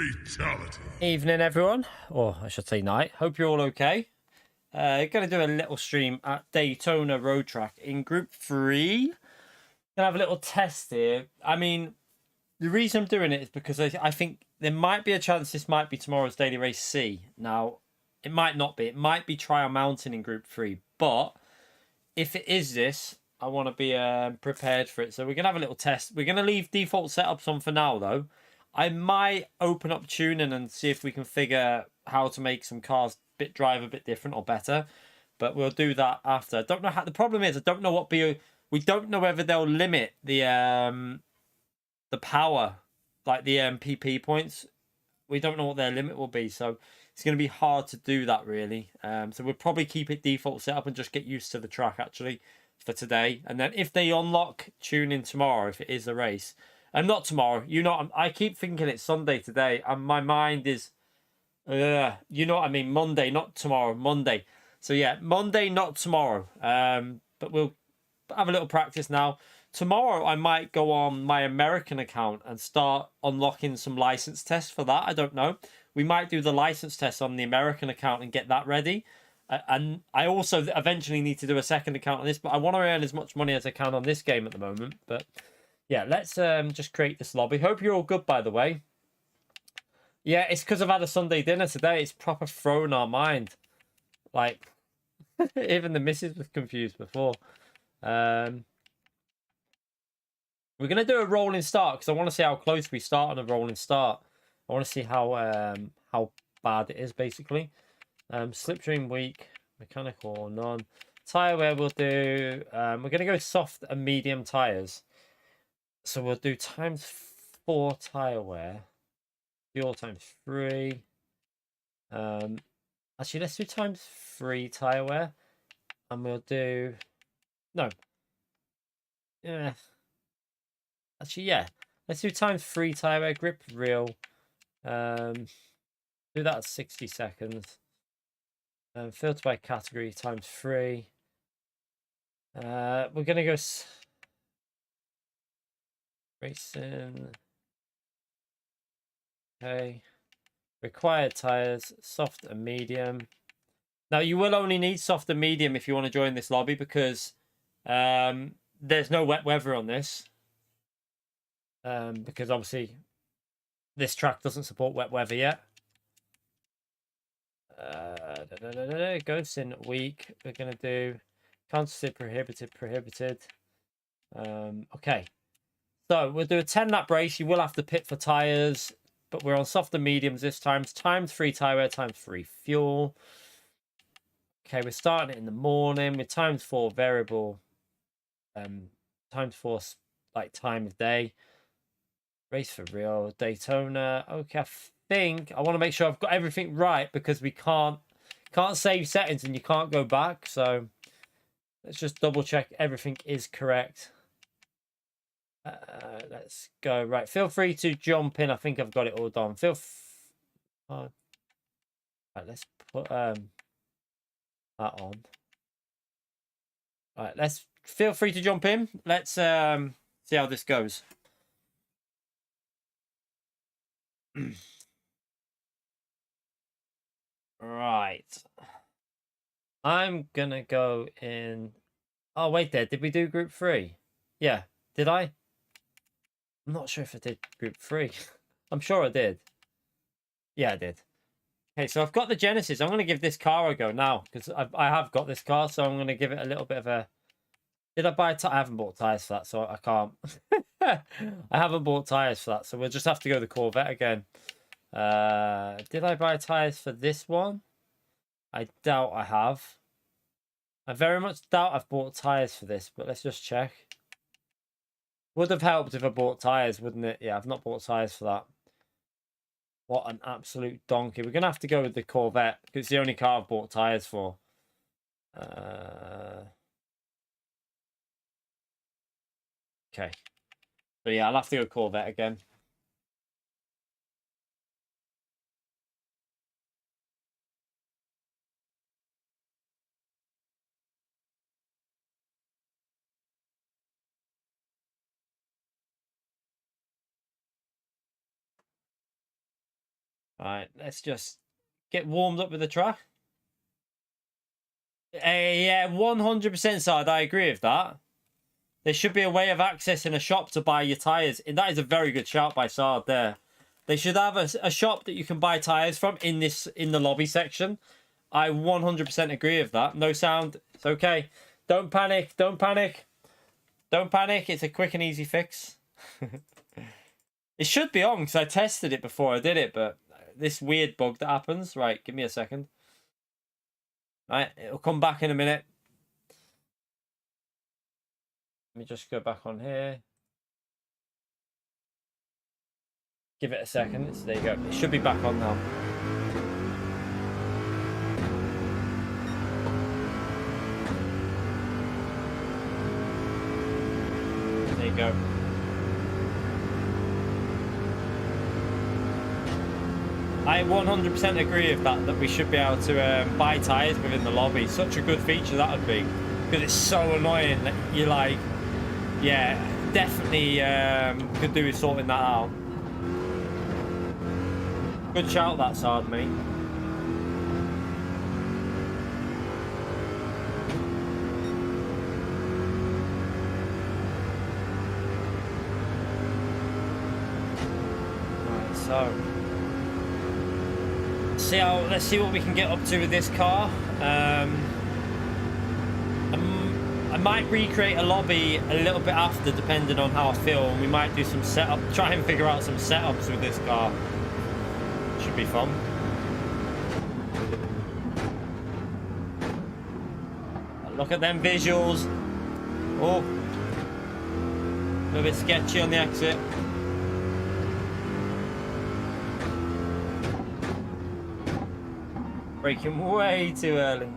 Fatality. Evening, everyone, or I should say night. Hope you're all okay. Going to do a little stream at Daytona Road Track in Group 3. Going to have a little test here. I mean, the reason I'm doing it is because I think there might be a chance this might be tomorrow's Daily Race C. Now, it might not be. It might be Trial Mountain in Group 3. But if it is this, I want to be prepared for it. So we're going to have a little test. We're going to leave default setups on for now, though. I might open up tuning and see if we can figure how to make some cars drive a bit different or better. But we'll do that after. I don't know how. The problem is I don't know what we don't know whether they'll limit the power, like the PP points. We don't know what their limit will be, so it's going to be hard to do that really. So we'll probably keep it default setup and just get used to the track actually for today. And then if they unlock tuning tomorrow, if it is a race. And not tomorrow, you know, I keep thinking it's Sunday today, and my mind is, you know what I mean, Monday, not tomorrow, Monday. So yeah, Monday, not tomorrow. But we'll have a little practice now. Tomorrow, I might go on my American account and start unlocking some license tests for that. I don't know. We might do the license test on the American account and get that ready. And I also eventually need to do a second account on this, but I want to earn as much money as I can on this game at the moment. But yeah, let's just create this lobby. Hope you're all good, by the way. Yeah, it's because I've had a Sunday dinner today. It's proper thrown our mind. Like, even the missus was confused before. We're going to do a rolling start because I want to see how close we start on a rolling start. I want to see how bad it is, basically. Slipstream weak, mechanical or none. Tyre wear we'll do... we're going to go soft and medium tyres. So we'll do ×4 tyre wear. Fuel ×3. Actually, let's do ×3 tyre wear. And we'll do... No. Yeah. Actually, yeah. Let's do ×3 tyre wear. Grip real. Do that at 60 seconds. Filter by category ×3. We're going to go... Racing. Okay. Required tires, soft and medium. Now, you will only need soft and medium if you want to join this lobby because there's no wet weather on this. Because obviously this track doesn't support wet weather yet. Ghosts in week. We're going to do counterfeit, prohibited. Okay. So we'll do a 10-lap race. You will have to pit for tyres, but we're on soft and mediums this time. ×3 tyre wear, ×3 fuel. Okay, we're starting it in the morning with ×4 variable. ×4 like time of day. Race for real. Daytona. Okay, I think I want to make sure I've got everything right because we can't save settings and you can't go back. So let's just double check everything is correct. Let's go. Right, feel free to jump in. I think I've got it all done. Right, let's put that on. Right, let's feel free to jump in. Let's see how this goes. Right, I'm gonna go in. Oh wait, there. Did we do Group 3? Yeah, did I? I'm not sure if I did Group 3. I'm sure I did. Yeah, I did. Okay, so I've got the Genesis. I'm going to give this car a go now because I have got this car, so I'm going to give it a little bit of a... Did I buy... I haven't bought tyres for that, so I can't. I haven't bought tyres for that, so we'll just have to go the Corvette again. Did I buy tyres for this one? I doubt I have. I very much doubt I've bought tyres for this, but let's just check. Would have helped if I bought tyres, wouldn't it? Yeah, I've not bought tyres for that. What an absolute donkey. We're going to have to go with the Corvette because it's the only car I've bought tyres for. Okay. So yeah, I'll have to go Corvette again. Right, let's just get warmed up with the track. Yeah, 100% Sard, I agree with that. There should be a way of accessing a shop to buy your tyres. And that is a very good shout by Sard there. They should have a shop that you can buy tyres from in the lobby section. I 100% agree with that. No sound. It's okay. Don't panic. Don't panic. Don't panic. It's a quick and easy fix. It should be on because I tested it before I did it, but this weird bug that happens. Right, give me a second. Right, it'll come back in a minute. Let me just go back on here. Give it a second. So there you go. It should be back on now. There you go. I 100% agree with that we should be able to buy tyres within the lobby. Such a good feature that would be. Because it's so annoying that you're like, yeah, definitely could do with sorting that out. Good shout, that's hard, mate. Right, so let's see what we can get up to with this car. I might recreate a lobby a little bit after, depending on how I feel, and we might do some setup, try and figure out some setups with this car. Should be fun. Look at them visuals. Oh, a little bit sketchy on the exit. Braking way too early.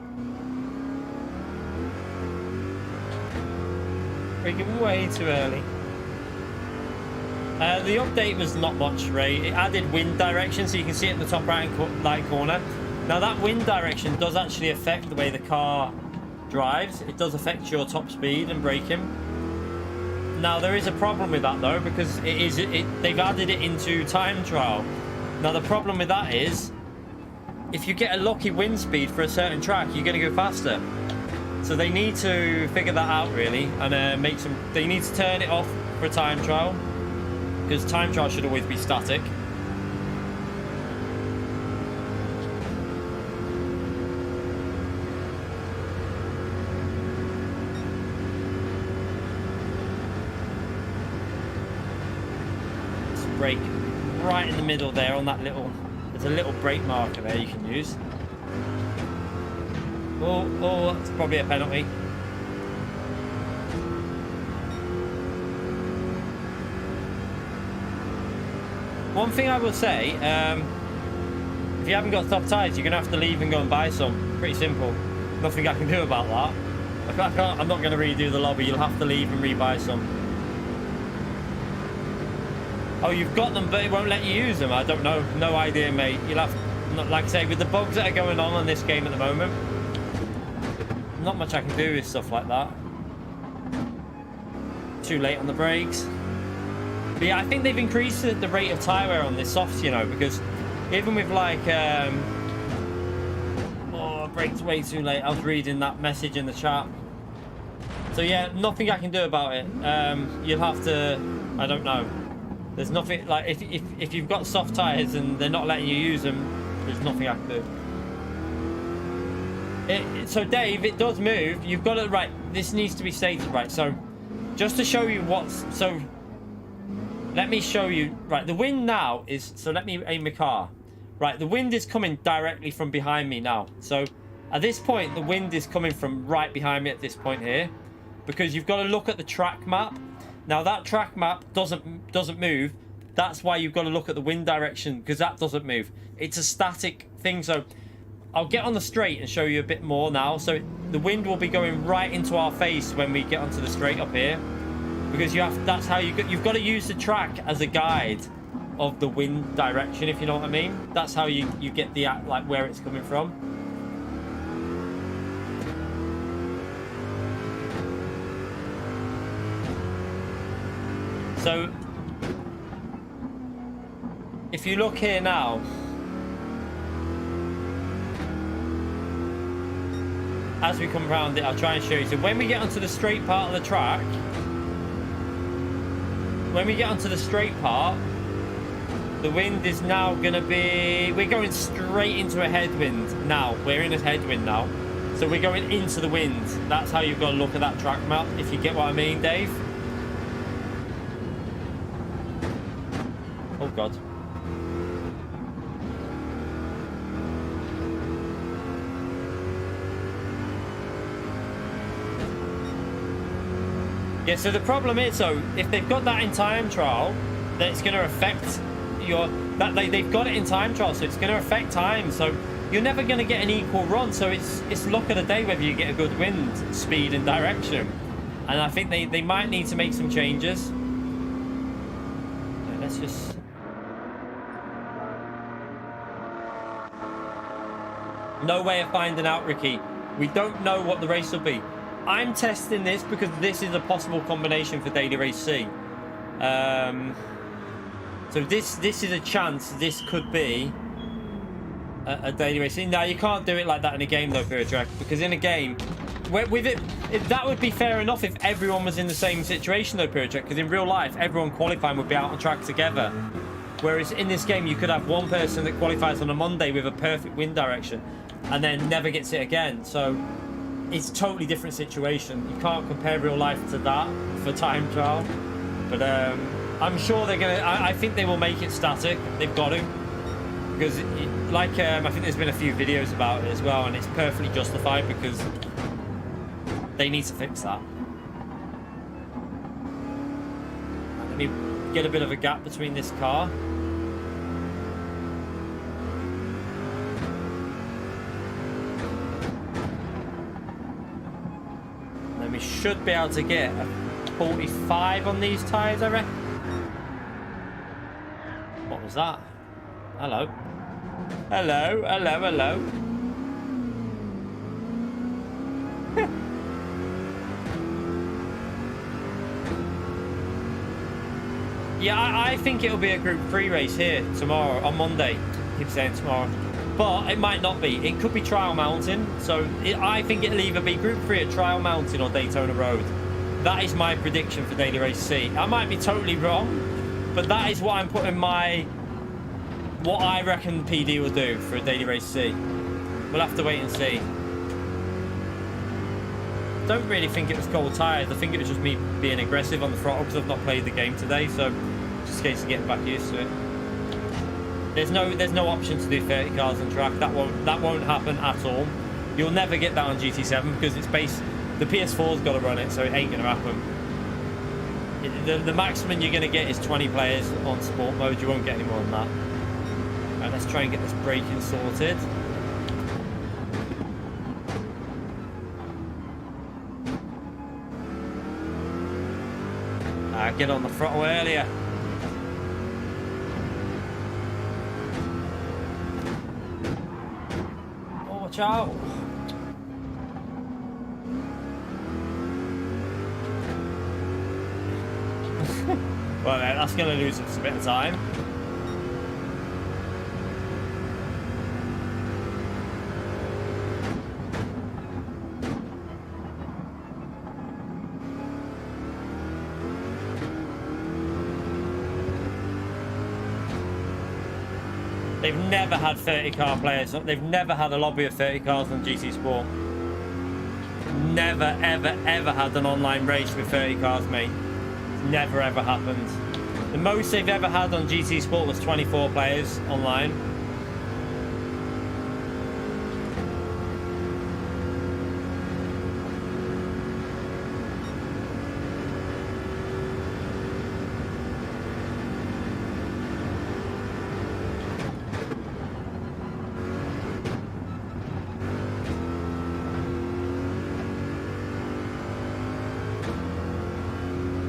Braking way too early. The update was not much, Ray. It added wind direction, so you can see it in the top right corner. Now that wind direction does actually affect the way the car drives. It does affect your top speed and braking. Now there is a problem with that though, because they've added it into time trial. Now the problem with that is, if you get a lucky wind speed for a certain track, you're going to go faster. So they need to figure that out really, and they need to turn it off for a time trial, because time trial should always be static. Let's brake right in the middle there on that little, there's a little brake marker there you can use. Oh, that's probably a penalty. One thing I will say, if you haven't got soft tyres, you're going to have to leave and go and buy some. Pretty simple. Nothing I can do about that. I'm not going to redo the lobby. You'll have to leave and rebuy some. Oh, you've got them, but it won't let you use them. I don't know. No idea, mate. You'll have to, like I say, with the bugs that are going on this game at the moment, not much I can do with stuff like that. Too late on the brakes. But yeah, I think they've increased the rate of tyre wear on this softs, you know, because even with like, oh, I braked way too late. I was reading that message in the chat. So yeah, nothing I can do about it. You'll have to, I don't know. There's nothing, like, if you've got soft tyres and they're not letting you use them, there's nothing I can do. So Dave, it does move. You've got it right. This needs to be stated right. So just to show you let me show you. Right, the wind now is, so let me aim my car. Right, the wind is coming directly from behind me now. So at this point, the wind is coming from right behind me at this point here, because you've got to look at the track map. Now that track map doesn't move. That's why you've got to look at the wind direction, because that doesn't move. It's a static thing. So I'll get on the straight and show you a bit more now. So the wind will be going right into our face when we get onto the straight up here, because that's how you've got to use the track as a guide of the wind direction, if you know what I mean. That's how you get the, like, where it's coming from. So if you look here now, as we come around it, I'll try and show you. So when we get onto the straight part of the track, the wind is now going to be... We're going straight into a headwind now. We're in a headwind now. So we're going into the wind. That's how you've got to look at that track map, if you get what I mean, Dave. Oh, God. Yeah, so the problem is, so if they've got that in time trial, then it's going to affect your... They've got it in time trial, so it's going to affect time. So you're never going to get an equal run. So it's luck of the day whether you get a good wind, speed, and direction. And I think they might need to make some changes. Yeah, let's just... No way of finding out, Ricky. We don't know what the race will be. I'm testing this because this is a possible combination for Daily Race C. So this is a chance this could be a Daily Race C. Now, you can't do it like that in a game, though, Track, because in a game, with it, that would be fair enough if everyone was in the same situation, though, Track, because in real life, everyone qualifying would be out on track together. Whereas in this game, you could have one person that qualifies on a Monday with a perfect wind direction and then never gets it again. So it's a totally different situation. You can't compare real life to that for time trial. But I'm sure they're going to... I think they will make it static. They've got to. Because, I think there's been a few videos about it as well, and it's perfectly justified because they need to fix that. Let me get a bit of a gap between this car. Then we should be able to get a 45 on these tyres, I reckon. What was that? Hello. Hello, hello, hello. Yeah, I think it'll be a Group 3 race here tomorrow, on Monday. I keep saying tomorrow. But it might not be. It could be Trial Mountain. So I think it'll either be Group 3 at Trial Mountain or Daytona Road. That is my prediction for Daily Race C. I might be totally wrong, but that is what I'm putting what I reckon PD will do for a Daily Race C. We'll have to wait and see. Don't really think it was cold tyres. I think it was just me being aggressive on the throttle because I've not played the game today, so just a case of getting back used to it. There's no option to do 30 cars on track. That won't happen at all. You'll never get that on GT7 because it's based... The PS4's got to run it, so it ain't going to happen. The maximum you're going to get is 20 players on sport mode. You won't get any more than that. Right, let's try and get this braking sorted. Get on the throttle earlier. Oh, watch out. Well, that's going to lose us a bit of time. They've never had 30 car players. They've never had a lobby of 30 cars on GT Sport. Never, ever, ever had an online race with 30 cars, mate. Never ever happened. The most they've ever had on GT Sport was 24 players online.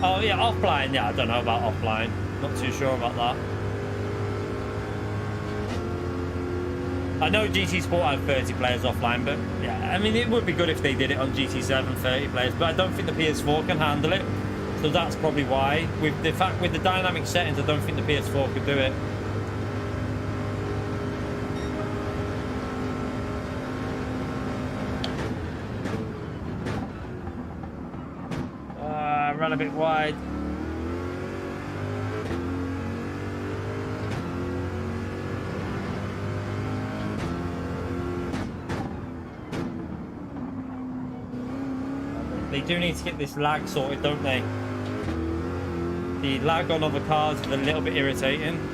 Oh yeah, offline. Yeah, I don't know about offline. Not too sure about that. I know GT Sport had 30 players offline, but yeah, I mean, it would be good if they did it on GT7, 30 players, but I don't think the PS4 can handle it. So that's probably why. With the dynamic settings, I don't think the PS4 could do it. ran a bit wide. They do need to get this lag sorted, don't they? The lag on other cars is a little bit irritating.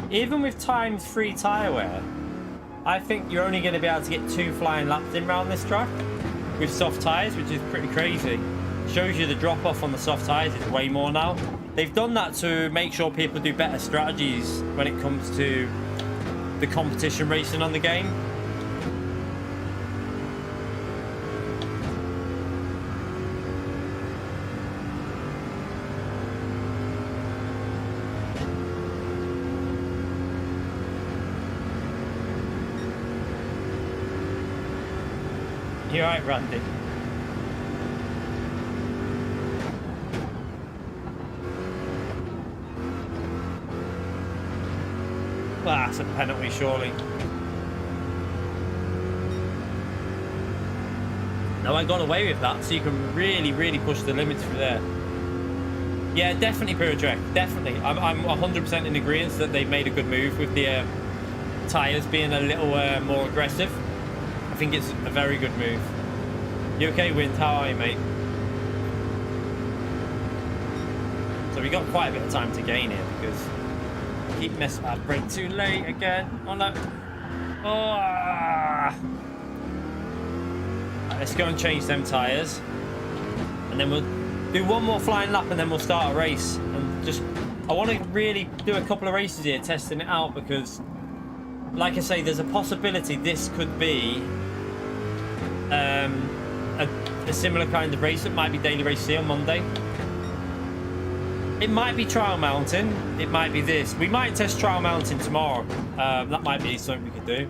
Even with ×3 tyre wear, I think you're only going to be able to get 2 flying laps in around this track with soft tyres, which is pretty crazy. Shows you the drop off on the soft tyres is way more now. They've done that to make sure people do better strategies when it comes to the competition racing on the game. You're right, Randy. Well, that's a penalty, surely. No, I got away with that, so you can really push the limits through there. Yeah, definitely Pure-Trek, definitely. I'm 100% in agreement that they've made a good move with the tyres being a little more aggressive. I think it's a very good move. You okay, Wind? How are you, mate? So we got quite a bit of time to gain here because I keep messing up. Brake too late again. Oh no. Oh. Right, let's go and change them tyres. And then we'll do one more flying lap and then we'll start a race. And just, I want to really do a couple of races here, testing it out because, like I say, there's a possibility this could be a similar kind of race. It might be Daily Race C on Monday. It might be Trial Mountain. It might be this. We might test Trial Mountain tomorrow. That might be something we could do.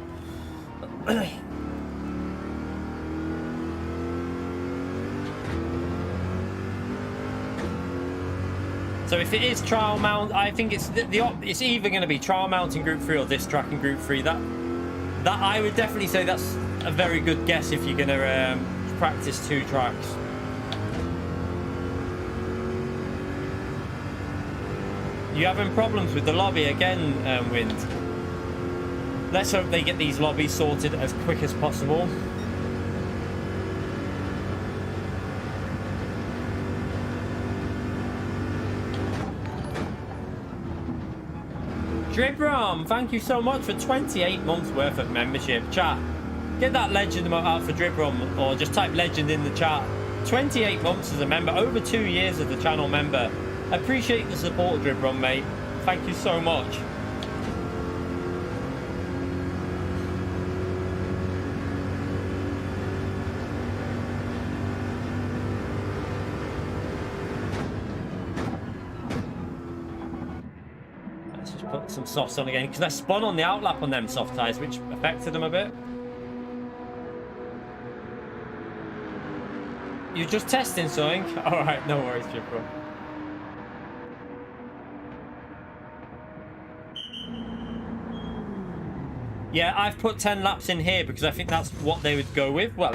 So if it is Trial Mountain, I think it's it's either going to be Trial Mountain Group 3 or this track in Group 3. That I would definitely say that's a very good guess if you're going to practice 2 tracks. You having problems with the lobby again, Wind? Let's hope they get these lobbies sorted as quick as possible. Dribrom, thank you so much for 28 months worth of membership. Chat, get that legend out for Dribrom, or just type legend in the chat. 28 months as a member, over 2 years as a channel member. Appreciate the support, Dribrom, mate. Thank you so much. Let's just put some softs on again, because I spun on the outlap on them soft tyres, which affected them a bit. You're just testing something? Alright, no worries, Dribrom. Yeah, I've put 10 laps in here because I think that's what they would go with. Well,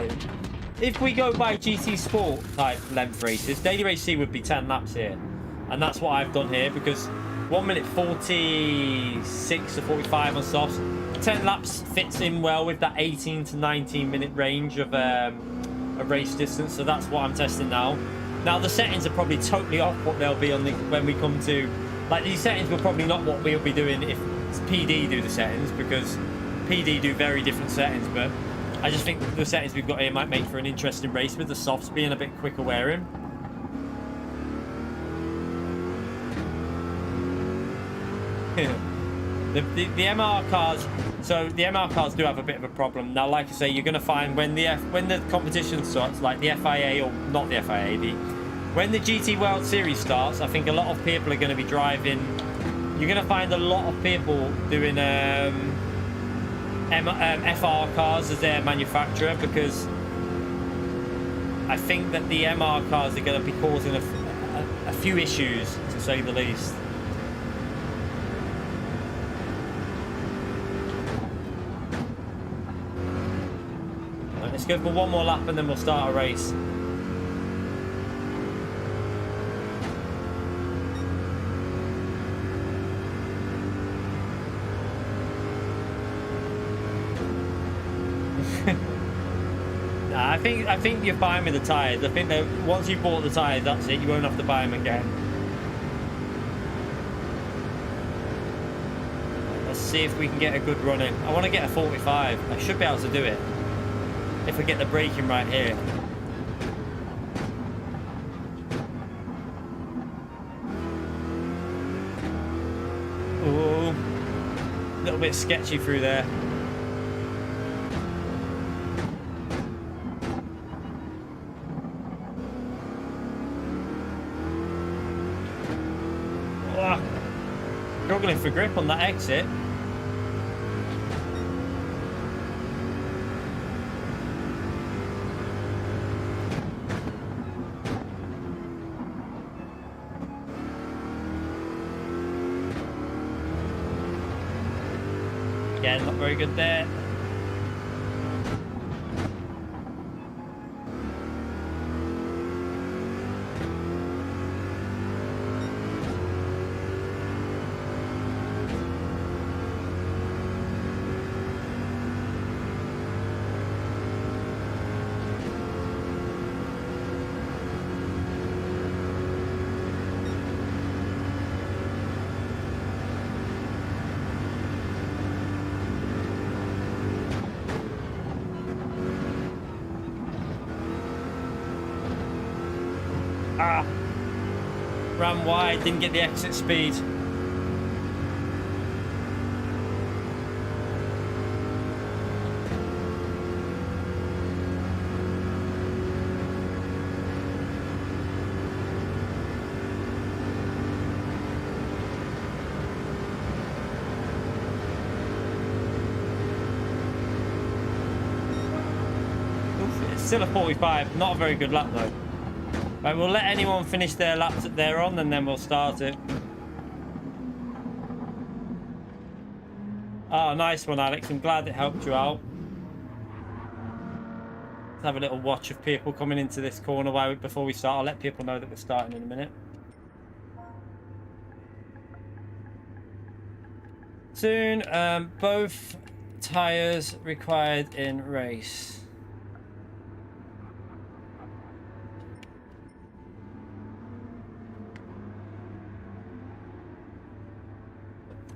if we go by GT Sport type length races, Daily Race C would be 10 laps here. And that's what I've done here because 1 minute 46 to 45 on softs. 10 laps fits in well with that 18 to 19 minute range of a race distance. So that's what I'm testing now. Now the settings are probably totally off what they'll be on when we come to... Like, these settings will probably not what we'll be doing if PD do the settings, because PD do very different settings, but I just think the settings we've got here might make for an interesting race with the softs being a bit quicker wearing. the MR cars, so the MR cars do have a bit of a problem. Now, like I say, you're going to find when the competition starts, like the FIA, or not the FIA, when the GT World Series starts, I think a lot of people are going to be driving. You're going to find a lot of people doing FR cars as their manufacturer, because I think that the MR cars are going to be causing a few issues, to say the least. Let's go for one more lap and then we'll start a race. Nah, I think you're fine with the tyres. I think that once you bought the tyres, that's it. You won't have to buy them again. Let's see if we can get a good run in. I want to get a 45. I should be able to do it if I get the braking right here. Oh, a little bit sketchy through there. Struggling for grip on that exit. Again, not very good there. Ran wide, didn't get the exit speed. Oof, it's still a 45, not a very good lap though. Right, we'll let anyone finish their laps that they're on and then we'll start it. Oh, nice one, Alex. I'm glad it helped you out. Let's have a little watch of people coming into this corner before we start. I'll let people know that we're starting in a minute. Soon, both tyres required in race.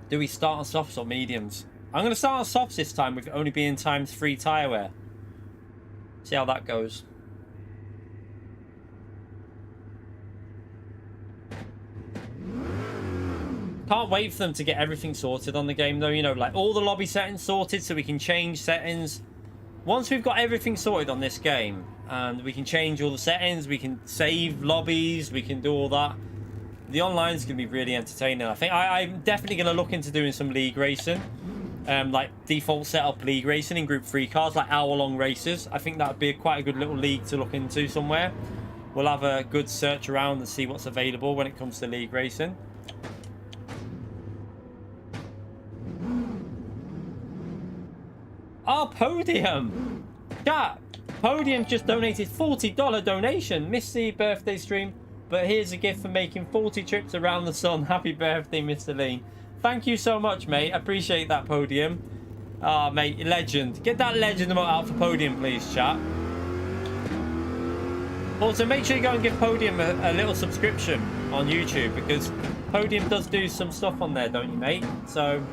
Do we start on softs or mediums? I'm going to start on softs this time with it only being ×3 tyre wear. See how that goes. Can't wait for them to get everything sorted on the game though. You know, like all the lobby settings sorted so we can change settings. Once we've got everything sorted on this game and we can change all the settings, we can save lobbies, we can do all that. The online's going to be really entertaining. I think I'm definitely going to look into doing some league racing. Like default setup league racing in Group 3 cars, like hour-long races. I think that would be quite a good little league to look into somewhere. We'll have a good search around and see what's available when it comes to league racing. Oh, Podium! Chat! Podium just donated $40 donation. Missed the birthday stream. But here's a gift for making 40 trips around the sun. Happy birthday, Mr. Lean. Thank you so much, mate. Appreciate that, Podium. Ah, mate, legend. Get that legend emote out for Podium, please, chat. Also, make sure you go and give Podium a little subscription on YouTube, because Podium does do some stuff on there, don't you, mate? So,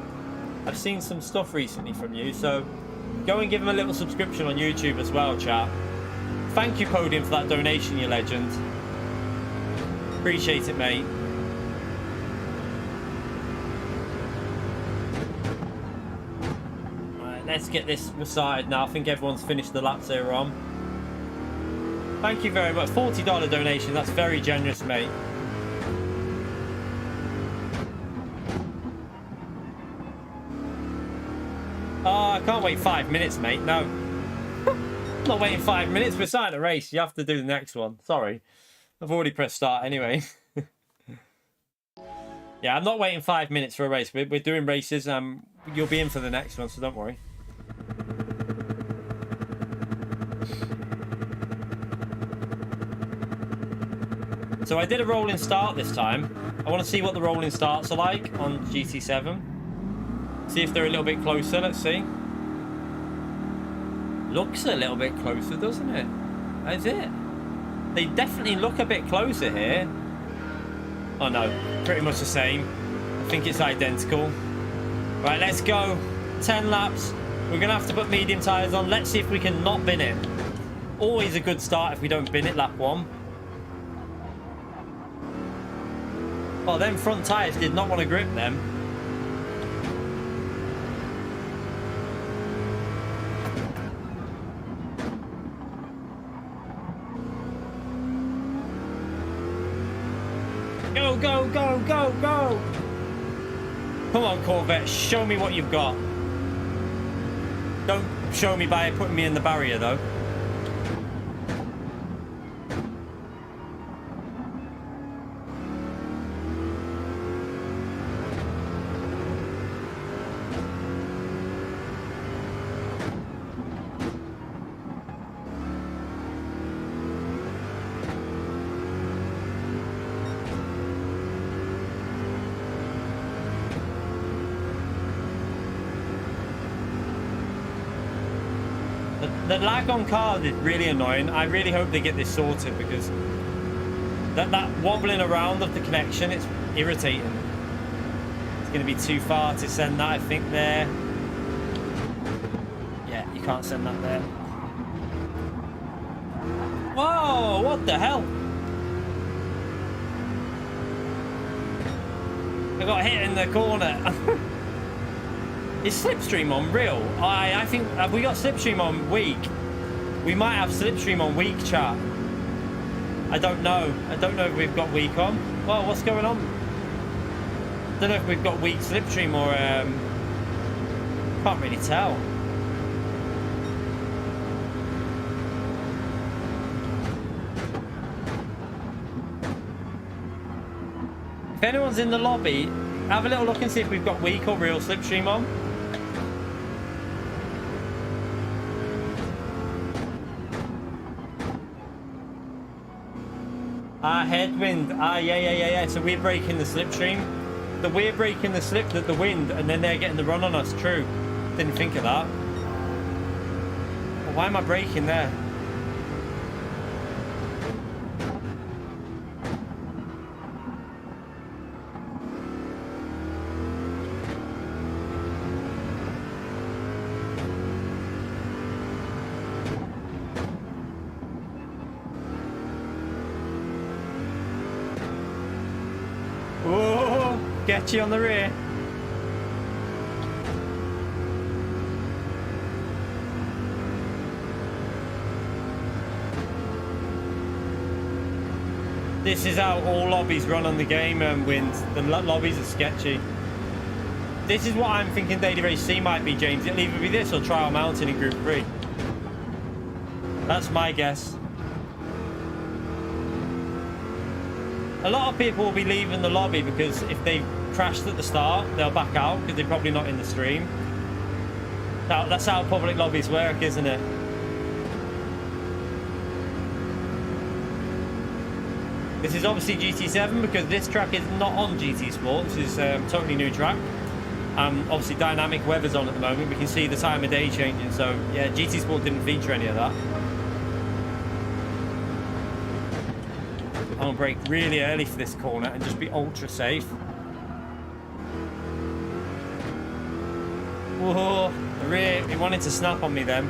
I've seen some stuff recently from you, so go and give him a little subscription on YouTube as well, chat. Thank you, Podium, for that donation, you legend. Appreciate it, mate. Right, let's get this started now. I think everyone's finished the laps they're on. Thank you very much. $40 donation. That's very generous, mate. Oh, I can't wait 5 minutes, mate. No. I'm not waiting 5 minutes. We're starting a race. You have to do the next one. Sorry. I've already pressed start anyway. Yeah, I'm not waiting 5 minutes for a race. We're doing races. You'll be in for the next one, so don't worry. So I did a rolling start this time. I want to see what the rolling starts are like on GT7. See if they're a little bit closer. Let's see. Looks a little bit closer, doesn't it? Is it? They definitely look a bit closer here. Oh no, pretty much the same. I think it's identical. Right, let's go. 10 laps. We're going to have to put medium tyres on. Let's see if we can not bin it. Always a good start if we don't bin it lap 1. Oh, them front tyres did not want to grip them. Go, go, go, go, go! Come on, Corvette, show me what you've got. Don't show me by putting me in the barrier, though. The lag on cars is really annoying. I really hope they get this sorted because that wobbling around of the connection, it's irritating. It's going to be too far to send that, I think, there. Yeah, you can't send that there. Whoa, what the hell? I got hit in the corner. Is Slipstream on real? I think, have we got Slipstream on weak? We might have Slipstream on weak, chat. I don't know. I don't know if we've got weak on. Well, what's going on? I don't know if we've got weak Slipstream or... can't really tell. If anyone's in the lobby, have a little look and see if we've got weak or real Slipstream on. Headwind. Yeah. So we're breaking the Slipstream. We're breaking the wind, and then they're getting the run on us. True. Didn't think of that. Well, why am I braking there? Get you on the rear. This is how all lobbies run on the game, Wind. The lobbies are sketchy. This is what I'm thinking Daily Race C might be, James. It'll either be this or Trial Mountain in Group 3. That's my guess. A lot of people will be leaving the lobby because if they crashed at the start, they'll back out because they're probably not in the stream. That's how public lobbies work, isn't it? This is obviously GT7 because this track is not on GT Sport. This is a totally new track. Obviously dynamic weather's on at the moment. We can see the time of day changing. So yeah, GT Sport didn't feature any of that. I'm gonna brake really early for this corner and just be ultra safe. Whoa, the rear, it wanted to snap on me then.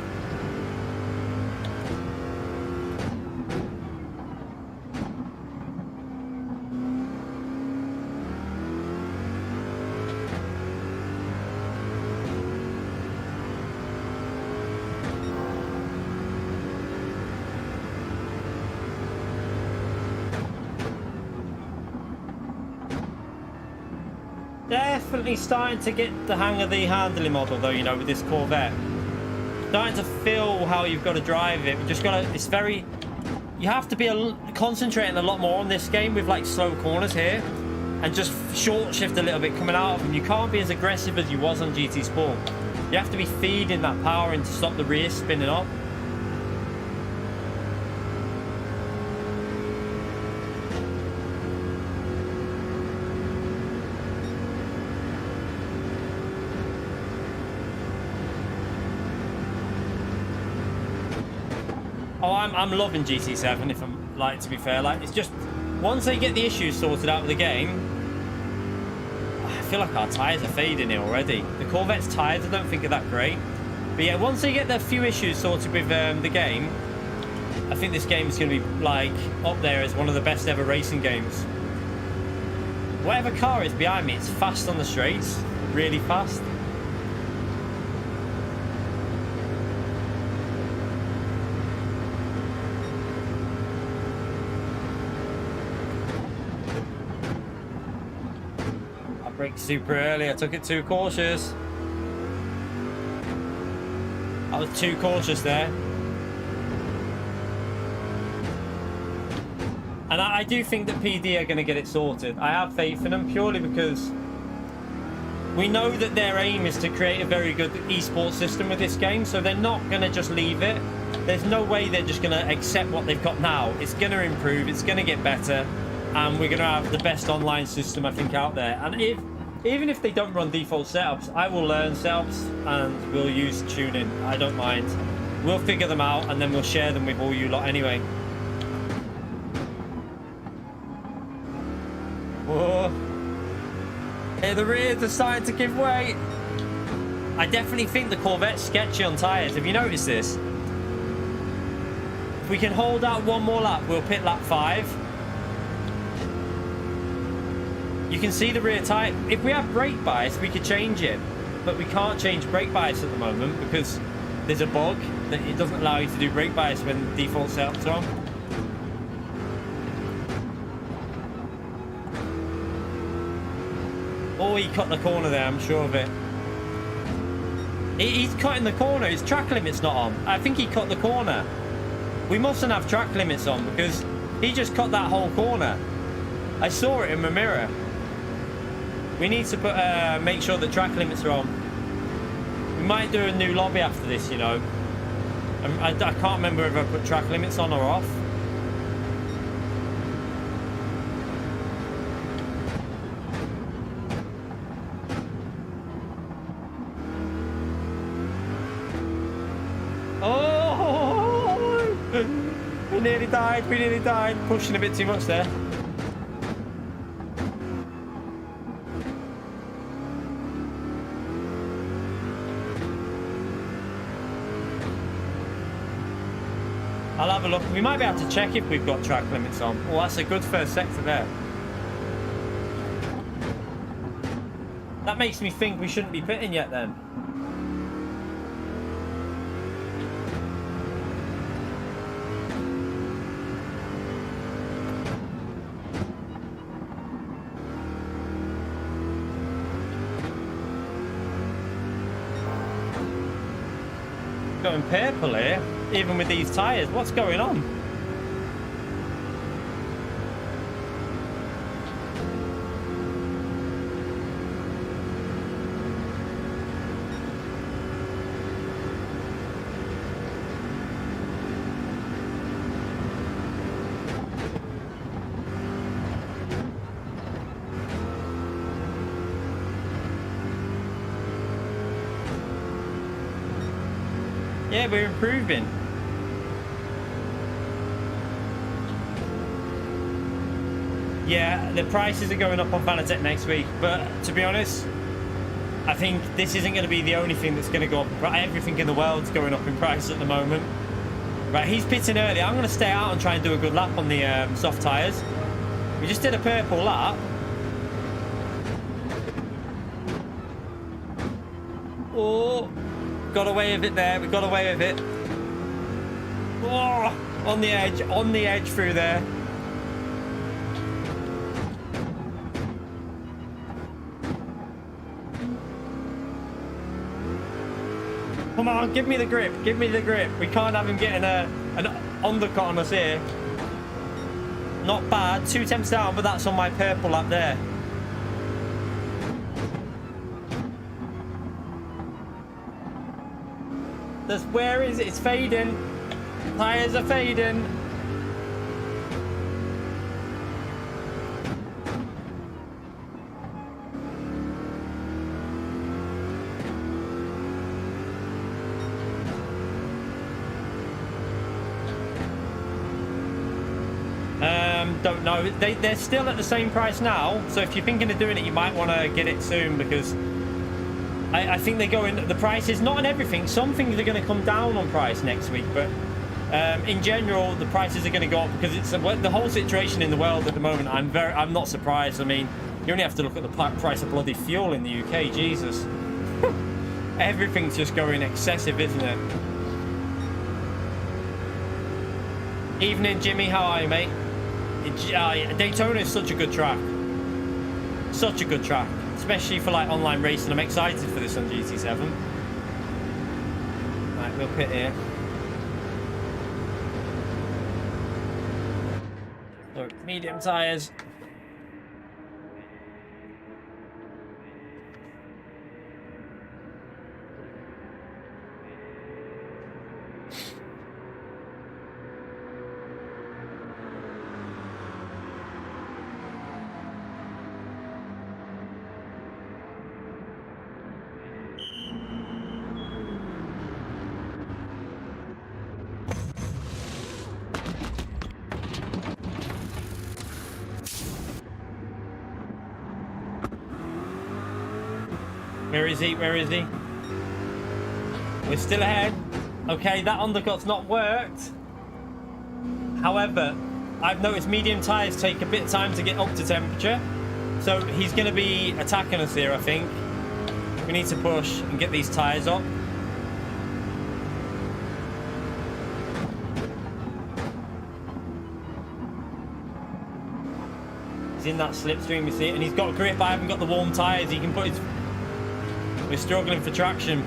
Definitely starting to get the hang of the handling model though, you know, with this Corvette. Starting to feel how you've got to drive it. You just got to, it's very, you have to be concentrating a lot more on this game with like slow corners here and just short shift a little bit coming out of them. You can't be as aggressive as you was on GT Sport. You have to be feeding that power in to stop the rear spinning up. I'm loving GT7, if I'm like, to be fair. Like, it's just once they get the issues sorted out with the game, I feel like our tyres are fading here already. The Corvette's tyres I don't think are that great. But yeah, once they get the few issues sorted with the game, I think this game is going to be like up there as one of the best ever racing games. Whatever car is behind me, it's fast on the straights, really fast. I braked super early, I took it too cautious. I was too cautious there. And I do think that PD are going to get it sorted. I have faith in them purely because we know that their aim is to create a very good esports system with this game, so they're not going to just leave it. There's no way they're just going to accept what they've got now. It's going to improve, it's going to get better, and we're going to have the best online system, I think, out there. And even if they don't run default setups, I will learn setups and we'll use tuning. I don't mind. We'll figure them out and then we'll share them with all you lot anyway. Whoa. Hey, the rears are starting to give way. I definitely think the Corvette's sketchy on tyres. Have you noticed this? If we can hold out one more lap, we'll pit lap 5. You can see the rear tyre. If we have brake bias, we could change it. But we can't change brake bias at the moment because there's a bug that it doesn't allow you to do brake bias when default setup's on. Oh, he cut the corner there, I'm sure of it. He's cutting the corner. His track limit's not on. I think he cut the corner. We mustn't have track limits on because he just cut that whole corner. I saw it in my mirror. We need to put make sure the track limits are on. We might do a new lobby after this, you know. I can't remember if I put track limits on or off. Oh! We nearly died, we nearly died. Pushing a bit too much there. I'll have a look. We might be able to check if we've got track limits on. Oh, that's a good first sector there. That makes me think we shouldn't be pitting yet then. Going purple here. Even with these tyres, what's going on? Yeah, we're improving. Yeah, the prices are going up on Fanatec next week, but to be honest, I think this isn't going to be the only thing that's going to go up. Everything in the world's going up in price at the moment. Right, he's pitting early. I'm going to stay out and try and do a good lap on the soft tyres. We just did a purple lap. Oh, got away with it there. We got away with it. Oh, on the edge through there. Come on, give me the grip, give me the grip. We can't have him getting an undercut on us here. Not bad, 2 temps down, but that's on my purple lap there. Where is it? It's fading. Tyres are fading. Don't know. They're still at the same price now. So if you're thinking of doing it, you might want to get it soon, because I think they go in. The price is not on everything. Some things are going to come down on price next week, but in general, the prices are going to go up because it's the whole situation in the world at the moment. I'm not surprised. I mean, you only have to look at the price of bloody fuel in the UK. Jesus, everything's just going excessive, isn't it? Evening, Jimmy. How are you, mate? Daytona is such a good track. Such a good track, especially for like online racing. I'm excited for this on GT7. Right, we'll pit here. So, medium tyres. Where is he? Where is he? We're still ahead. Okay, that undercut's not worked. However, I've noticed medium tyres take a bit of time to get up to temperature. So he's going to be attacking us here, I think. We need to push and get these tyres up. He's in that slipstream, you see it. And he's got grip. I haven't got the warm tyres. He can put his... We're struggling for traction.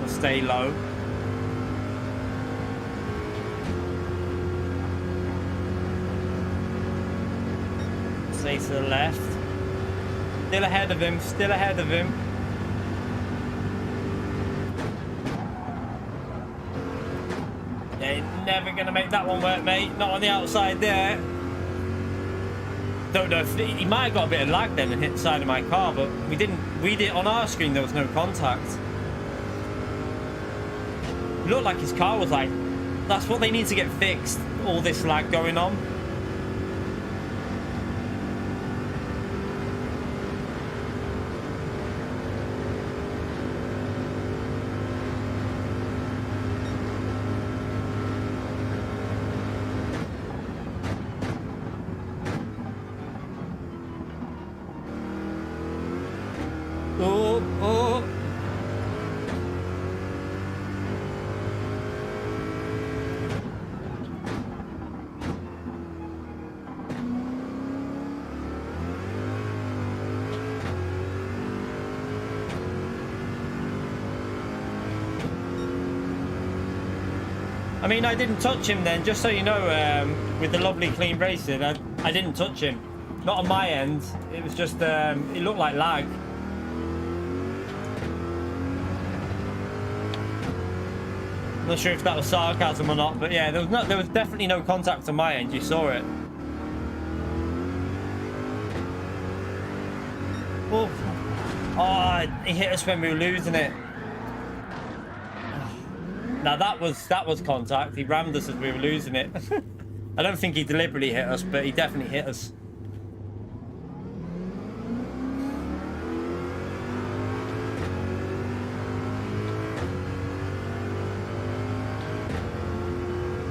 We'll stay low. Stay to the left. Still ahead of him. Still ahead of him. Never gonna make that one work, mate. Not on the outside there. Don't know if he might have got a bit of lag then and hit the side of my car, but we didn't. We did on our screen. There was no contact. It looked like his car was like. That's what they need to get fixed. All this lag going on. I mean, I didn't touch him then, just so you know, with the lovely clean racing, I didn't touch him. Not on my end, it was just, it looked like lag. I'm not sure if that was sarcasm or not, but yeah, there was definitely no contact on my end, you saw it. Oh, he hit us when we were losing it. Now that was contact. He rammed us as we were losing it. I don't think he deliberately hit us, but he definitely hit us.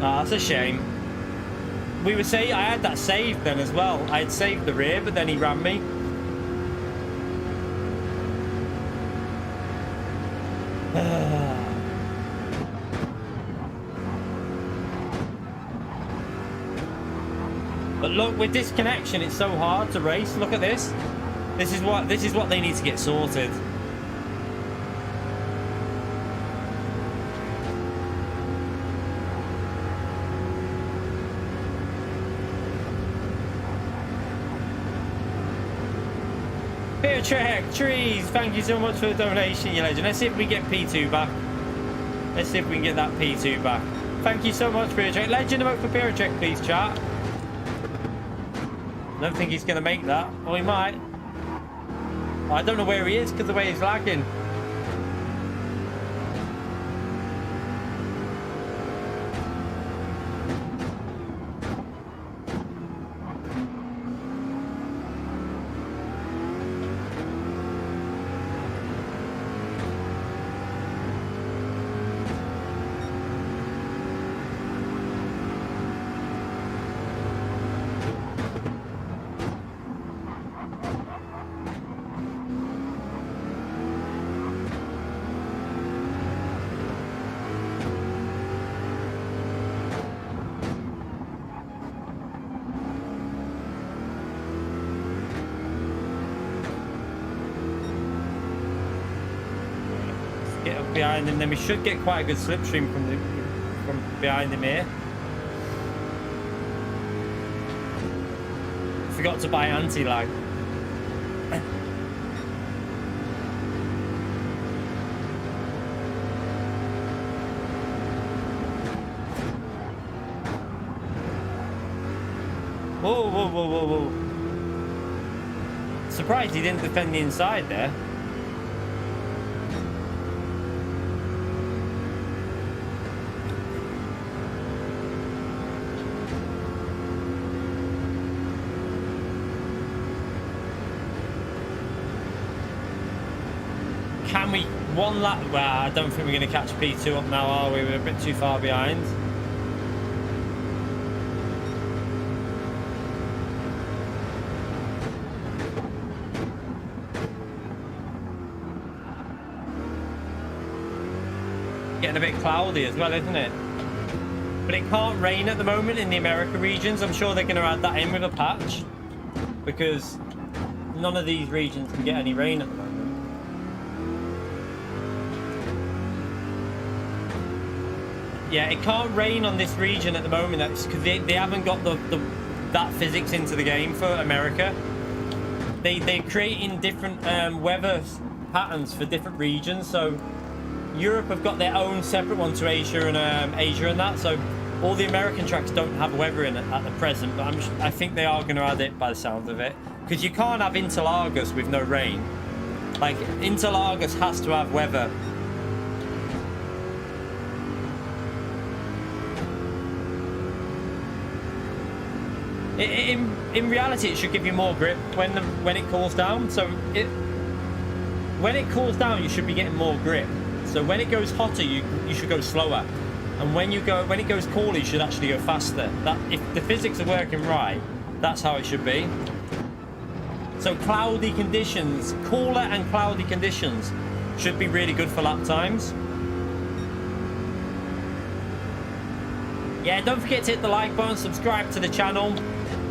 Ah, that's a shame. We would say I had that saved then as well. I had saved the rear, but then he rammed me. But look, with this connection, it's so hard to race. Look at this. This is what they need to get sorted. Trek Trees, thank you so much for the donation, you legend. Let's see if we get P2 back. Let's see if we can get that P2 back. Thank you so much, Trek. Legend, vote for Trek, please, chat. don't think he's going to make that. Or he might. I don't know where he is because the way he's lagging. Get up behind him, then we should get quite a good slipstream from behind him here. Forgot to buy anti-lag. Whoa, whoa, whoa, whoa, whoa. Surprised he didn't defend the inside there. Can we one lap? Well, I don't think we're going to catch P2 up now, are we? We're a bit too far behind. Getting a bit cloudy as well, isn't it? But it can't rain at the moment in the America regions. I'm sure they're going to add that in with a patch, because none of these regions can get any rain at the moment. Yeah, it can't rain on this region at the moment. That's because they haven't got that physics into the game for America. They're creating different weather patterns for different regions. So Europe have got their own separate one to Asia and that. So all the American tracks don't have weather in it at the present, but I think they are going to add it by the sound of it, because you can't have Interlagos with no rain. Like, Interlagos has to have weather. In reality, it should give you more grip when it cools down. So when it cools down, you should be getting more grip. So when it goes hotter, you should go slower, and when it goes cooler, you should actually go faster. That, if the physics are working right, that's how it should be. So cloudy conditions, cooler and cloudy conditions, should be really good for lap times. Yeah, don't forget to hit the like button, subscribe to the channel.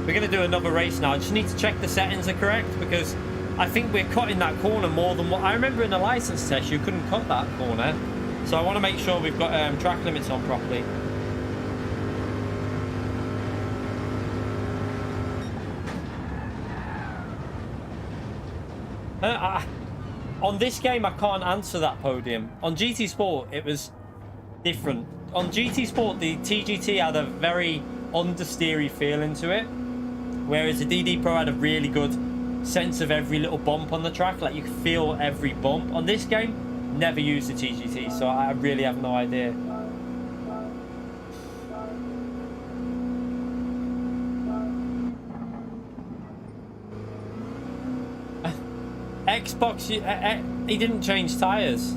We're going to do another race now. I just need to check the settings are correct, because I think we're cutting that corner more than what I remember in the license test. You couldn't cut that corner, so I want to make sure we've got track limits on properly. On this game, I can't answer that podium. On GT Sport, it was different. On GT Sport, the TGT had a very understeery feeling to it, whereas the DD Pro had a really good sense of every little bump on the track. Like, you could feel every bump. On this game, never used the TGT, so I really have no idea. Xbox, he didn't change tyres.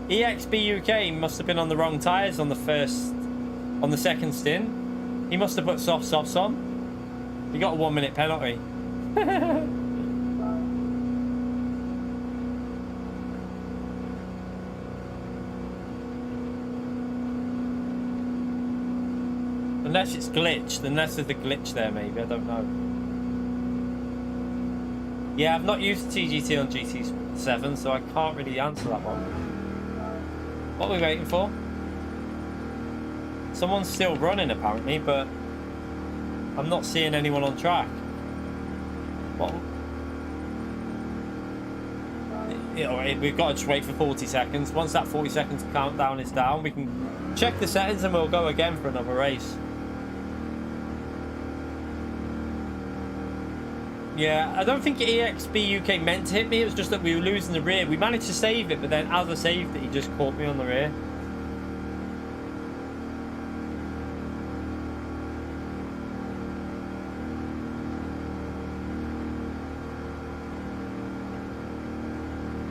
EXB UK must have been on the wrong tyres on the second stint. He must have put softs on. He got a 1 minute penalty. Unless it's glitched, unless there's a glitch there, maybe, I don't know. Yeah, I've not used TGT on GT7, so I can't really answer that one. What are we waiting for? Someone's still running apparently, but I'm not seeing anyone on track. What? You know, we've got to just wait for 40 seconds. Once that 40 seconds countdown is down, we can check the settings and we'll go again for another race. Yeah, I don't think EXB UK meant to hit me. It was just that we were losing the rear. We managed to save it, but then as I saved it, he just caught me on the rear.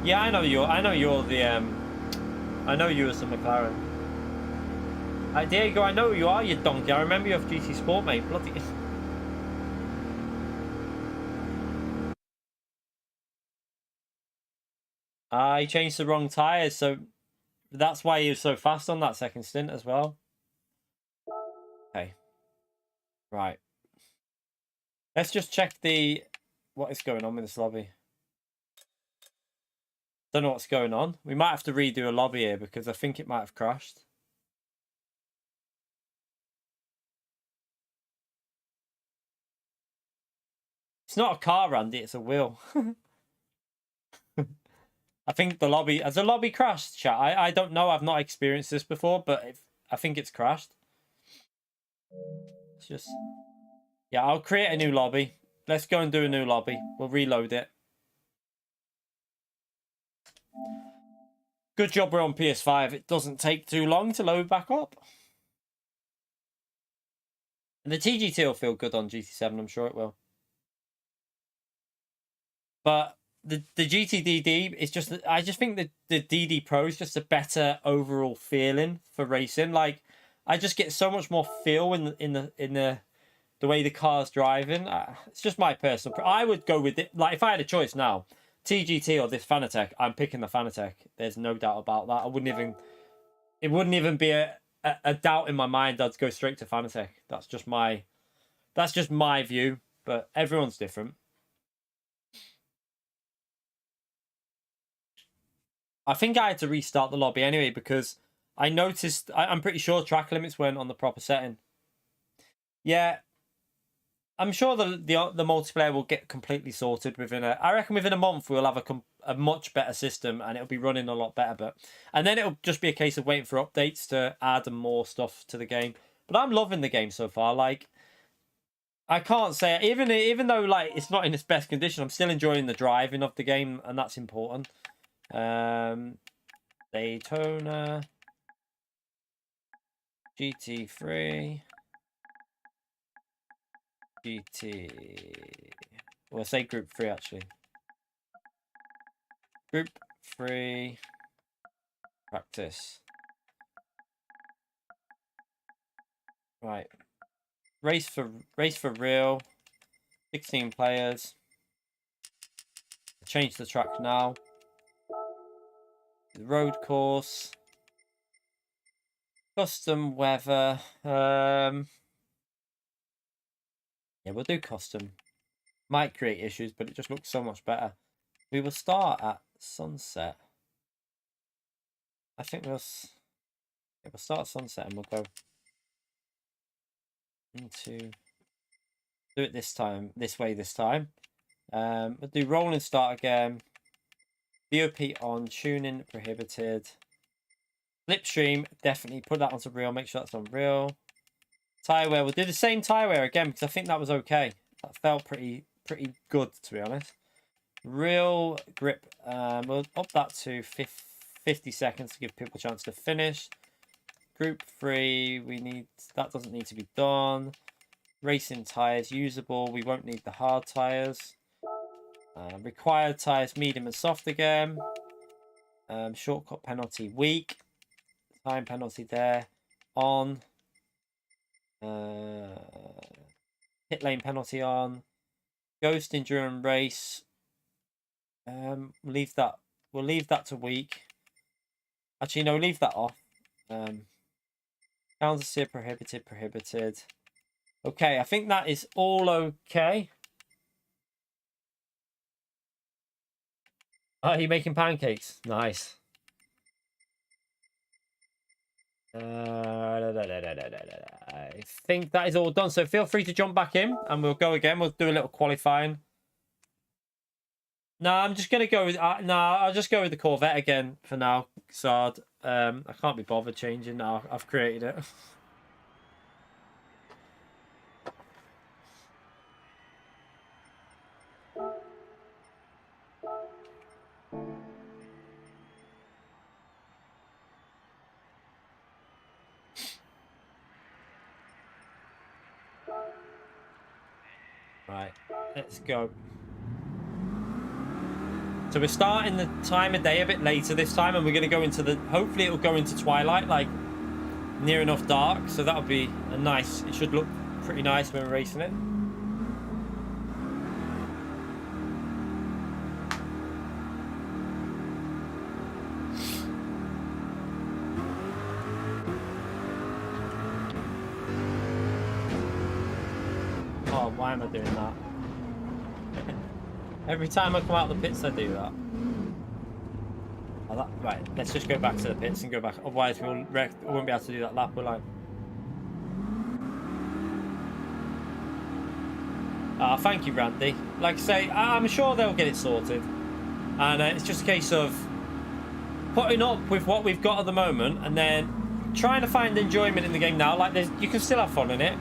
Yeah, I know you're the I know you as the McLaren. Diego, I know who you are, you donkey. I remember you off GT Sport, mate. Bloody. He changed the wrong tyres, so that's why he was so fast on that second stint as well. Okay. Right. Let's just check what is going on with this lobby. Don't know what's going on. We might have to redo a lobby here because I think it might have crashed. It's not a car, Randy. It's a wheel. I think the lobby... Has the lobby crashed, chat? I don't know. I've not experienced this before, but I think it's crashed. It's just... Yeah, I'll create a new lobby. Let's go and do a new lobby. We'll reload it. Good job we're on PS5. It doesn't take too long to load back up. And the TGT will feel good on GT7. I'm sure it will. But the GTDD is just... I just think that the DD Pro is just a better overall feeling for racing. Like, I just get so much more feel in the way the car's driving. It's just my personal... I would go with it. Like, if I had a choice now, TGT or this Fanatec, I'm picking the Fanatec. There's no doubt about that. It wouldn't even be a doubt in my mind. I'd go straight to Fanatec. That's just my view. But everyone's different. I think I had to restart the lobby anyway because I noticed... I'm pretty sure track limits weren't on the proper setting. Yeah, I'm sure the multiplayer will get completely sorted I reckon within a month we'll have a much better system and it'll be running a lot better. And then it'll just be a case of waiting for updates to add more stuff to the game. But I'm loving the game so far. Like, I can't say even though like it's not in its best condition, I'm still enjoying the driving of the game, and that's important. Daytona GT3 GT. Well, say Group 3 actually. Group 3 practice. Right. Race for real. 16 players. Change the track now. The road course. Custom weather. Yeah, we'll do custom. Might create issues, but it just looks so much better. We will start at sunset. I think we'll start at sunset and we'll go into... Do it this time, this way this time. We'll do rolling start again. VOP on, tuning prohibited. Slipstream, definitely put that onto real. Make sure that's on real. Tire wear, we'll do the same tire wear again because I think that was okay. That felt pretty good, to be honest. Real grip, we'll up that to 50 seconds to give people a chance to finish. Group 3, that doesn't need to be done. Racing tires, usable. We won't need the hard tires. Required tires, medium and soft again. Shortcut penalty, weak. Time penalty there. On. Pit lane penalty on. Ghost endurance race. We'll leave that to weak. Actually, no, leave that off. Counter steer prohibited. Okay, I think that is all okay. Are you making pancakes? Nice. I think that is all done. So feel free to jump back in and we'll go again. We'll do a little qualifying. No, I'm just going to go with... I'll just go with the Corvette again for now, Sard. I can't be bothered changing now. I've created it. Right, let's go. So we're starting the time of day a bit later this time, and we're going to go into the... Hopefully it'll go into twilight, like near enough dark. So that'll be a nice... It should look pretty nice when we're racing it. Oh, why am I doing that? Every time I come out of the pits, I do that. Oh, right, let's just go back to the pits and go back. Otherwise, we won't be able to do that lap, will I? Thank you, Randy. Like I say, I'm sure they'll get it sorted. And it's just a case of putting up with what we've got at the moment and then trying to find enjoyment in the game now. Like, you can still have fun in it.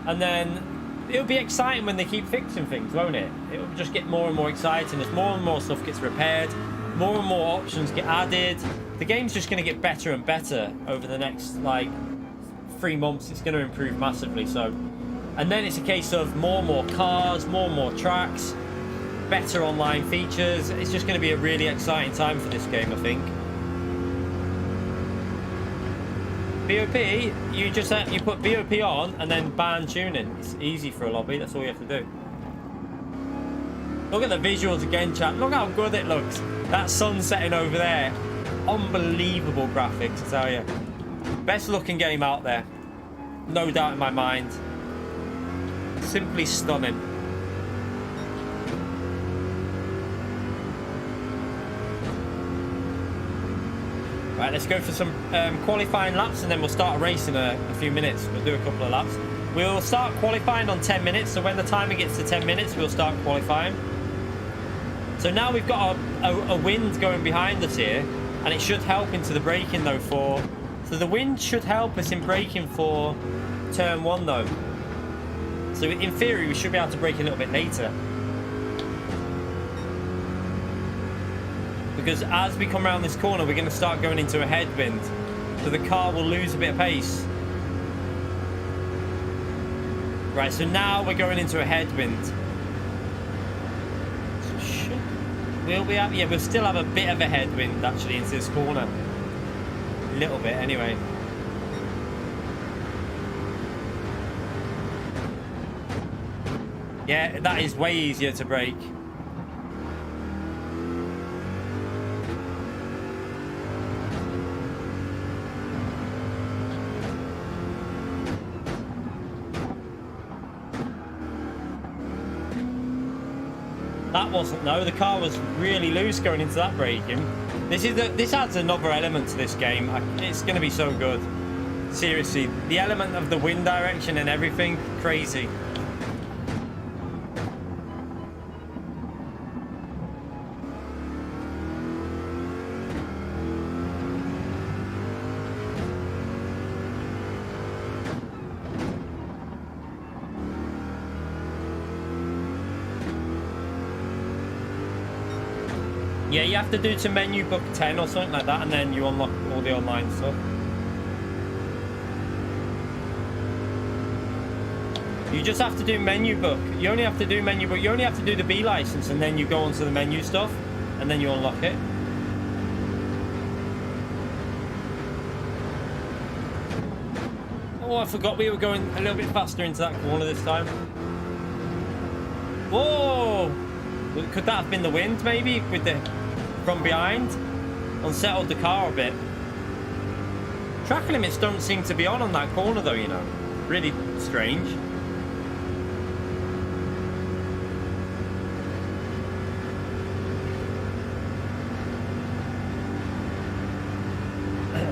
And then it'll be exciting when they keep fixing things, won't it? It'll just get more and more exciting as more and more stuff gets repaired, more and more options get added. The game's just going to get better and better over the next, like, 3 months. It's going to improve massively, so... And then it's a case of more and more cars, more and more tracks, better online features. It's just going to be a really exciting time for this game, I think. BOP, you put BOP on and then ban tuning. It's easy for a lobby. That's all you have to do. Look at the visuals again, chat. Look how good it looks. That sun setting over there. Unbelievable graphics, I tell you. Best looking game out there. No doubt in my mind. Simply stunning. Right, let's go for some qualifying laps and then we'll start a race in a few minutes. We'll do a couple of laps. We'll start qualifying on 10 minutes, so when the timer gets to 10 minutes, we'll start qualifying. So now we've got a wind going behind us here, and it should help into the braking though so the wind should help us in braking for turn 1 though. So in theory, we should be able to brake a little bit later. Because as we come around this corner, we're going to start going into a headwind. So the car will lose a bit of pace. Right, so now we're going into a headwind. So we'll still have a bit of a headwind actually into this corner. A little bit anyway. Yeah, that is way easier to brake. That wasn't, no, the car was really loose going into that braking. This adds another element to this game. It's going to be so good. Seriously, the element of the wind direction and everything, crazy. Yeah, you have to do to menu book 10 or something like that, and then you unlock all the online stuff. You just have to do menu book. You only have to do menu book. You only have to do the B license, and then you go onto the menu stuff, and then you unlock it. Oh, I forgot we were going a little bit faster into that corner this time. Whoa! Could that have been the wind, maybe, with the from behind? Unsettled the car a bit. Track limits don't seem to be on that corner, though, you know. Really strange.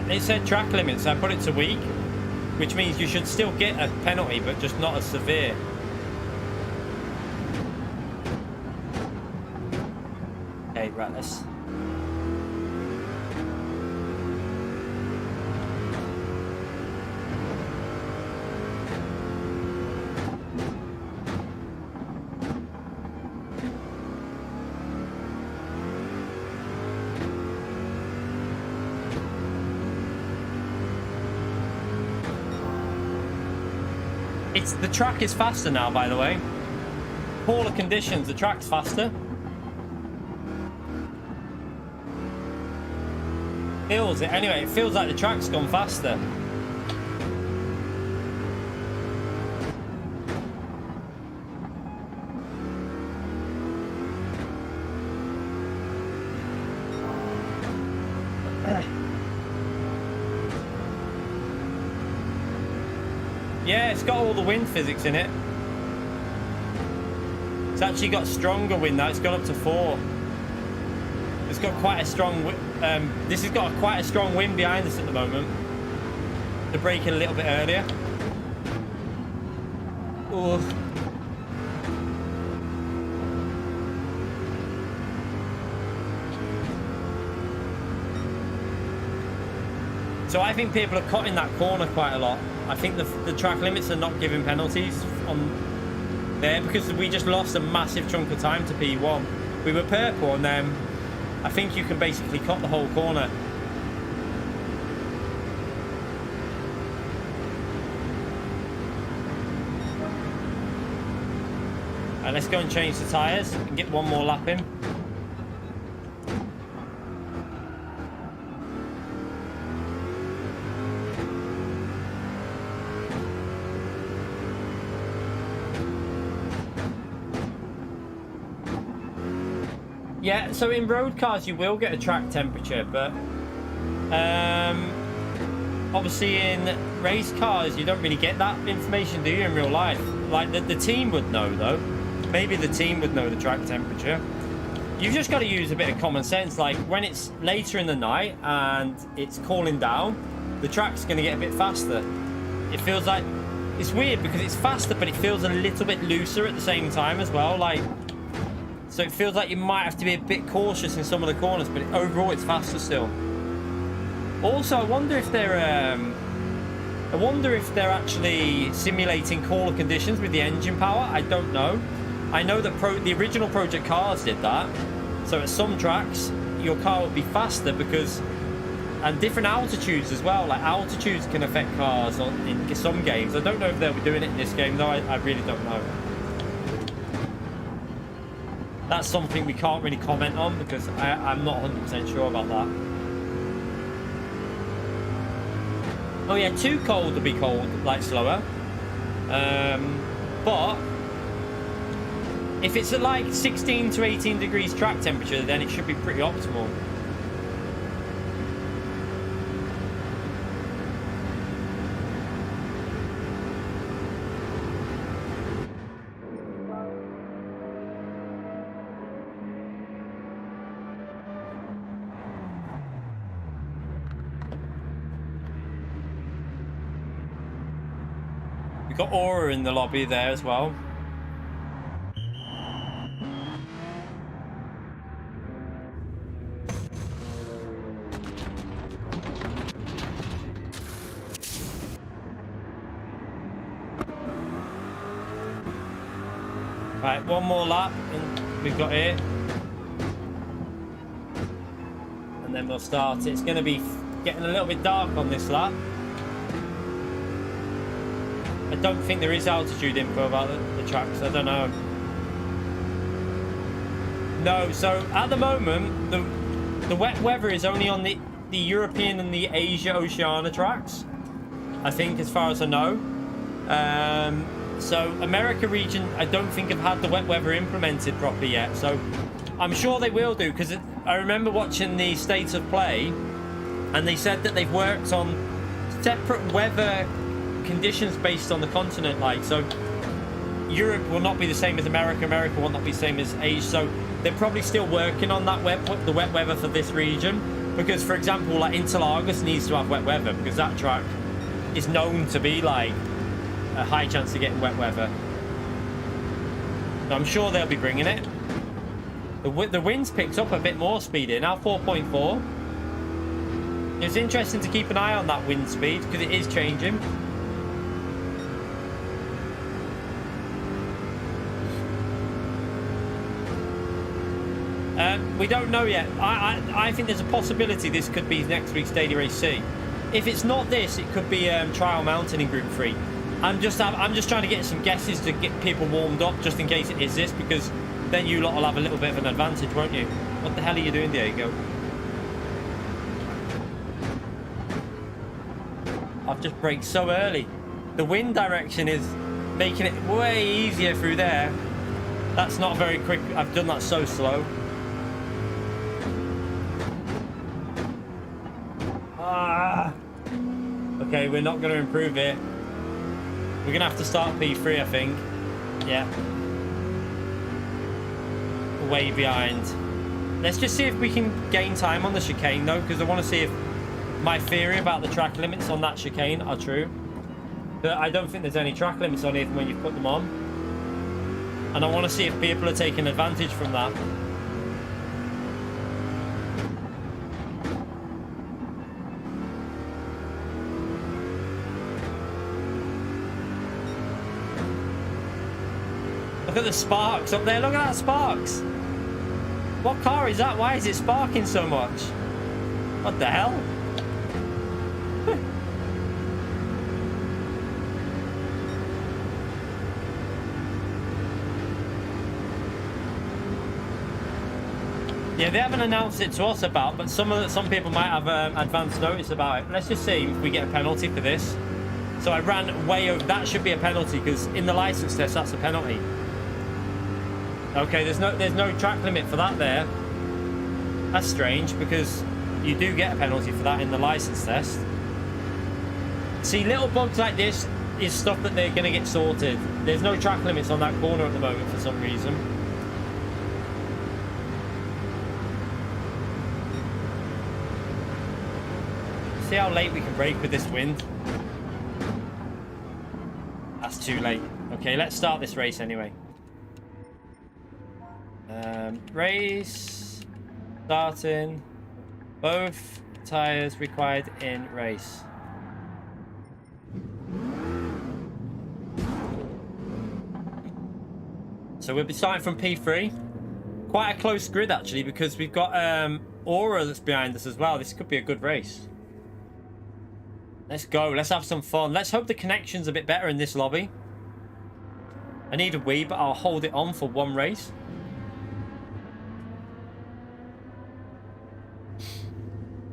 It said track limits. I put it to weak, which means you should still get a penalty, but just not as severe. Okay, right, let's... The track is faster now, by the way. cooler conditions, the track's faster. Feels it. Anyway, it feels like the track's gone faster. Yeah, it's got all the wind physics in it. It's actually got stronger wind now. It's gone up to 4. It's got quite a strong. This has got quite a strong wind behind us at the moment. They're braking a little bit earlier. Ooh. So I think people are cutting that corner quite a lot. I think the track limits are not giving penalties on there because we just lost a massive chunk of time to P1. We were purple and then I think you can basically cut the whole corner. Right, let's go and change the tyres and get one more lap in. Yeah, so in road cars you will get a track temperature, but obviously in race cars you don't really get that information, do you, in real life? Like the team would know though. Maybe the team would know the track temperature. You've just got to use a bit of common sense. Like when it's later in the night and it's cooling down, the track's going to get a bit faster. It feels like, it's weird because it's faster but it feels a little bit looser at the same time as well. Like, so it feels like you might have to be a bit cautious in some of the corners, but overall it's faster still. Also, I wonder if they're actually simulating cooler conditions with the engine power. I don't know. I know that the original Project Cars did that. So at some tracks, your car would be faster because, and different altitudes as well. Like altitudes can affect cars in some games. I don't know if they'll be doing it in this game though. I really don't know. That's something we can't really comment on because I'm not 100% sure about that. Oh yeah, too cold to be cold, like slower. But if it's at like 16 to 18 degrees track temperature, then it should be pretty optimal. We've got Aura in the lobby there as well. Right, one more lap and we've got here. And then we'll start. It's going to be getting a little bit dark on this lap. I don't think there is altitude info about the tracks. I don't know. No, so at the moment, the wet weather is only on the European and the Asia Oceania tracks, I think, as far as I know. So America region, I don't think have had the wet weather implemented properly yet. So I'm sure they will do, because I remember watching the State of Play, and they said that they've worked on separate weather conditions based on the continent. Like, so Europe will not be the same as America. America will not be the same as Asia. So they're probably still working on that the wet weather for this region. Because, for example, like Interlagos needs to have wet weather because that track is known to be like a high chance of getting wet weather. So I'm sure they'll be bringing it. The wind's picked up a bit more speed here now, 4.4. It's interesting to keep an eye on that wind speed because it is changing. We don't know yet. I think there's a possibility this could be next week's Daily Race C. If it's not this, it could be Trial Mountain in Group 3. I'm just trying to get some guesses to get people warmed up, just in case it is this, because then you lot will have a little bit of an advantage, won't you? What the hell are you doing, Diego? I've just braked so early. The wind direction is making it way easier through there. That's not very quick. I've done that so slow. Ah. Okay, we're not going to improve it. We're going to have to start P3, I think. Yeah. Way behind. Let's just see if we can gain time on the chicane, though, because I want to see if my theory about the track limits on that chicane are true. But I don't think there's any track limits on it when you put them on. And I want to see if people are taking advantage from that. Look at the sparks up there. Look at that sparks. What car is that? Why is it sparking so much? What the hell? Yeah, they haven't announced it to us about, but some people might have advance notice about it. Let's just see if we get a penalty for this. So I ran way over. That should be a penalty because in the license test, that's a penalty. Okay, there's no track limit for that there. That's strange because you do get a penalty for that in the license test. See, little bugs like this is stuff that they're going to get sorted. There's no track limits on that corner at the moment for some reason. See how late we can brake with this wind? That's too late. Okay, let's start this race anyway. Race starting. Both tires required in race. So we'll be starting from P3. Quite a close grid actually, because we've got Aura that's behind us as well. This could be a good race. Let's go. Let's have some fun. Let's hope the connection's a bit better in this lobby. I need a Wii, but I'll hold it on for one race.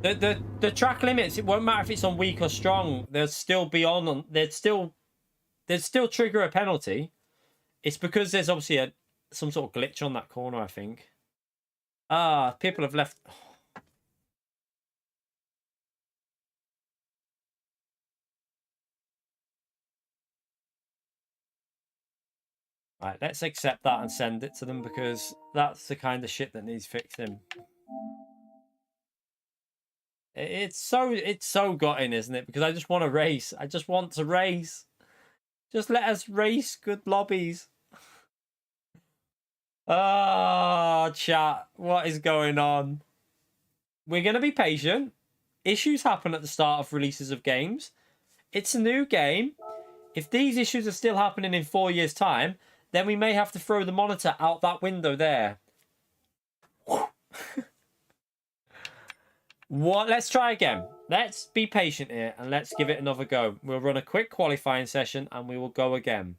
The track limits, it won't matter if it's on weak or strong. They'll still be on. They'd still trigger a penalty. It's because there's obviously some sort of glitch on that corner, I think. Ah, people have left. Right, let's accept that and send it to them because that's the kind of shit that needs fixing. It's so gutting, isn't it? Because I just want to race. I just want to race. Just let us race, good lobbies. Oh, chat. What is going on? We're going to be patient. Issues happen at the start of releases of games. It's a new game. If these issues are still happening in 4 years' time, then we may have to throw the monitor out that window there. What? Let's try again. Let's be patient here and let's give it another go. We'll run a quick qualifying session and we will go again.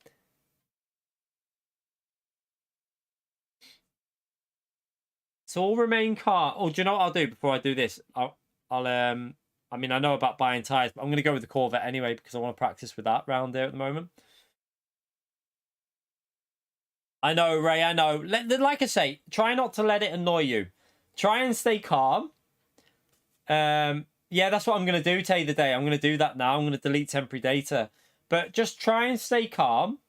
So all remain car. Oh, do you know what I'll do before I do this? I mean, I know about buying tires, but I'm going to go with the Corvette anyway because I want to practice with that round there at the moment. I know, Ray, I know. Like I say, try not to let it annoy you. Try and stay calm. Yeah, that's what I'm going to do, Tay the Day. I'm going to do that now. I'm going to delete temporary data. But just try and stay calm.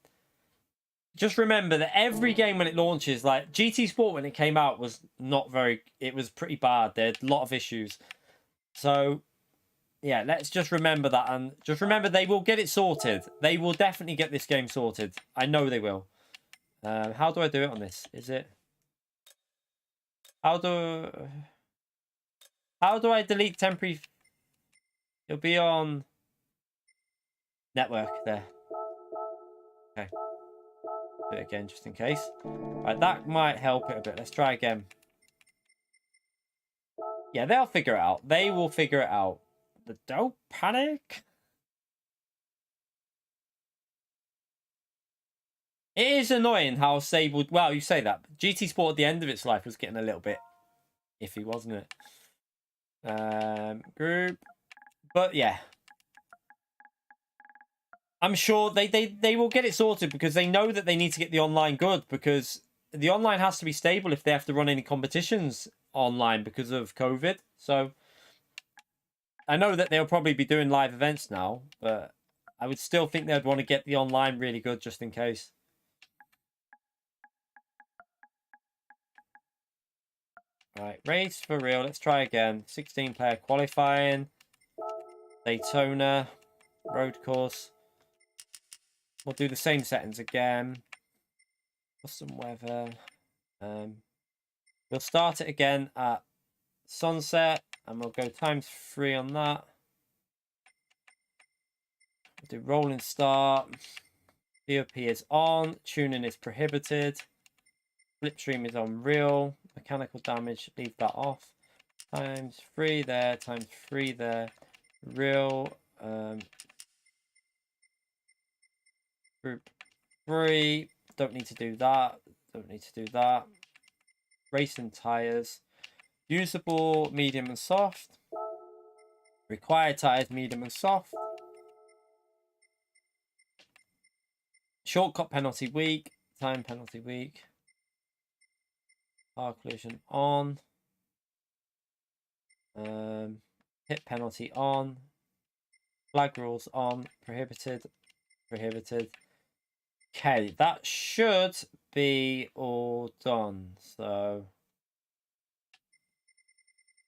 Just remember that every game when it launches, like GT Sport when it came out was not very... It was pretty bad. There had a lot of issues. So, yeah, let's just remember that. And just remember they will get it sorted. They will definitely get this game sorted. I know they will. How do I do it on this? Is it... How do I delete temporary... It'll be on network there. Okay. Do it again just in case. Right, that might help it a bit. Let's try again. Yeah, they'll figure it out. They will figure it out. But don't panic. It is annoying how stable. Well, you say that. GT Sport at the end of its life was getting a little bit iffy, wasn't it? Group, but yeah, I'm sure they will get it sorted because they know that they need to get the online good, because the online has to be stable if they have to run any competitions online because of COVID. So I know that they'll probably be doing live events now, but I would still think they'd want to get the online really good just in case. Right, race for real. Let's try again. 16-player qualifying. Daytona. Road course. We'll do the same settings again. Custom weather. We'll start it again at sunset. And we'll go ×3 on that. We'll do rolling start. VOP is on. Tuning is prohibited. Slipstream is on real. Mechanical damage, leave that off. ×3 there, ×3 there. Real. Group 3. Don't need to do that. Don't need to do that. Racing tires. Usable, medium and soft. Required tires, medium and soft. Shortcut penalty weak. Time penalty weak. Car collision on. Hit penalty on. Flag rules on. Prohibited. Prohibited. Okay, that should be all done. So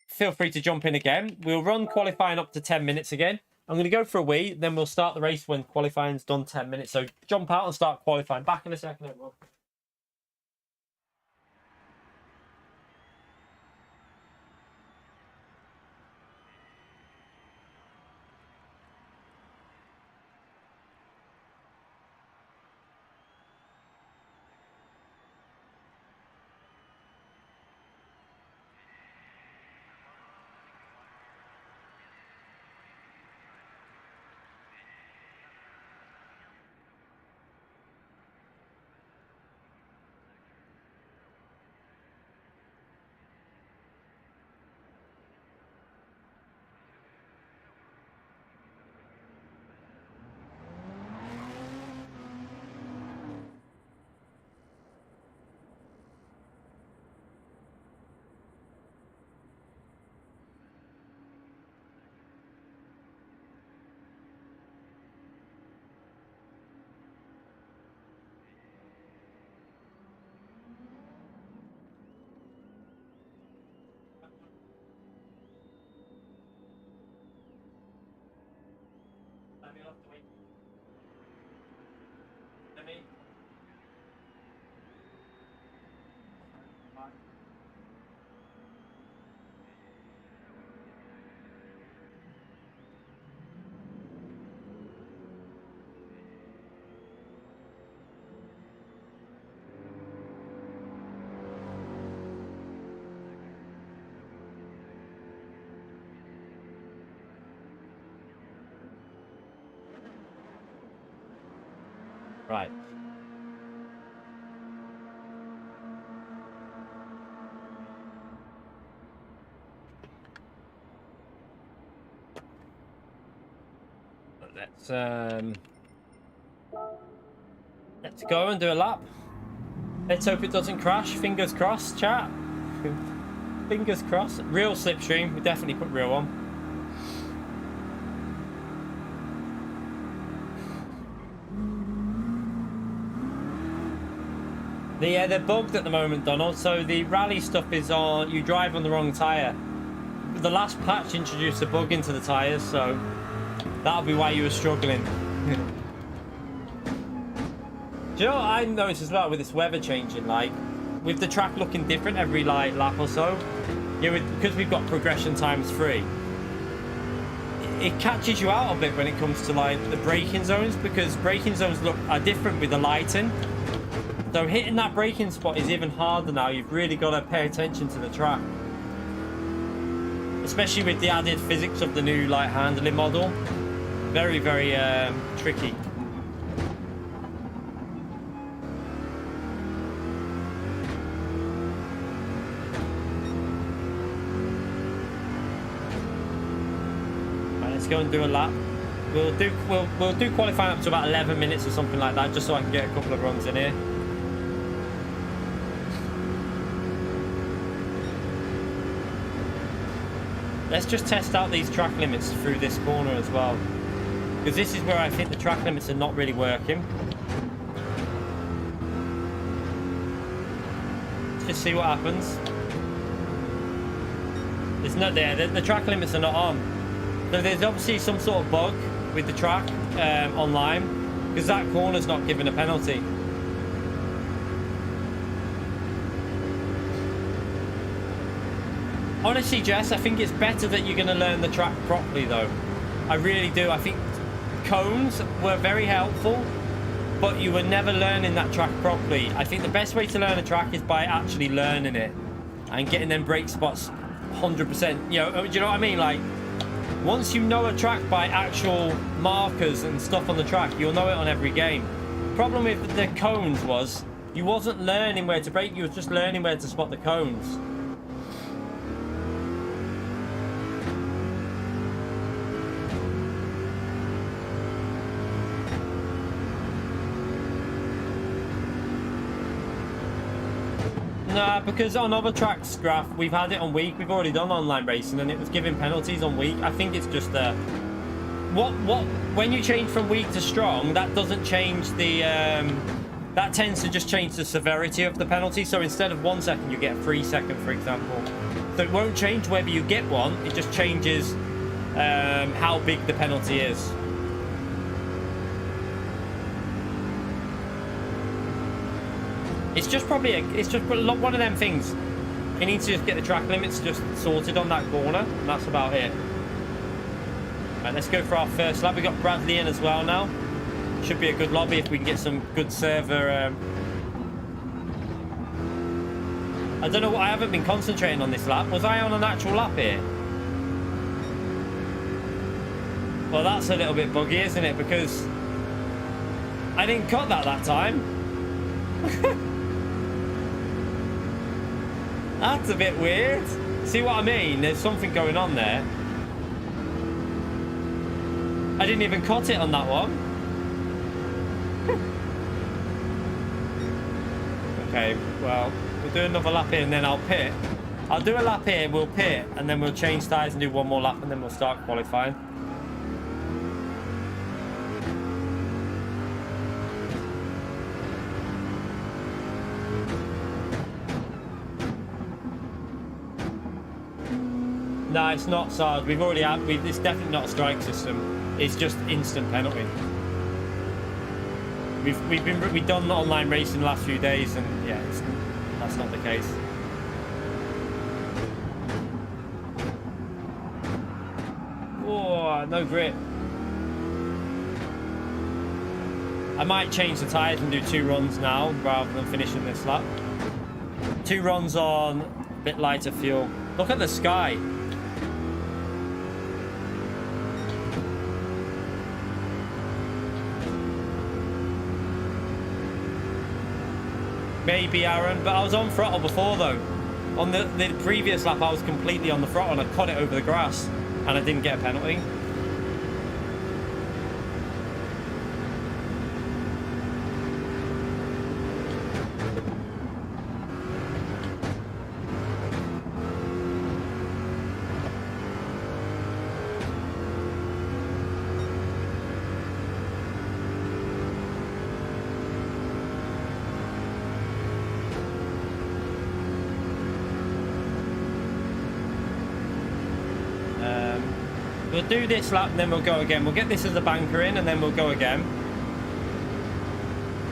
feel free to jump in again. We'll run qualifying up to 10 minutes again. I'm going to go for a wee, then we'll start the race when qualifying's done 10 minutes. So jump out and start qualifying. Back in a second, everyone. Right. Let's go and do a lap. Let's hope it doesn't crash. Fingers crossed, chat. Fingers crossed. Real slipstream. We definitely put real on. They're bugged at the moment, Donald. So the rally stuff is on. You drive on the wrong tire. The last patch introduced a bug into the tires, so that'll be why you were struggling. Do you know what I noticed as well with this weather changing? Like, with the track looking different every like lap or so, because we've got progression ×3, it catches you out a bit when it comes to like the braking zones, because braking zones are different with the lighting. So hitting that braking spot is even harder now. You've really got to pay attention to the track, especially with the added physics of the new like handling model. Very, very tricky. let's go and do a lap. We'll do qualifying up to about 11 minutes or something like that, just so I can get a couple of runs in here. Let's just test out these track limits through this corner as well, because this is where I think the track limits are not really working. Let's just see what happens. It's not there. The track limits are not on. So there's obviously some sort of bug with the track online, because that corner's not given a penalty. Honestly, Jess, I think it's better that you're going to learn the track properly, though. I really do. I think cones were very helpful, but you were never learning that track properly. I think the best way to learn a track is by actually learning it and getting them brake spots 100%. You know, do you know what I mean? Like, once you know a track by actual markers and stuff on the track, you'll know it on every game. Problem with the cones was you wasn't learning where to brake, you were just learning where to spot the cones. Nah, because on other tracks, Graph, we've had it on weak. We've already done online racing, and it was giving penalties on weak. I think it's just when you change from weak to strong, that doesn't change the that tends to just change the severity of the penalty. So instead of 1 second, you get 3 seconds, for example. So it won't change whether you get one. It just changes how big the penalty is. It's just probably one of them things. You need to just get the track limits just sorted on that corner, and that's about it. Right, let's go for our first lap. We've got Bradley in as well now. Should be a good lobby if we can get some good server. I don't know what, I haven't been concentrating on this lap. Was I on an actual lap here? Well, that's a little bit buggy, isn't it? Because I didn't cut that time. That's a bit weird. See what I mean? There's something going on there. I didn't even cut it on that one. Okay, well, we'll do another lap here and then I'll pit. I'll do a lap here, we'll pit, and then we'll change tyres and do one more lap, and then we'll start qualifying. No, it's not, Sard. We've already had. It's definitely not a strike system. It's just instant penalty. We've done online racing the last few days, and yeah, that's not the case. Oh, no grip. I might change the tyres and do 2 runs now rather than finishing this lap. 2 runs on a bit lighter fuel. Look at the sky. Maybe, Aaron, but I was on throttle before though. On the previous lap I was completely on the throttle and I caught it over the grass and I didn't get a penalty. We'll do this lap and then we'll go again. We'll get this as a banker in and then we'll go again.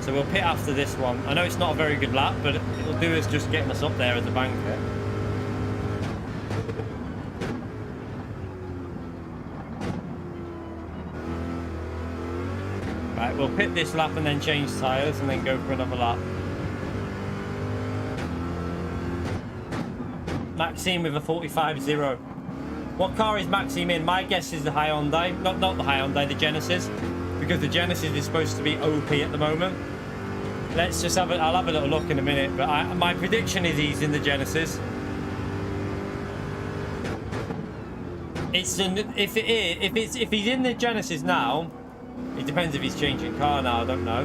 So we'll pit after this one. I know it's not a very good lap, but it'll do is just getting us up there as a banker. Right, we'll pit this lap and then change tyres and then go for another lap. Maxime with a 45.0. What car is Maxime in? My guess is the Hyundai. Not the Hyundai, the Genesis. Because the Genesis is supposed to be OP at the moment. Let's just have I'll have a little look in a minute. But my prediction is he's in the Genesis. It's if he's in the Genesis now, it depends if he's changing car now. I don't know.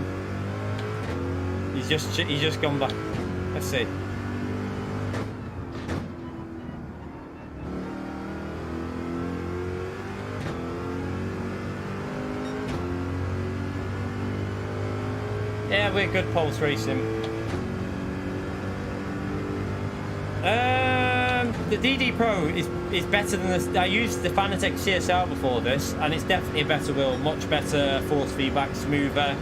He's just gone back. Let's see. Yeah, we're good pulse racing. The DD Pro is better than this. I used the Fanatec CSL before this, and it's definitely a better wheel, much better force feedback, smoother,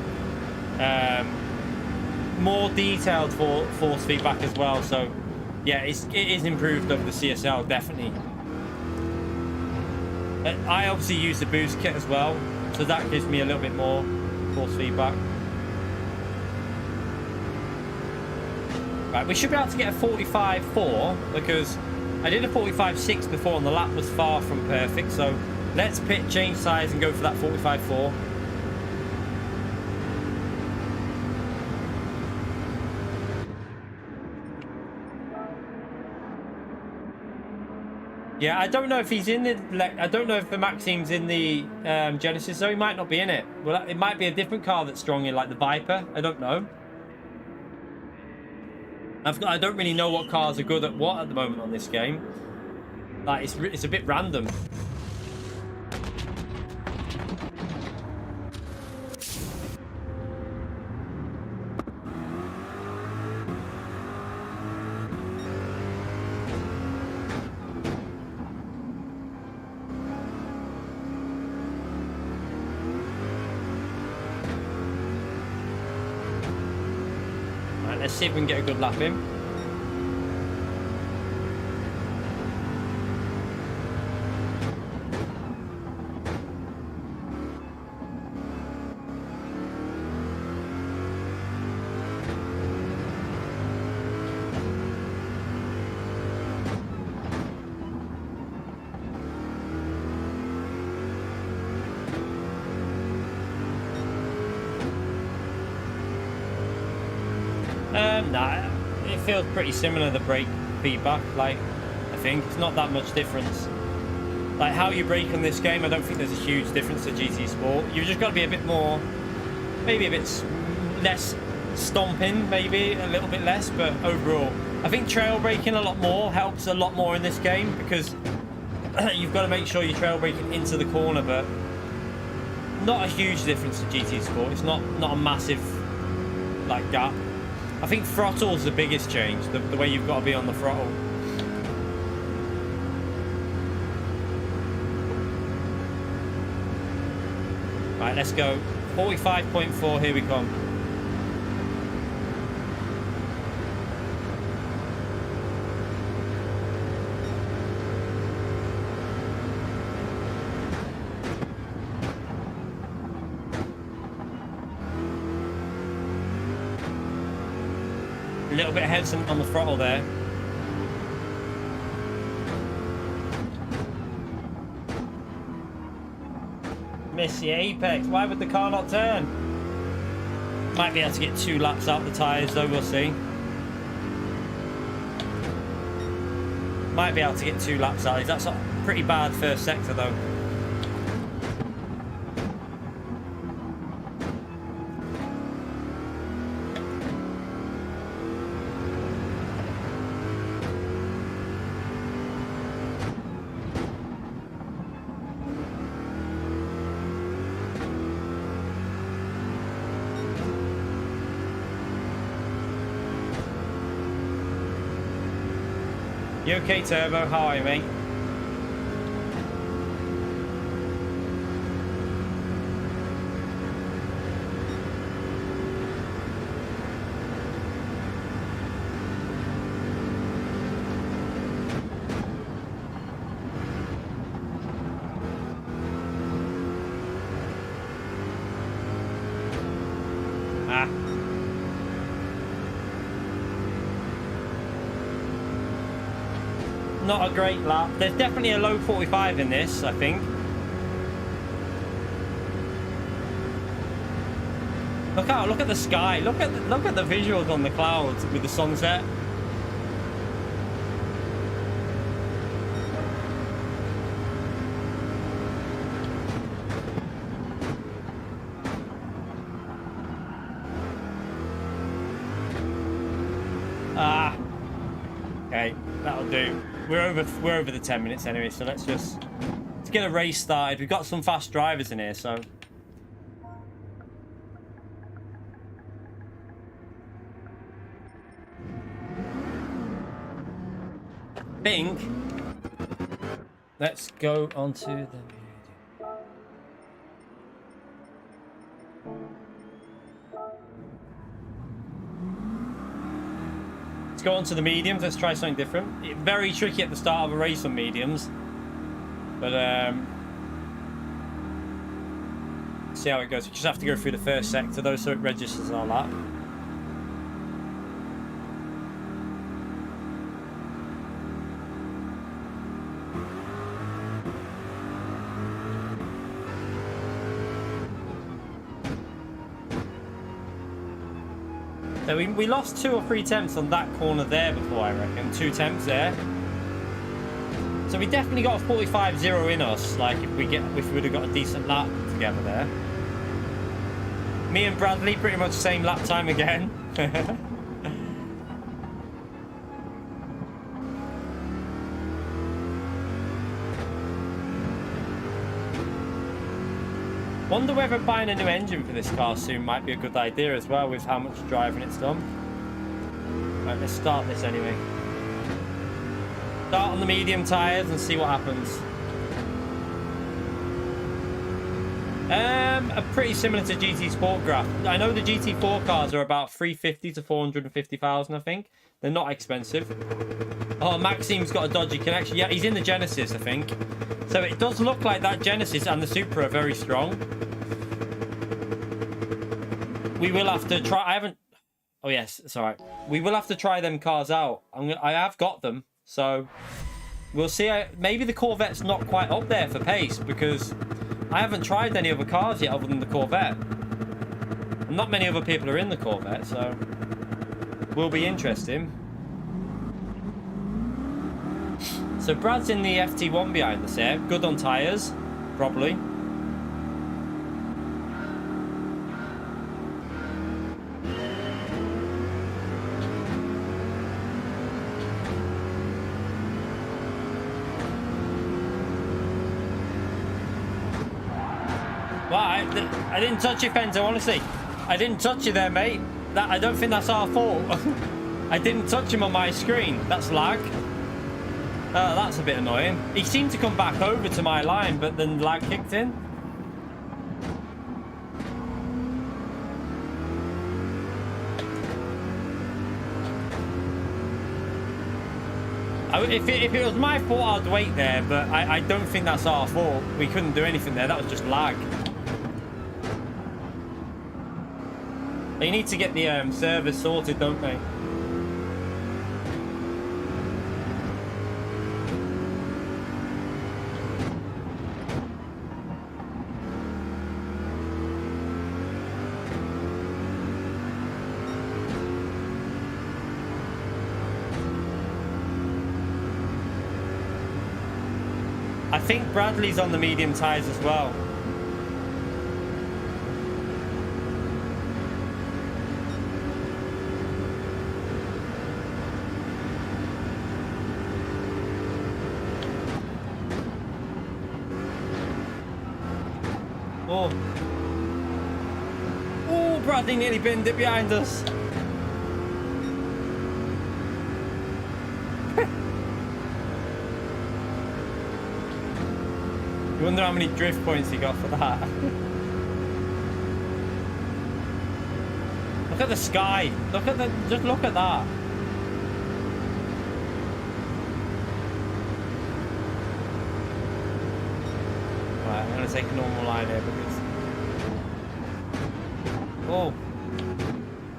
more detailed force feedback as well. So, yeah, it is improved over the CSL, definitely. I obviously use the boost kit as well, so that gives me a little bit more force feedback. Right, we should be able to get a 45.4 because I did a 45.6 before and the lap was far from perfect. So let's change size and go for that 45.4. Yeah, I don't know if he's in the. I don't know if the Maxime's in the Genesis, so he might not be in it. Well, it might be a different car that's strong in, like the Viper. I don't know. I don't really know what cars are good at what at the moment on this game. Like it's a bit random. Let's see if we can get a good lap in. Nah, it feels pretty similar, the brake feedback. Like, I think it's not that much difference. Like how you brake on this game, I don't think there's a huge difference to GT Sport. You've just got to be a bit more, maybe a bit less stomping, maybe a little bit less, but overall I think trail braking a lot more helps a lot more in this game because you've got to make sure you're trail braking into the corner, but not a huge difference to GT Sport. It's not a massive like gap. I think throttle's the biggest change, the way you've got to be on the throttle. Right, let's go. 45.4, here we come. A little bit hesitant on the throttle there. Miss the apex. Why would the car not turn? Might be able to get 2 laps out the tyres though, we'll see. Might be able to get 2 laps out. That's a pretty bad first sector though. You okay, Turbo? How are you, mate? Not a great lap. There's definitely a low 45 in this, I think. Look out! Look at the sky. Look at the visuals on the clouds with the sunset. Okay, that'll do. We're over the 10 minutes anyway, so let's get a race started. We've got some fast drivers in here, so I think let's go on to the Let's go on to the mediums. Let's try something different. Very tricky at the start of a race on mediums, but see how it goes. We just have to go through the first sector though, so it registers our lap. So we lost 2 or 3 temps on that corner there before, I reckon. 2 temps there. So we definitely got a 45.0 in us. Like if we would have got a decent lap together there. Me and Bradley pretty much same lap time again. Wonder whether buying a new engine for this car soon might be a good idea as well, with how much driving it's done. Right, let's start this anyway. Start on the medium tyres and see what happens. Pretty similar to GT Sport graph. I know the GT4 cars are about 350 to 450,000, I think. They're not expensive. Oh, Maxime's got a dodgy connection. Yeah, he's in the Genesis, I think. So it does look like that Genesis and the Supra are very strong. We will have to try. I haven't. Oh yes, it's all right. We will have to try them cars out. I have got them, so we'll see. Maybe the Corvette's not quite up there for pace because I haven't tried any other cars yet other than the Corvette. Not many other people are in the Corvette, so will be interesting. So Brad's in the FT1 behind us here. Good on tyres, probably. Well, I didn't touch your fender, honestly. I didn't touch you there, mate. I don't think that's our fault. I didn't touch him on my screen. That's lag. That's a bit annoying. He seemed to come back over to my line, but then lag kicked in. If it was my fault, I'd wait there, but I don't think that's our fault. We couldn't do anything there. That was just lag. They need to get the servers sorted, don't they? I think Bradley's on the medium tyres as well. Oh. Oh, Bradley nearly binned it behind us. You wonder how many drift points he got for that. Look at the sky. Just look at that. Right, I'm gonna take a normal line here because. Oh.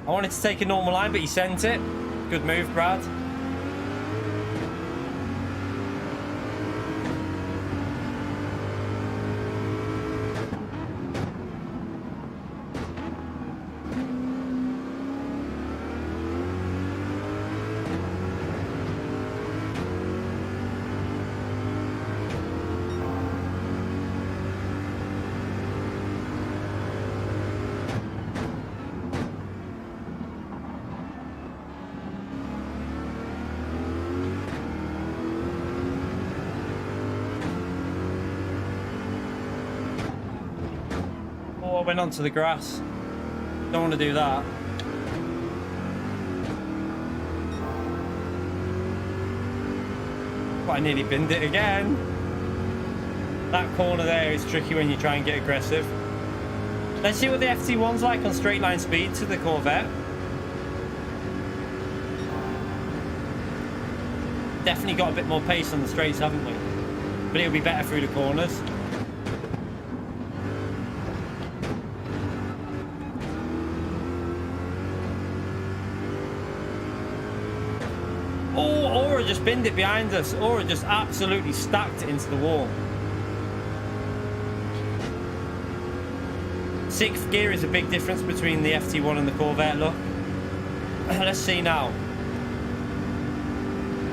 I wanted to take a normal line, but he sent it. Good move, Brad. Oh, I went onto the grass. Don't want to do that. But I nearly binned it again. That corner there is tricky when you try and get aggressive. Let's see what the FT1's like on straight line speed to the Corvette. Definitely got a bit more pace on the straights, haven't we? But it'll be better through the corners. Oh, Aura just binned it behind us. Aura just absolutely stacked it into the wall. Sixth gear is a big difference between the FT1 and the Corvette, look. Let's see now.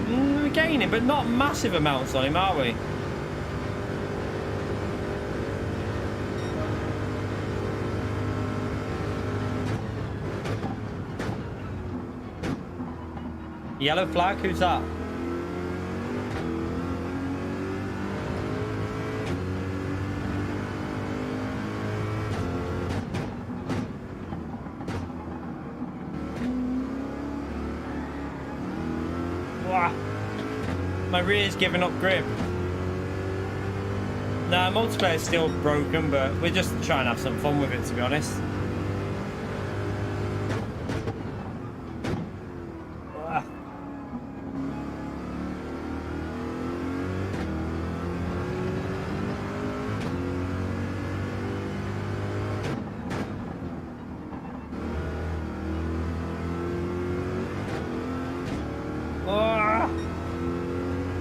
We're gaining, but not massive amounts on him, are we? Yellow flag, who's that? Wow. My rear's giving up grip. Nah, multiplayer's still broken, but we're just trying to have some fun with it, to be honest.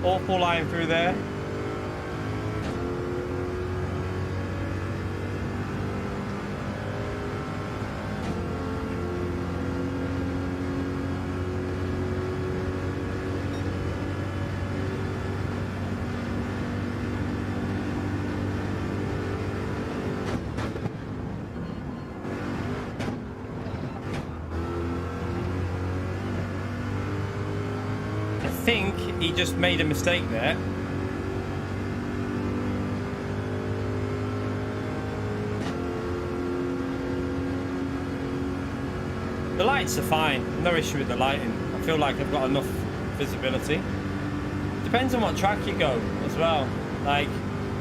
Awful line through there. I think he just made a mistake there. The lights are fine, no issue with the lighting. I feel like I've got enough visibility. Depends on what track you go as well. Like,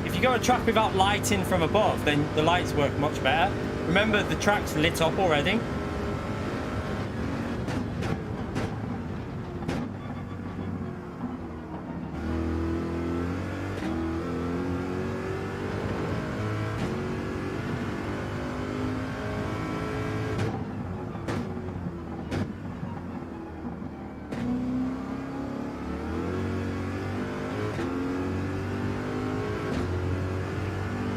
if you go a track without lighting from above, then the lights work much better. Remember, the track's lit up already.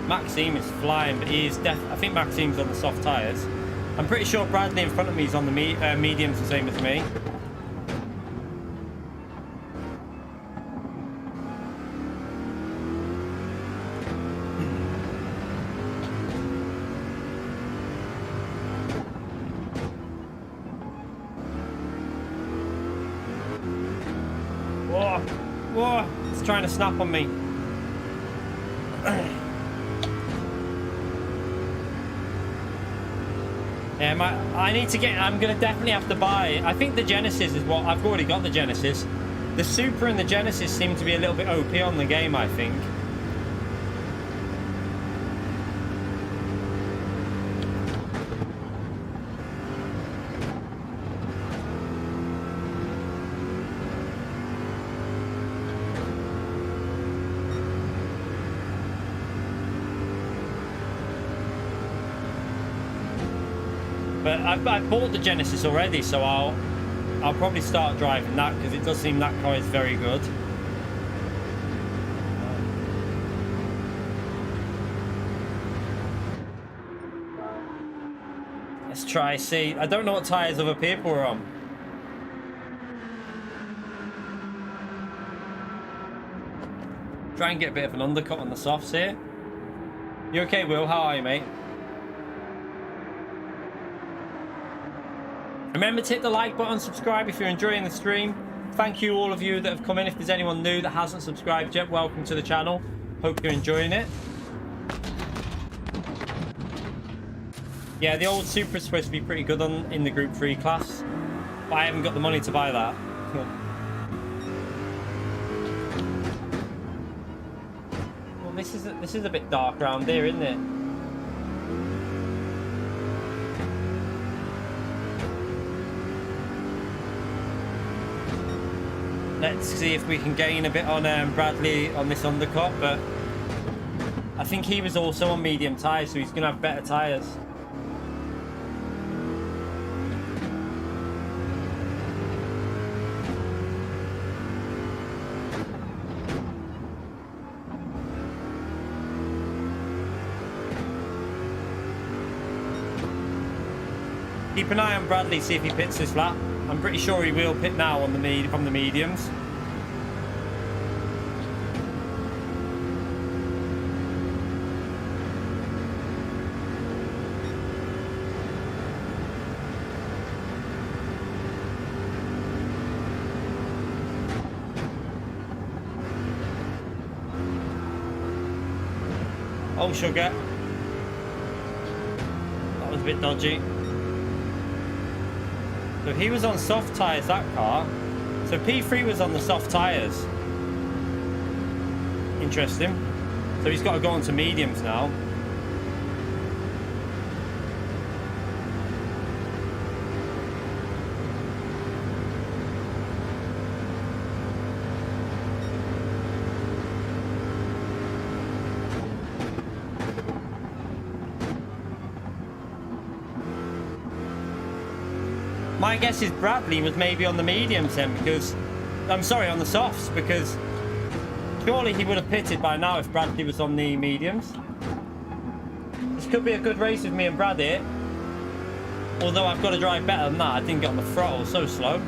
Maxime is flying, but he is I think Maxime's on the soft tyres. I'm pretty sure Bradley in front of me is on the mediums, the same as me. Whoa, whoa, it's trying to snap on me. Yeah, I need to get. I'm gonna definitely have to buy. I think the Genesis is what I've already got. The Genesis, the Super and the Genesis seem to be a little bit OP on the game, I think. But I've bought the Genesis already, so I'll probably start driving that because it does seem that car is very good. Let's try see. I don't know what tyres other people are on. Try and get a bit of an undercut on the softs here. You okay, Will? How are you, mate? Remember to hit the like button, subscribe if you're enjoying the stream. Thank you all of you that have come in. If there's anyone new that hasn't subscribed yet, welcome to the channel. Hope you're enjoying it. Yeah, the old Supra is supposed to be pretty good in the Group 3 class, but I haven't got the money to buy that. Well, this is a bit dark around here, isn't it? Let's see if we can gain a bit on Bradley on this undercut, but I think he was also on medium tyres, so he's going to have better tyres. Keep an eye on Bradley, see if he pits this lap. I'm pretty sure he will pit now on the from the mediums. Oh, sugar. That was a bit dodgy. So he was on soft tyres, that car. So P3 was on the soft tyres. Interesting. So he's got to go on to mediums now. My guess is Bradley was maybe on the mediums then, because I'm sorry, on the softs, because surely he would have pitted by now if Bradley was on the mediums. This could be a good race with me and Brad here. Although I've got to drive better than that. I didn't get on the throttle, so slow.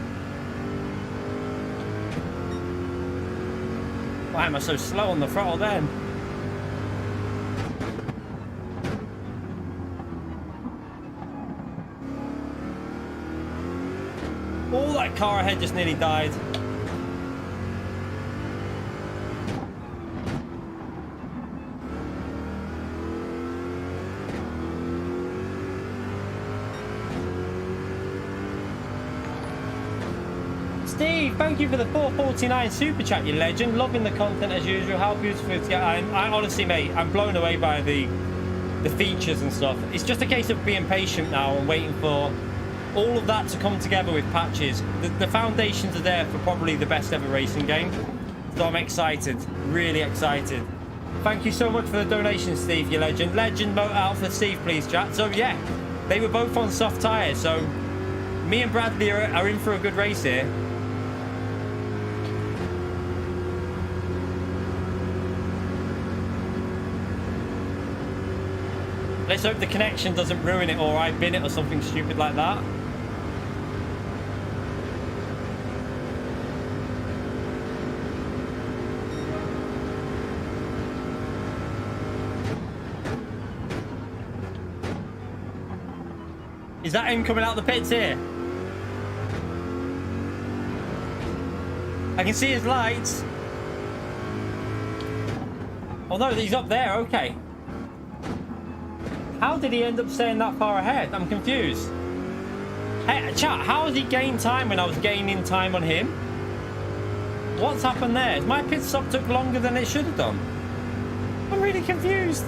Why am I so slow on the throttle then? Oh, that car ahead just nearly died. Steve, thank you for the 449 super chat, you legend. Loving the content as usual. How beautiful it's getting. I honestly, mate, I'm blown away by the features and stuff. It's just a case of being patient now and waiting for all of that to come together with patches. The foundations are there for probably the best ever racing game. So I'm excited, really excited. Thank you so much for the donation, Steve, you legend. Legend vote out for Steve, please, chat. So yeah, they were both on soft tyres. So me and Bradley are in for a good race here. Let's hope the connection doesn't ruin it or I bin it or something stupid like that. Is that him coming out the pits here? I can see his lights. Oh no, he's up there, okay. How did he end up staying that far ahead? I'm confused. Hey, chat, how has he gained time when I was gaining time on him? What's happened there? My pit stop took longer than it should have done. I'm really confused.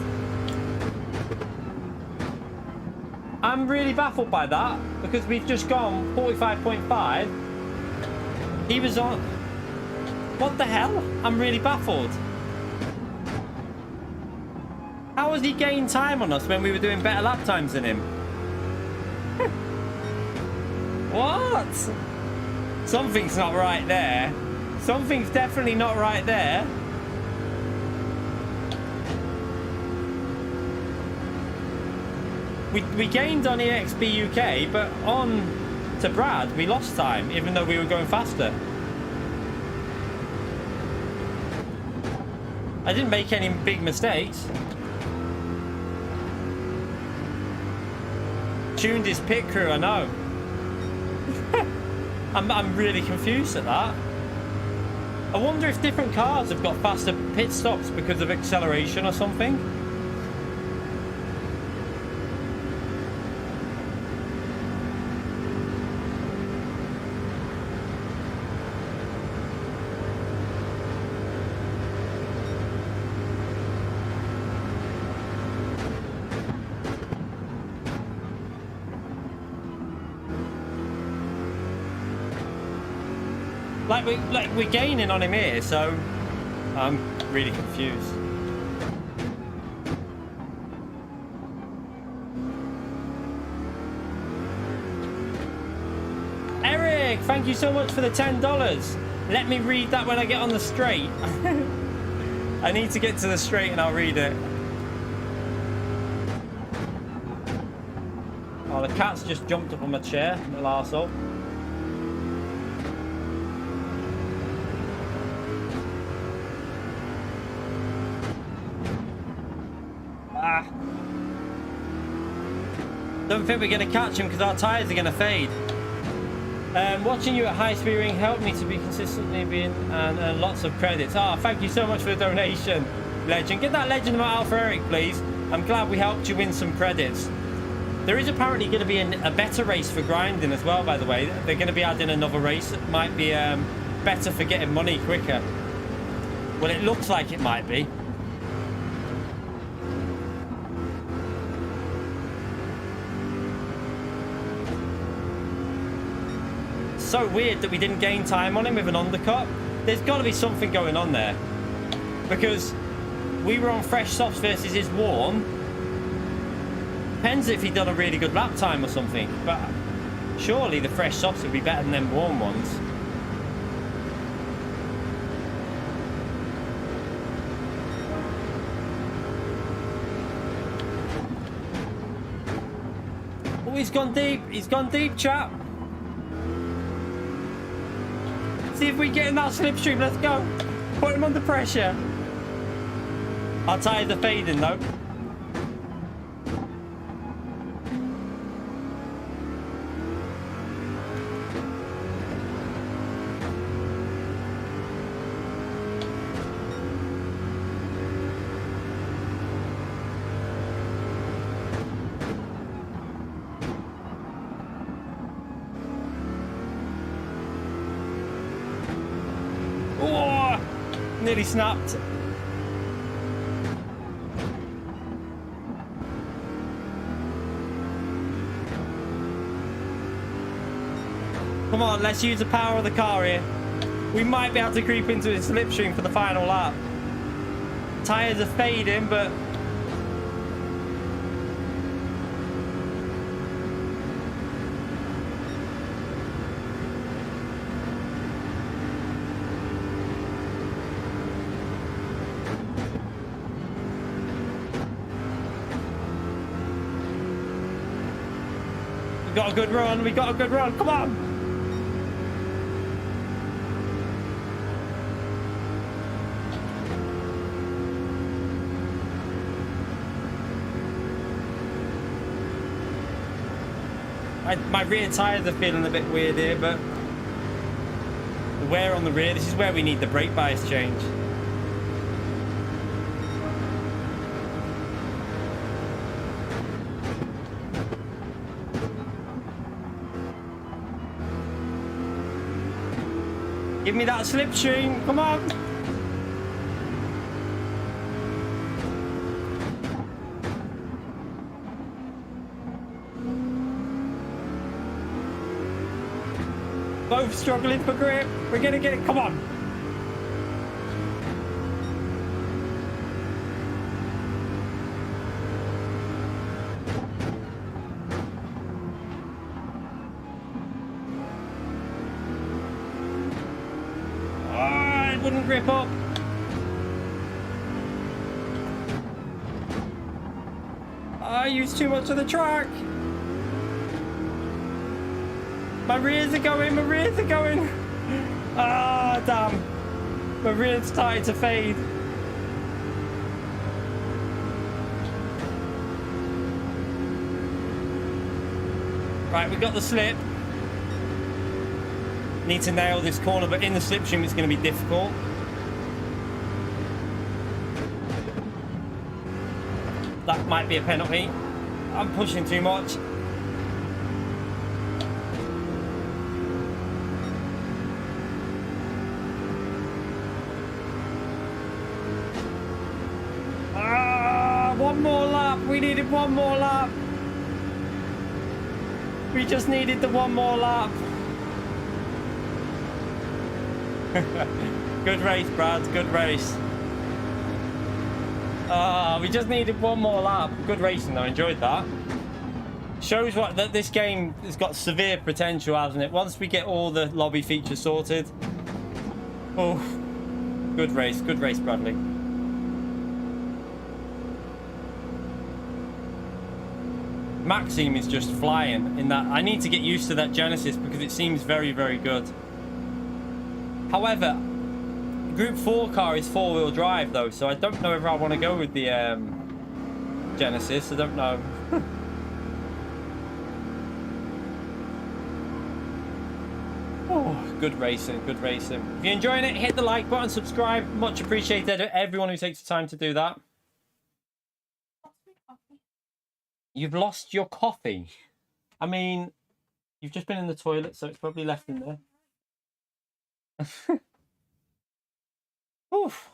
I'm really baffled by that, because we've just gone 45.5. He was on... What the hell? I'm really baffled. How has he gained time on us when we were doing better lap times than him? What? Something's not right there. Something's definitely not right there. We gained on EXP UK, but on to Brad, we lost time, even though we were going faster. I didn't make any big mistakes. Tuned his pit crew, I know. I'm really confused at that. I wonder if different cars have got faster pit stops because of acceleration or something. Like we're gaining on him here, so I'm really confused. Eric, thank you so much for the $10. Let me read that when I get on the straight. I need to get to the straight and I'll read it. Oh, the cat's just jumped up on my chair, little arsehole. Ah. Don't think we're going to catch him because our tyres are going to fade. Watching you at high speed ring helped me to be consistently being and lots of credits. Ah, thank you so much for the donation, legend. Get that legend amount out for Eric, please. I'm glad we helped you win some credits. There is apparently going to be a better race for grinding as well, by the way. They're going to be adding another race that might be better for getting money quicker. Well, it looks like it might be. So weird that we didn't gain time on him with an undercut. There's got to be something going on there, because we were on fresh softs versus his warm. Depends if he'd done a really good lap time or something, but surely the fresh softs would be better than them warm ones. Oh, he's gone deep. He's gone deep, chap. See if we get in that slipstream. Let's go. Put him under pressure. Our tyres are fading though. Nearly snapped. Come on, let's use the power of the car here. We might be able to creep into his slipstream for the final lap. Tyres are fading, but we got a good run. We got a good run. Come on. My rear tyres are feeling a bit weird here, but the wear on the rear, this is where we need the brake bias change. Give me that slipstream, come on! Both struggling for grip. We're gonna get it, come on! Wouldn't grip up. I used too much of the track. My rears are going, my rears are going. Ah, damn. My rears started to fade. Right, we got the slip. Need to nail this corner, but in the slipstream it's going to be difficult. That might be a penalty. I'm pushing too much. One more lap. We needed one more lap. We just needed the one more lap. Good race, Brad. Good race. We just needed one more lap. Good racing, though. Enjoyed that. Shows what that this game has got severe potential, hasn't it? Once we get all the lobby features sorted. Oh, good race, Bradley. Maxime is just flying in that. I need to get used to that Genesis because it seems very, very good. However, Group 4 car is 4-wheel drive though, so I don't know if I want to go with the Genesis. I don't know. Oh, good racing, good racing. If you're enjoying it, hit the like button, subscribe. Much appreciated. Everyone who takes the time to do that. You've lost your coffee. I mean, you've just been in the toilet, so it's probably left in there. Oof.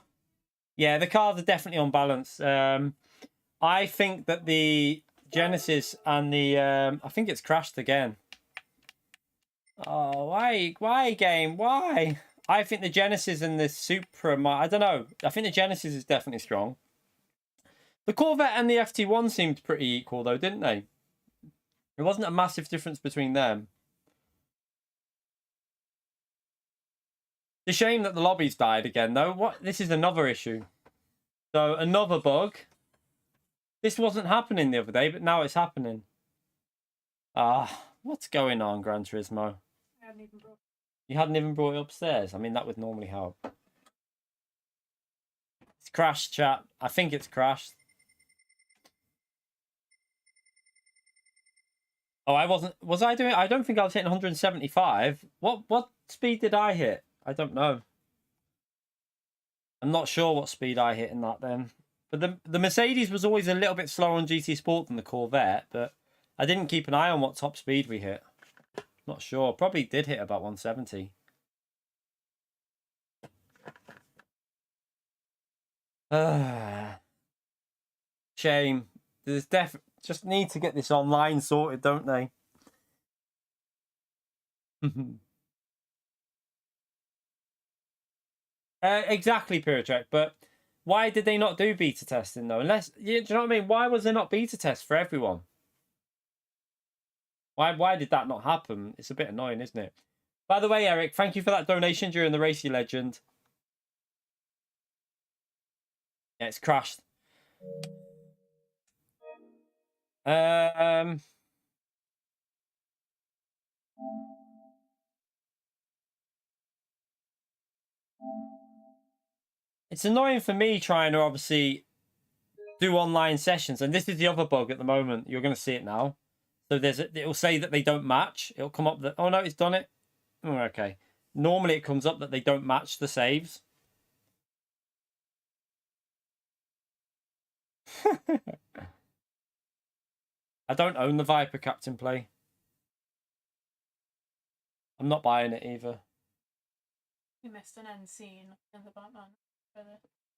Yeah, the cars are definitely on balance. I think that the Genesis and the... I think it's crashed again. Oh, why game? Why? I think the Genesis and the Supra... I don't know. I think the Genesis is definitely strong. The Corvette and the FT1 seemed pretty equal, though, didn't they? There wasn't a massive difference between them. It's a shame that the lobbies died again, though. What? This is another issue. So, another bug. This wasn't happening the other day, but now it's happening. What's going on, Gran Turismo? You hadn't even brought it upstairs? I mean, that would normally help. It's crashed, chat. I think it's crashed. Oh, I wasn't... Was I doing... I don't think I was hitting 175. What speed did I hit? I don't know. I'm not sure what speed I hit in that then. But the Mercedes was always a little bit slower on GT Sport than the Corvette, but I didn't keep an eye on what top speed we hit. Not sure. Probably did hit about 170. Shame. There's just need to get this online sorted, don't they? Exactly, Pyrotrek. But why did they not do beta testing though? Unless, do you know what I mean? Why was there not beta test for everyone? Why did that not happen? It's a bit annoying, isn't it? By the way, Eric, thank you for that donation during the Racy Legend. Yeah, it's crashed. It's annoying for me trying to obviously do online sessions, and this is the other bug at the moment. You're going to see it now. So it'll say that they don't match. It'll come up that, oh no, it's done it. Oh, okay. Normally it comes up that they don't match the saves. I don't own the Viper Captain Play. I'm not buying it either. You missed an end scene in the Batman.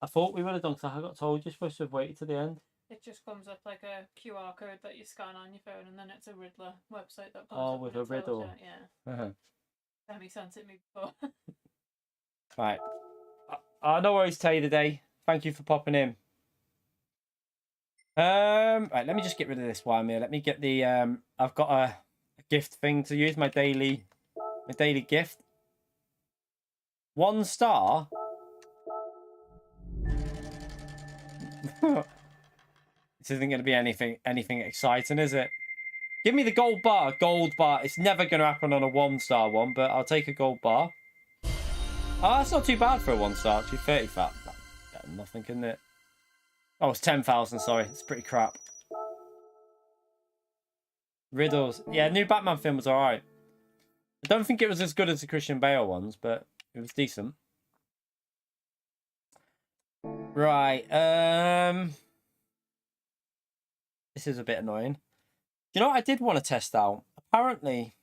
I thought we would have done, because I got told you're supposed to have waited to the end. It just comes up like a QR code that you scan on your phone, and then it's a Riddler website that comes up. Oh, with a riddle. Yeah. Demi sent it me before. Right. No worries, Tay, today. Thank you for popping in. Right, let me just get rid of this while I'm here. Let me get the I've got a gift thing to use, my daily gift. 1 star. This isn't going to be anything exciting, is it? Give me the gold bar. Gold bar. It's never going to happen on a 1-star one, but I'll take a gold bar. Oh, that's not too bad for a 1-star. Actually, 30 fat. Better than nothing, isn't it? Oh, it's 10,000. Sorry, it's pretty crap. Riddles. Yeah, new Batman film was alright. I don't think it was as good as the Christian Bale ones, but it was decent. Right. This is a bit annoying. You know what I did want to test out? Apparently,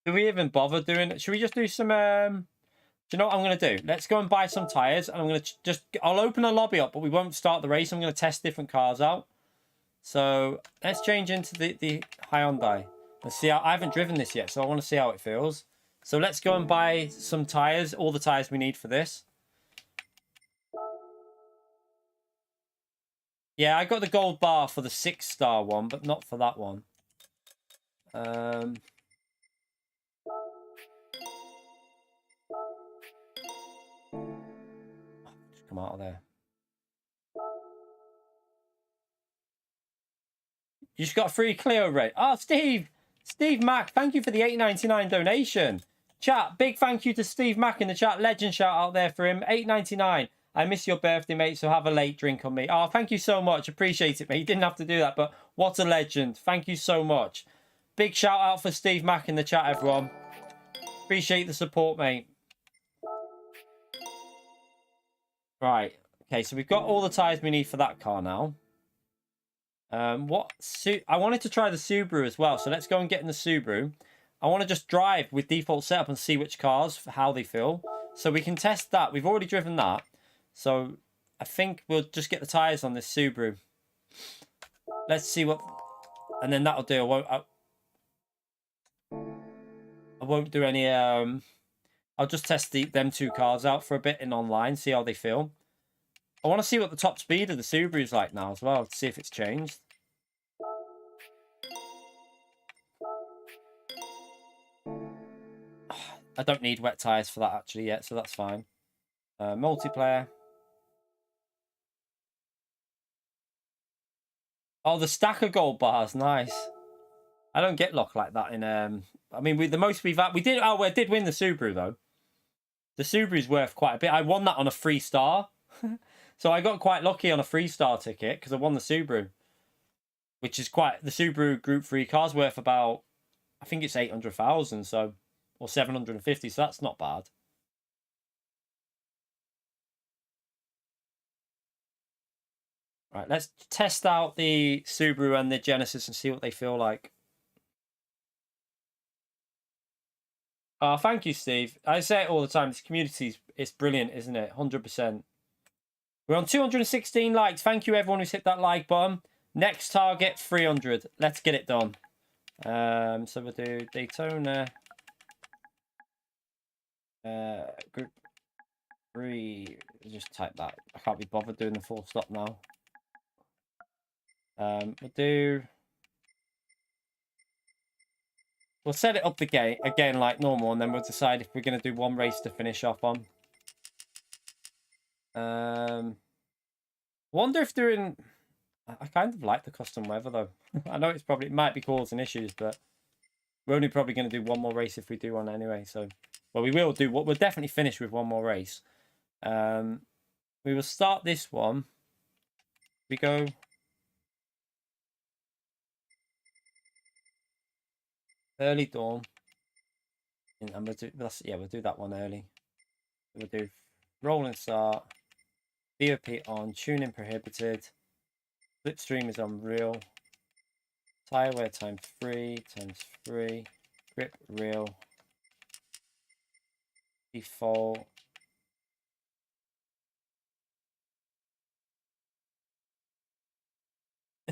do we even bother doing it? Should we just do some... Do you know what I'm going to do? Let's go and buy some tyres. And I'm going to I'll open a lobby up, but we won't start the race. I'm going to test different cars out. So let's change into the Hyundai. Let's see how... I haven't driven this yet, so I want to see how it feels. So let's go and buy some tires, all the tires we need for this. Yeah, I got the gold bar for the 6-star one, but not for that one. Just come out of there. You just got a free Clio rate. Oh, Steve Mack, thank you for the $8.99 donation. Chat, big thank you to Steve Mack in the chat. Legend shout out there for him. $8.99. I miss your birthday, mate, so have a late drink on me. Oh, thank you so much. Appreciate it, mate. You didn't have to do that, but what a legend. Thank you so much. Big shout out for Steve Mack in the chat, everyone. Appreciate the support, mate. Right. Okay, so we've got all the tires we need for that car now. I wanted to try the Subaru as well, so let's go and get in the Subaru. I want to just drive with default setup and see which cars, how they feel. So we can test that. We've already driven that. So I think we'll just get the tires on this Subaru. Let's see what... And then that'll do. I won't do any... I'll just test them two cars out for a bit in online, see how they feel. I want to see what the top speed of the Subaru is like now as well, to see if it's changed. I don't need wet tyres for that actually yet, so that's fine. Multiplayer. Oh, the stack of gold bars, nice. I don't get luck like that in... I mean, the most we've had... We did win the Subaru, though. The Subaru's worth quite a bit. I won that on a 3-star. So I got quite lucky on a 3-star ticket because I won the Subaru. Which is quite... The Subaru Group 3 car's worth about... I think it's 800,000, so... Or 750, so that's not bad. Right, let's test out the Subaru and the Genesis and see what they feel like. Oh, thank you, Steve. I say it all the time. This community, it's brilliant, isn't it? 100%. We're on 216 likes. Thank you, everyone who's hit that like button. Next target, 300. Let's get it done. So we'll do Daytona. Group 3. Just type that. I can't be bothered doing the full stop now. We'll set it up again like normal, and then we'll decide if we're going to do one race to finish off on. Wonder if they're in... I kind of like the custom weather, though. I know it might be causing issues, but we're only probably going to do one more race if we do one anyway. So, well, we'll definitely finish with one more race. We will start this one. We go... Early dawn. And we'll do that one early. We'll do rolling start. VOP on. Tuning prohibited. Slipstream is on real. Tire wear times 3. Grip real. Default.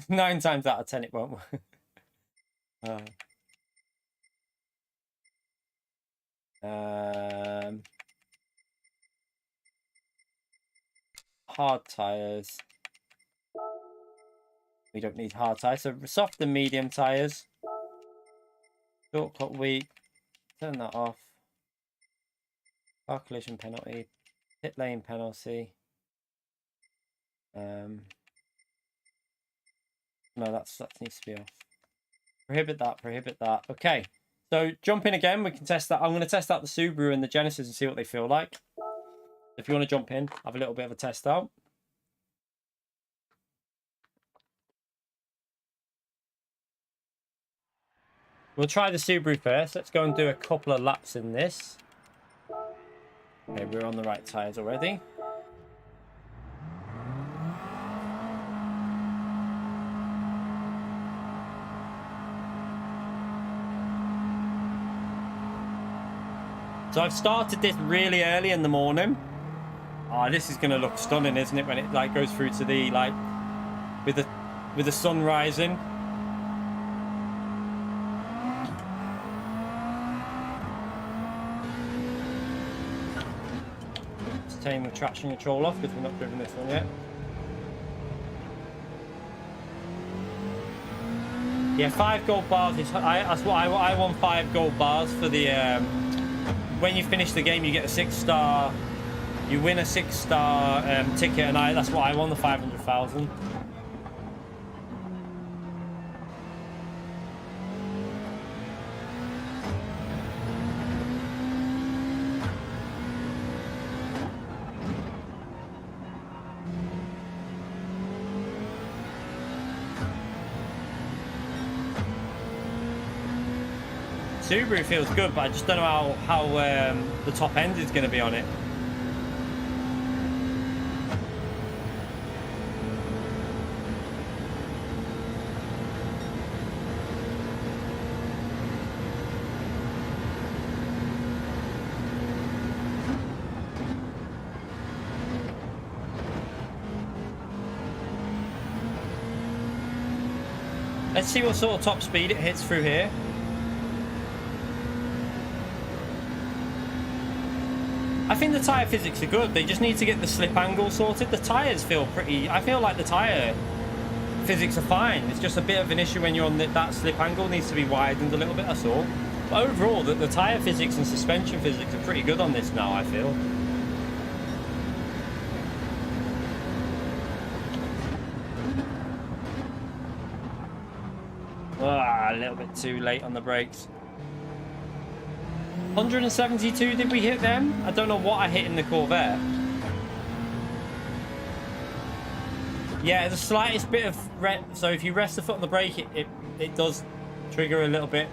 Nine times out of 10 it won't work. Hard tires. We don't need hard tires, so soft and medium tires. Shortcut weak. Turn that off. Car collision penalty. Pit lane penalty. No, that needs to be off. Prohibit that. Okay. So jump in again, we can test that. I'm going to test out the Subaru and the Genesis and see what they feel like. If you want to jump in, have a little bit of a test out. We'll try the Subaru first. Let's go and do a couple of laps in this. Okay, we're on the right tyres already. So I've started this really early in the morning. Oh, this is going to look stunning, isn't it? When it like goes through to the like with the sun rising. turn the traction control off because we're not driven this one yet. Yeah, 5 gold bars. That's what I won 5 gold bars for the. When you finish the game, you get a 6-star. You win a 6-star ticket, and that's what I won, the 500,000. Subaru feels good, but I just don't know how the top end is going to be on it. Let's see what sort of top speed it hits through here. I think the tyre physics are good. They just need to get the slip angle sorted. The tyres feel pretty... I feel like the tyre physics are fine. It's just a bit of an issue when you're on that slip angle. Needs to be widened a little bit, that's all. But overall, the tyre physics and suspension physics are pretty good on this now, I feel. A little bit too late on the brakes. 172, did we hit them? I don't know what I hit in the Corvette. Yeah, the slightest bit of... So if you rest the foot on the brake, it does trigger a little bit.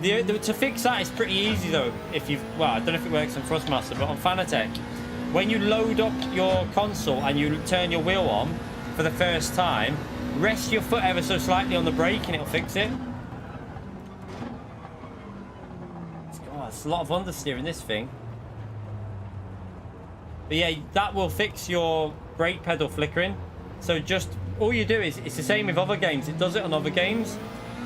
To fix that is pretty easy though. If you've... Well, I don't know if it works on Thrustmaster, but on Fanatec, when you load up your console and you turn your wheel on for the first time, rest your foot ever so slightly on the brake and it'll fix it. It's a lot of understeer in this thing. But yeah, that will fix your brake pedal flickering. So just, all you do is, it's the same with other games. It does it on other games.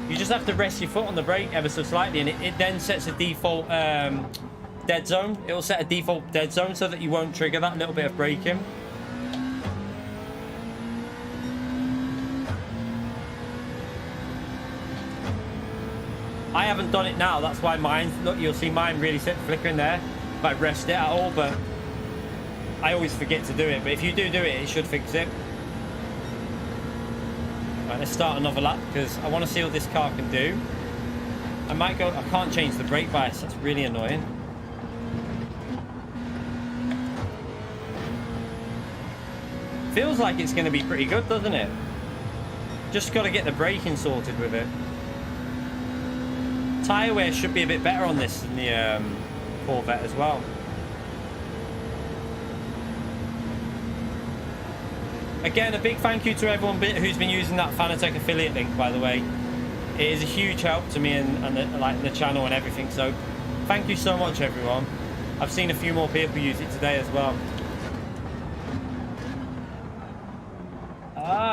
You just have to rest your foot on the brake ever so slightly and it then sets a default dead zone. It will set a default dead zone so that you won't trigger that little bit of braking. I haven't done it now, that's why mine, look, you'll see mine really set flickering there if I rest it at all, but I always forget to do it. But if you do it, it should fix it. Right, let's start another lap because I want to see what this car can do. I might go, I can't change the brake bias, that's really annoying. Feels like it's going to be pretty good, doesn't it? Just got to get the braking sorted with it. Tyre wear should be a bit better on this than the Corvette as well. Again, a big thank you to everyone who's been using that Fanatec affiliate link, by the way. It is a huge help to me and the channel and everything, so thank you so much everyone. I've seen a few more people use it today as well.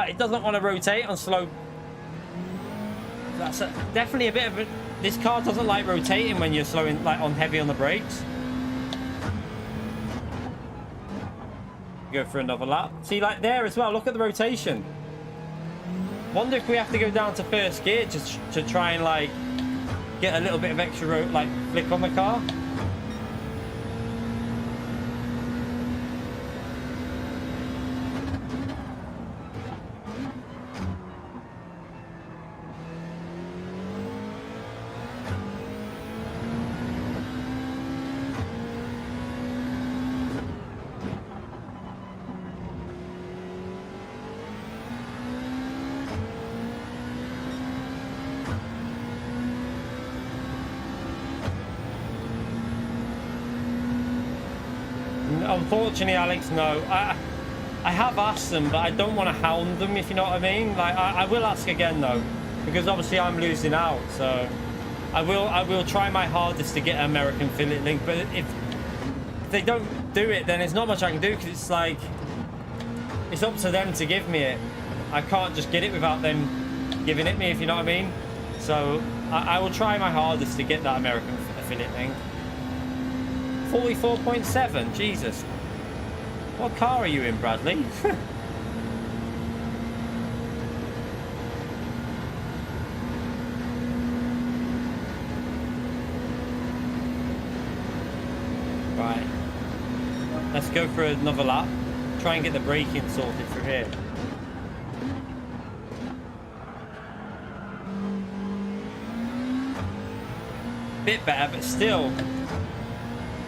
It doesn't want to rotate on slow. That's definitely a bit of a... This car doesn't like rotating when you're slowing, like on heavy on the brakes. Go for another lap. See, like there as well, look at the rotation. Wonder if we have to go down to first gear just to try and like get a little bit of extra flick on the car. Unfortunately, Alex, no. I have asked them, but I don't want to hound them, if you know what I mean. Like, I will ask again though, because obviously I'm losing out. So I will try my hardest to get an American affiliate link. But if they don't do it, then there's not much I can do because it's like it's up to them to give me it. I can't just get it without them giving it me, if you know what I mean. So I will try my hardest to get that American affiliate link. 44.7, Jesus. What car are you in, Bradley? Right. Let's go for another lap. Try and get the braking sorted through here. Bit better, but still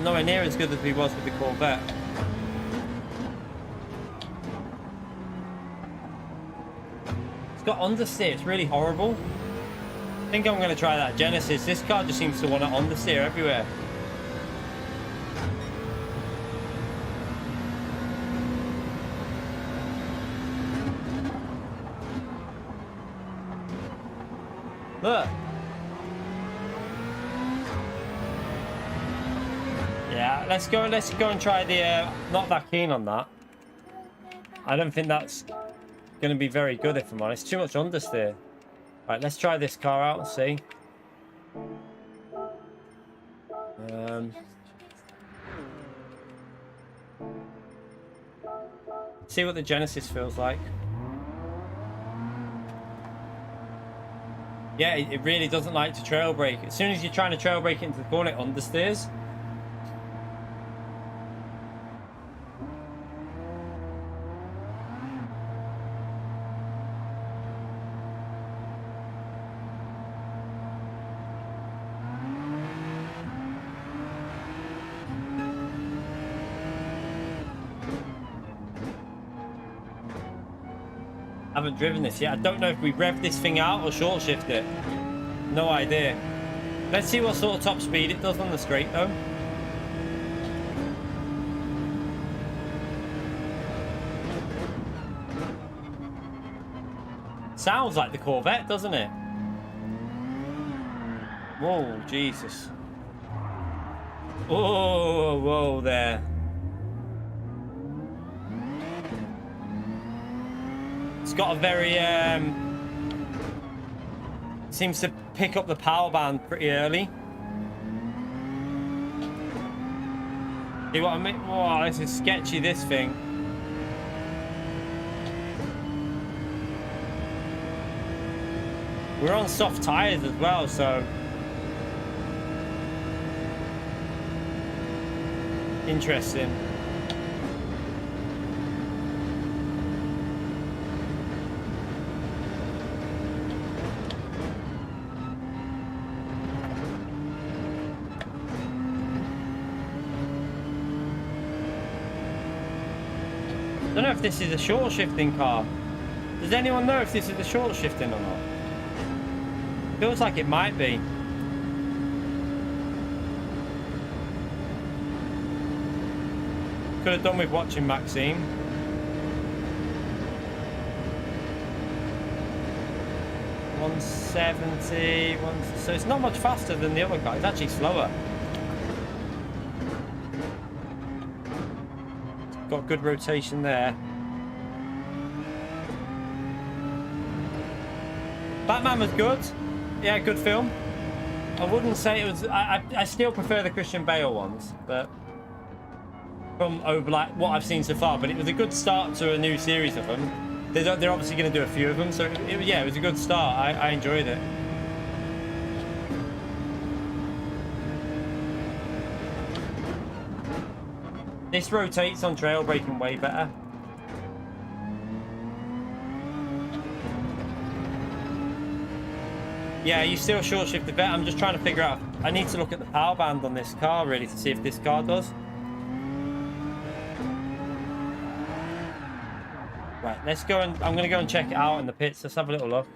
nowhere near as good as we was with the Corvette. It's got understeer, it's really horrible. I think I'm going to try that Genesis. This car just seems to want to understeer everywhere. Look. Yeah, let's go and try the not that keen on that. I don't think that's going to be very good, if I'm honest. Too much understeer. Right, let's try this car out and see. See what the Genesis feels like. Yeah, it really doesn't like to trail brake. As soon as you're trying to trail brake into the corner, it understeers. I haven't driven this yet. I don't know if we rev this thing out or short shift it. No idea. Let's see what sort of top speed it does on the straight though. Sounds like the Corvette, doesn't it? Whoa, Jesus. Oh, whoa there. It's got a very seems to pick up the power band pretty early. See what I mean? Wow, this is sketchy, this thing. We're on soft tires as well, so interesting. I don't know if this is a short shifting car. Does anyone know if this is a short shifting or not? Feels like it might be. Could have done with watching Maxime. $170. So it's not much faster than the other car. It's actually slower. Got good rotation there. Batman was good. Yeah, good film. I wouldn't say it was. I still prefer the Christian Bale ones, but from over like what I've seen so far. But it was a good start to a new series of them. They're obviously going to do a few of them, so yeah, it was a good start. I enjoyed it. This rotates on trail braking way better. Yeah, you still short shift the vet. I'm just trying to figure out. I need to look at the power band on this car really to see if this car does. Right, let's go and I'm gonna go and check it out in the pits. Let's have a little look.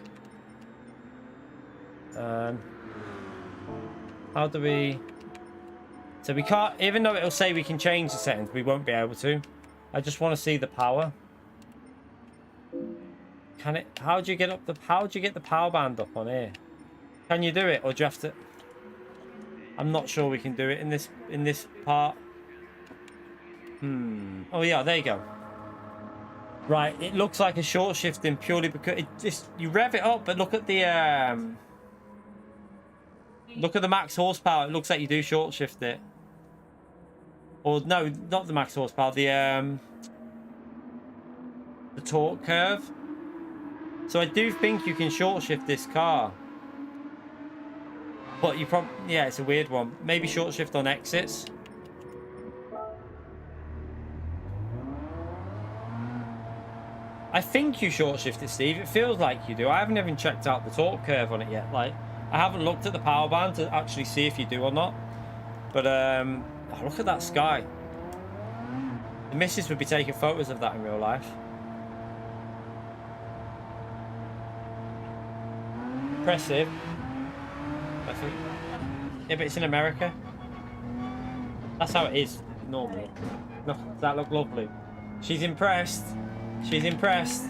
How do we? So we can't, even though it'll say we can change the settings, we won't be able to. I just want to see the power. Can it? How do you get up the? How do you get the power band up on here? Can you do it, or do you have to? I'm not sure we can do it in this part. Oh yeah, there you go. Right, it looks like a short shifting purely because it just you rev it up, but look at the max horsepower. It looks like you do short shift it. Or no, not the max horsepower, the torque curve. So I do think you can short shift this car. But you probably, yeah, it's a weird one. Maybe short shift on exits. I think you short shift it, Steve. It feels like you do. I haven't even checked out the torque curve on it yet. Like, I haven't looked at the power band to actually see if you do or not. But oh, look at that sky. The missus would be taking photos of that in real life. Impressive. I think. Yeah, but it's in America. That's how it is normally. No, does that look lovely? She's impressed. She's impressed.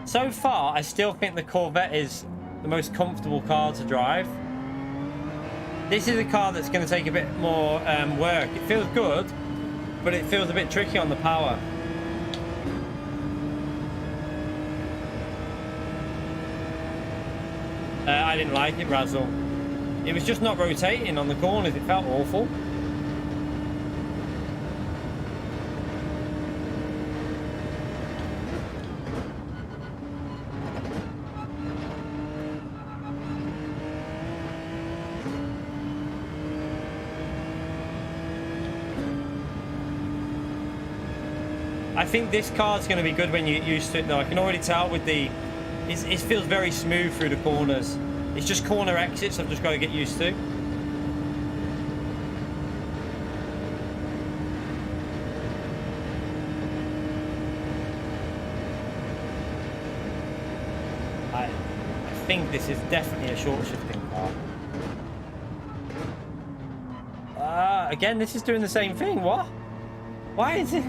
So far, I still think the Corvette is the most comfortable car to drive. This is a car that's going to take a bit more work. It feels good, but it feels a bit tricky on the power. I didn't like it, Razzle. It was just not rotating on the corners. It felt awful. I think this car's going to be good when you get used to it, though. I can already tell with the... It feels very smooth through the corners. It's just corner exits I've just got to get used to. I think this is definitely a short shifting car. Again, this is doing the same thing. What? Why is it...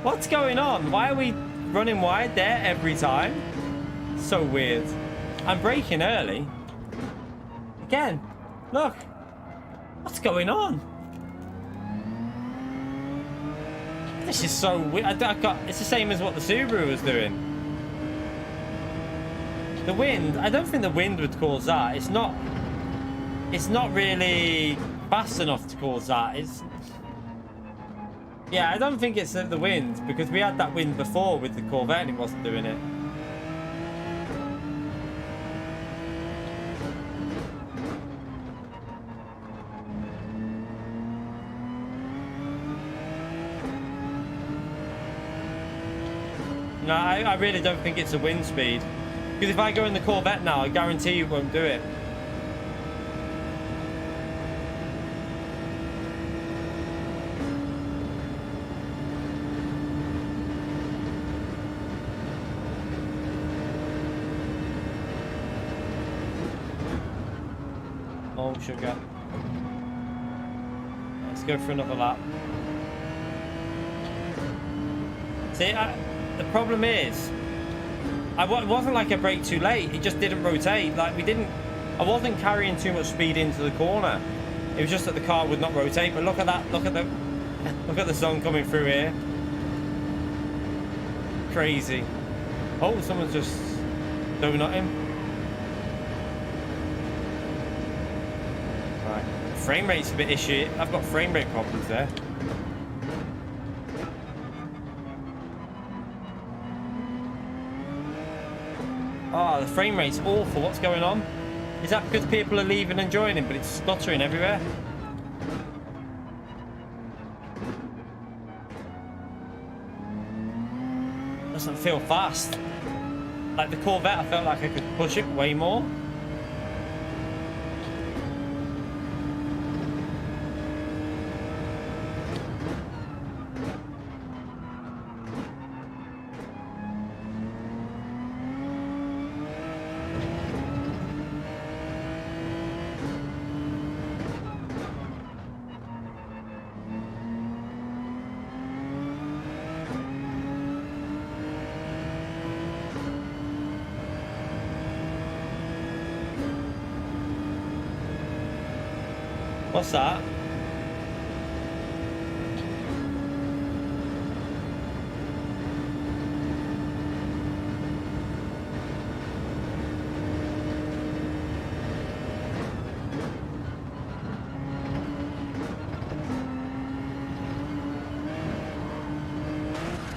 What's going on? Why are we running wide there every time? So weird. I'm braking early. Again, look. What's going on? This is so weird. It's the same as what the Subaru was doing. The wind, I don't think the wind would cause that. It's not really fast enough to cause that. Yeah, I don't think it's the wind, because we had that wind before with the Corvette and it wasn't doing it. No, I really don't think it's a wind speed. Because if I go in the Corvette now, I guarantee you won't do it. Oh, sugar. Let's go for another lap. See, the problem is, it wasn't like I braked too late. It just didn't rotate. Like I wasn't carrying too much speed into the corner. It was just that the car would not rotate. But look at that. Look at the sun coming through here. Crazy. Oh, someone's just donutting. Right. Frame rate's a bit ishy. I've got frame rate problems there. Oh, the frame rate's awful. What's going on? Is that because people are leaving and joining, but it's stuttering everywhere? Doesn't feel fast. Like the Corvette, I felt like I could push it way more. What's that?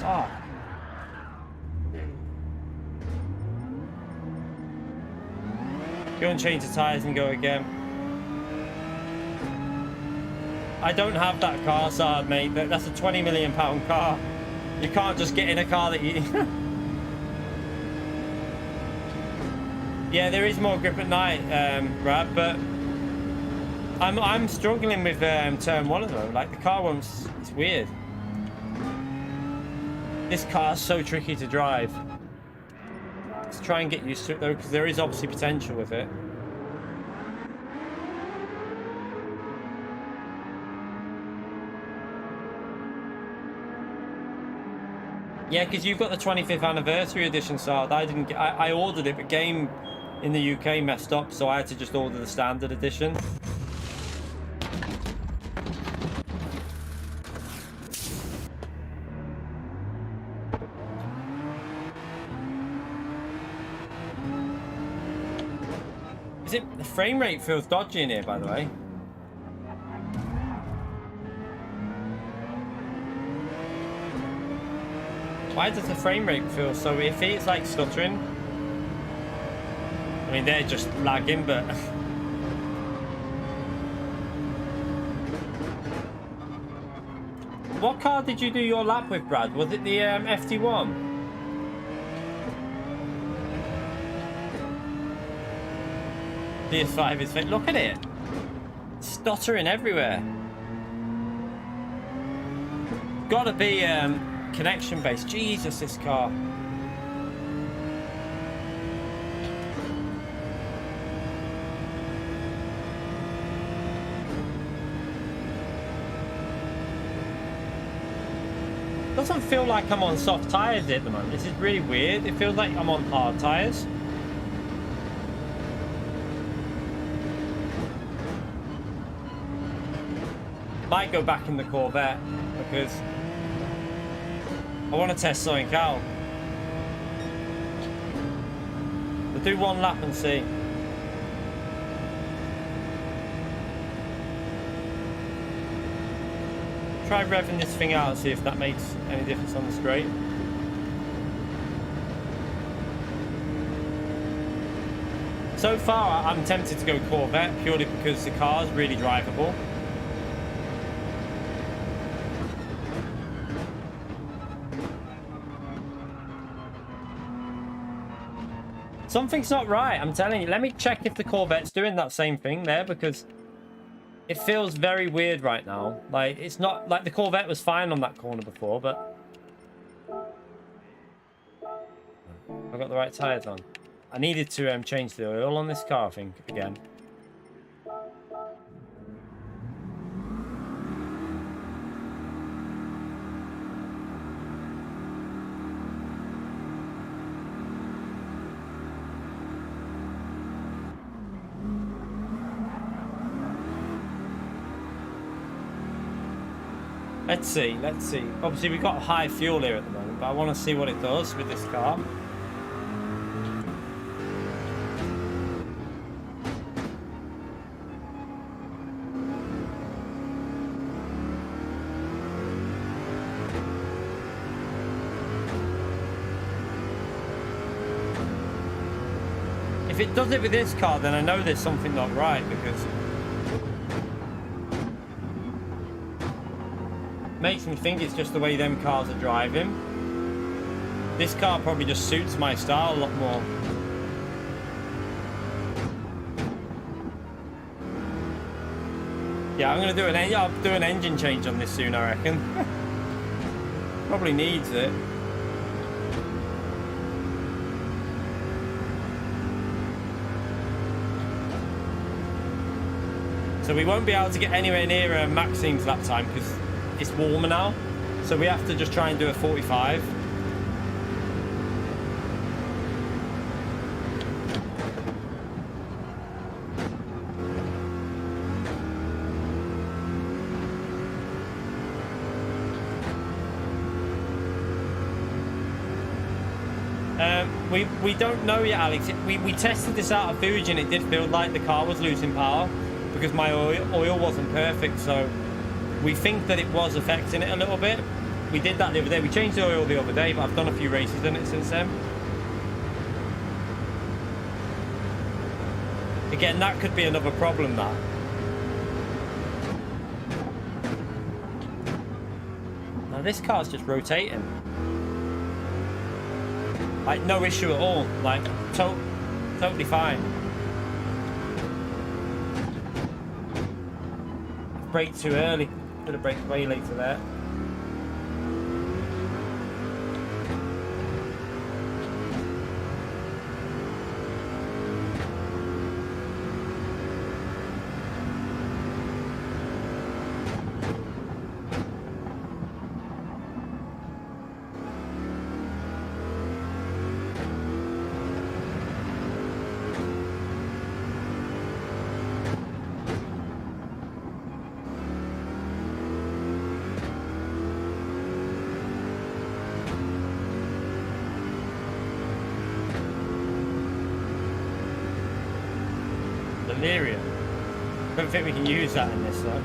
Oh. Go and change the tyres and go again. I don't have that car, Sard, mate. That's a £20 million car. You can't just get in a car that you... Yeah, there is more grip at night, Brad, but I'm struggling with turn 1 at the moment. Like, the car won't... It's weird. This car's so tricky to drive. Let's try and get used to it, though, because there is obviously potential with it. Yeah, because you've got the 25th anniversary edition, so I didn't get, I ordered it, but game in the UK messed up, so I had to just order the standard edition. Is it, the frame rate feels dodgy in here, by the way. Why does the frame rate feel so iffy? It's like stuttering. I mean, they're just lagging, but... What car did you do your lap with, Brad? Was it the FT1? DS5 is fake. Look at it. Stuttering everywhere. Gotta be connection based. Jesus, this car. Doesn't feel like I'm on soft tires at the moment. This is really weird. It feels like I'm on hard tires. Might go back in the Corvette because I want to test something out. We'll do one lap and see. Try revving this thing out and see if that makes any difference on the straight. So far, I'm tempted to go Corvette purely because the car is really drivable. Something's not right, I'm telling you. Let me check if the Corvette's doing that same thing there, because it feels very weird right now. Like, it's not like the Corvette was fine on that corner before, but I got the right tires on. I needed to change the oil on this car, I think, again. Let's see, let's see. Obviously, we've got high fuel here at the moment, but I want to see what it does with this car. If it does it with this car, then I know there's something not right, because makes me think it's just the way them cars are driving. This car probably just suits my style a lot more. Yeah, I'm gonna do I'll do an engine change on this soon, I reckon. Probably needs it. So we won't be able to get anywhere near Maxine's lap time because it's warmer now, so we have to just try and do a 45. We don't know yet, Alex. We tested this out of Fuji and it did feel like the car was losing power because my oil wasn't perfect. So we think that it was affecting it a little bit. We did that the other day. We changed the oil the other day, but I've done a few races in it since then. Again, that could be another problem, that. Now this car's just rotating. Like, no issue at all. Like, totally fine. Brake too early. Could have braked way later there. I don't think we can use that in this though.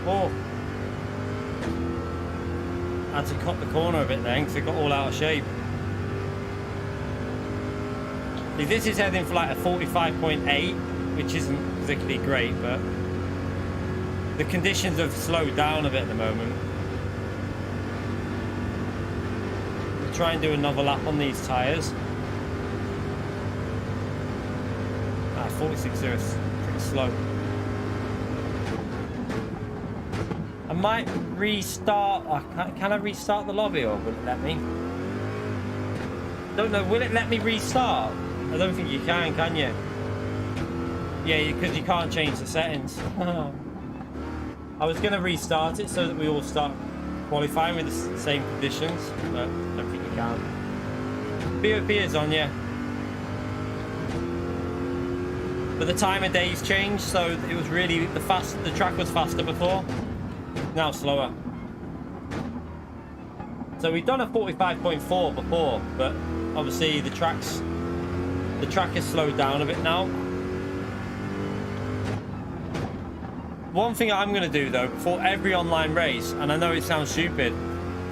Oh, I had to cut the corner a bit then because it got all out of shape. This is heading for like a 45.8, which isn't particularly great, but the conditions have slowed down a bit at the moment. We'll try and do another lap on these tyres. 46 is pretty slow. I might restart. Can I restart the lobby, or will it let me? Don't know. Will it let me restart? I don't think you can you? Yeah, because you can't change the settings. I was going to restart it so that we all start qualifying with the same conditions, but I don't think you can. BOP is on, yeah. But the time of day's changed, so it was really the track was faster before, now slower. So we've done a 45.4 before, but obviously the track has slowed down a bit now. One thing I'm going to do though, before every online race, and I know it sounds stupid,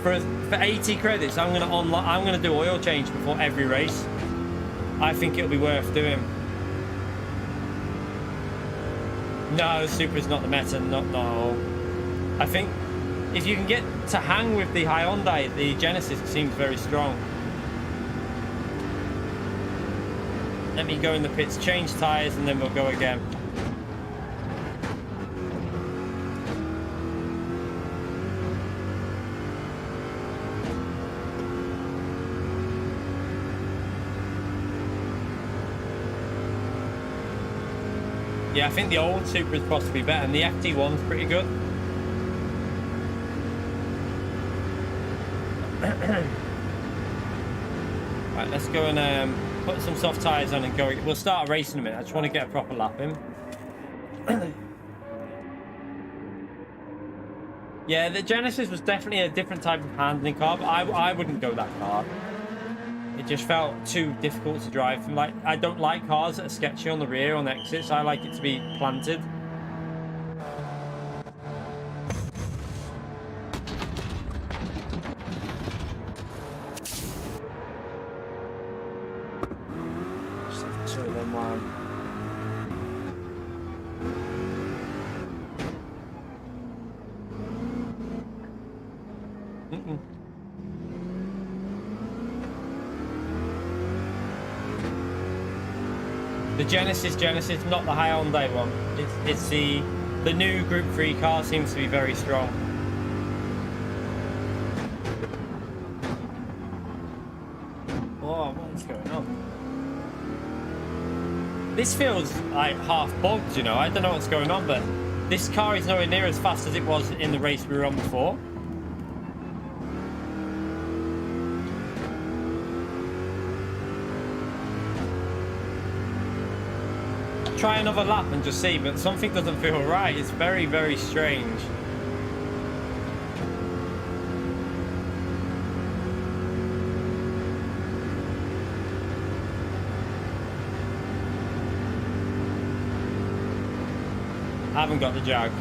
for 80 credits, I'm going to do oil change before every race. I think it'll be worth doing. No, Super is not the meta. No. I think if you can get to hang with the Hyundai, the Genesis seems very strong. Let me go in the pits, change tyres, and then we'll go again. Yeah, I think the old Super is possibly better, and the FT1's pretty good. Right, let's go and put some soft tyres on and go. We'll start a race in a minute. I just want to get a proper lap in. Yeah, the Genesis was definitely a different type of handling car, but I wouldn't go that car. It just felt too difficult to drive. Like, I don't like cars that are sketchy on the rear, on the exits. I like it to be planted. The Genesis, not the Hyundai one. It's the new Group 3 car seems to be very strong. Oh, what's going on? This feels like half bogged, you know. I don't know what's going on, but this car is nowhere near as fast as it was in the race we were on before. try another lap and just see, but something doesn't feel right. It's very, very strange. I haven't got the Jag.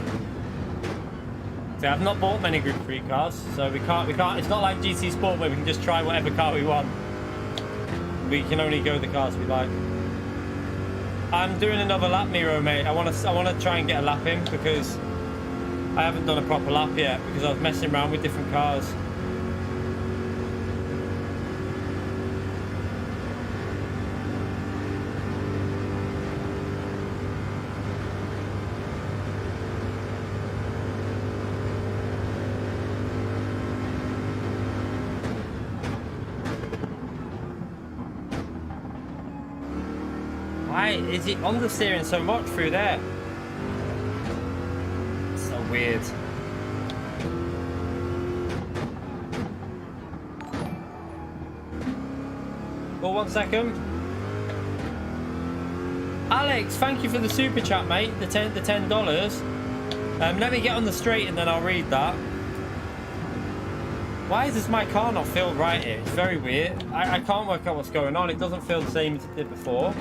See, I've not bought many Group 3 cars, so we can't, it's not like GT Sport where we can just try whatever car we want. We can only go the cars we like. I'm doing another lap, Miro, mate. I want to try and get a lap in because I haven't done a proper lap yet because I was messing around with different cars. Why is it understeering so much through there? So weird. Well, 1 second. Alex, thank you for the super chat, mate. The $10. Let me get on the straight and then I'll read that. Why does my car not feel right here? It's very weird. I can't work out what's going on. It doesn't feel the same as it did before.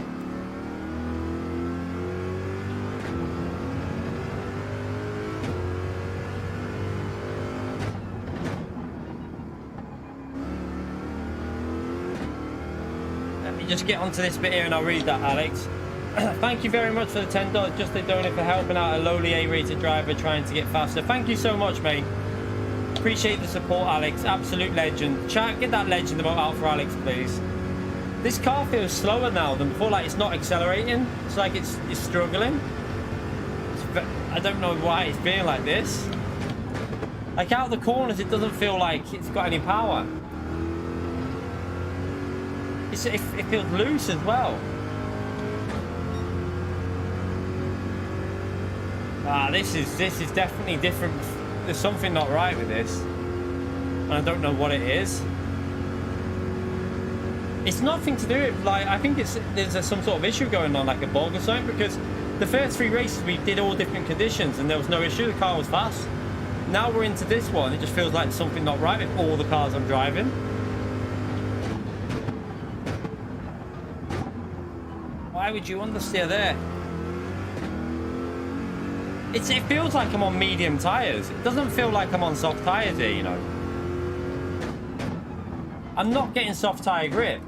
Just get onto this bit here and I'll read that, Alex. Thank you very much for the $10. Just a donate for helping out a lowly A-rated driver trying to get faster. Thank you so much, mate. Appreciate the support, Alex. Absolute legend. Chat, get that legend emote out for Alex, please. This car feels slower now than before. Like, it's not accelerating. It's like it's struggling. I don't know why it's being like this. Like, out the corners, it doesn't feel like it's got any power. It feels loose as well. Ah, this is definitely different. There's something not right with this, and I don't know what it is. It's nothing to do with, like, I think there's some sort of issue going on, like a bug or something, because the first 3 races we did all different conditions and there was no issue. The car was fast. Now we're into this one. It just feels like something not right with all the cars I'm driving. Why would you understeer there? It feels like I'm on medium tyres. It doesn't feel like I'm on soft tyres here, you know. I'm not getting soft tyre grip.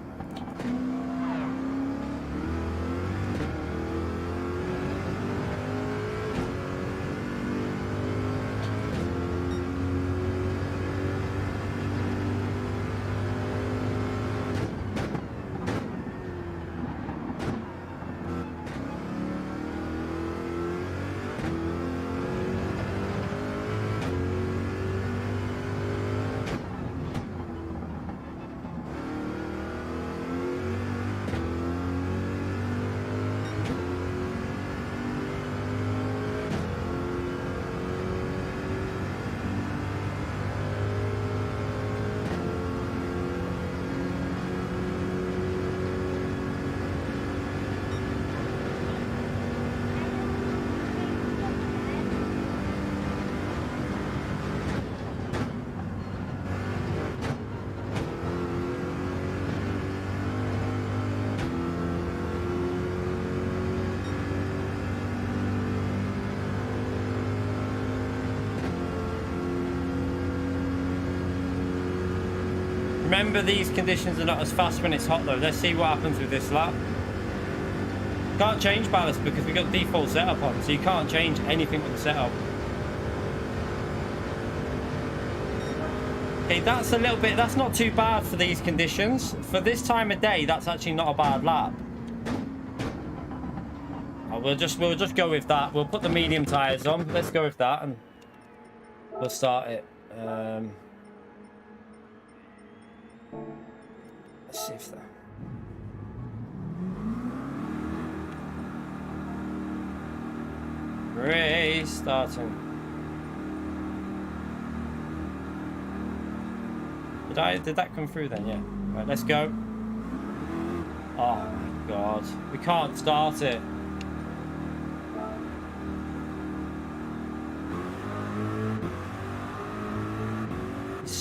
Remember, these conditions are not as fast when it's hot though. Let's see what happens with this lap. Can't change ballast because we got default setup on, so you can't change anything with the setup. Okay, that's a little bit, that's not too bad for these conditions. For this time of day, that's actually not a bad lap. Oh, we'll just go with that. We'll put the medium tyres on. Let's go with that and we'll start it. Let's see if that... Race starting. Did that come through then? Yeah. Right, let's go. Oh my god. We can't start it.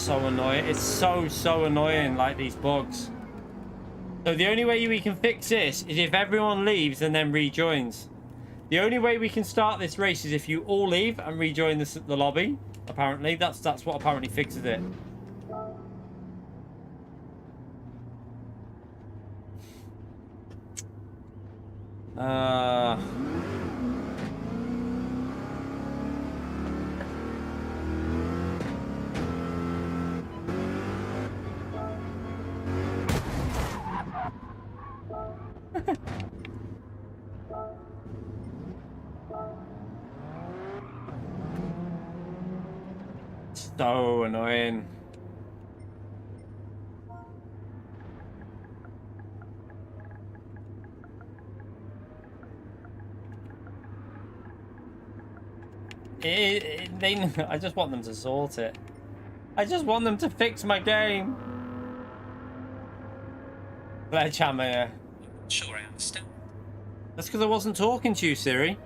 so annoying. It's so annoying, like these bugs. So the only way we can fix this is if everyone leaves and then rejoins. The only way we can start this race is if you all leave and rejoin the lobby. Apparently, that's what apparently fixes it. So annoying. I just want them to sort it. I just want them to fix my game. Sledgehammer. Sure, I understand. That's because I wasn't talking to you, Siri.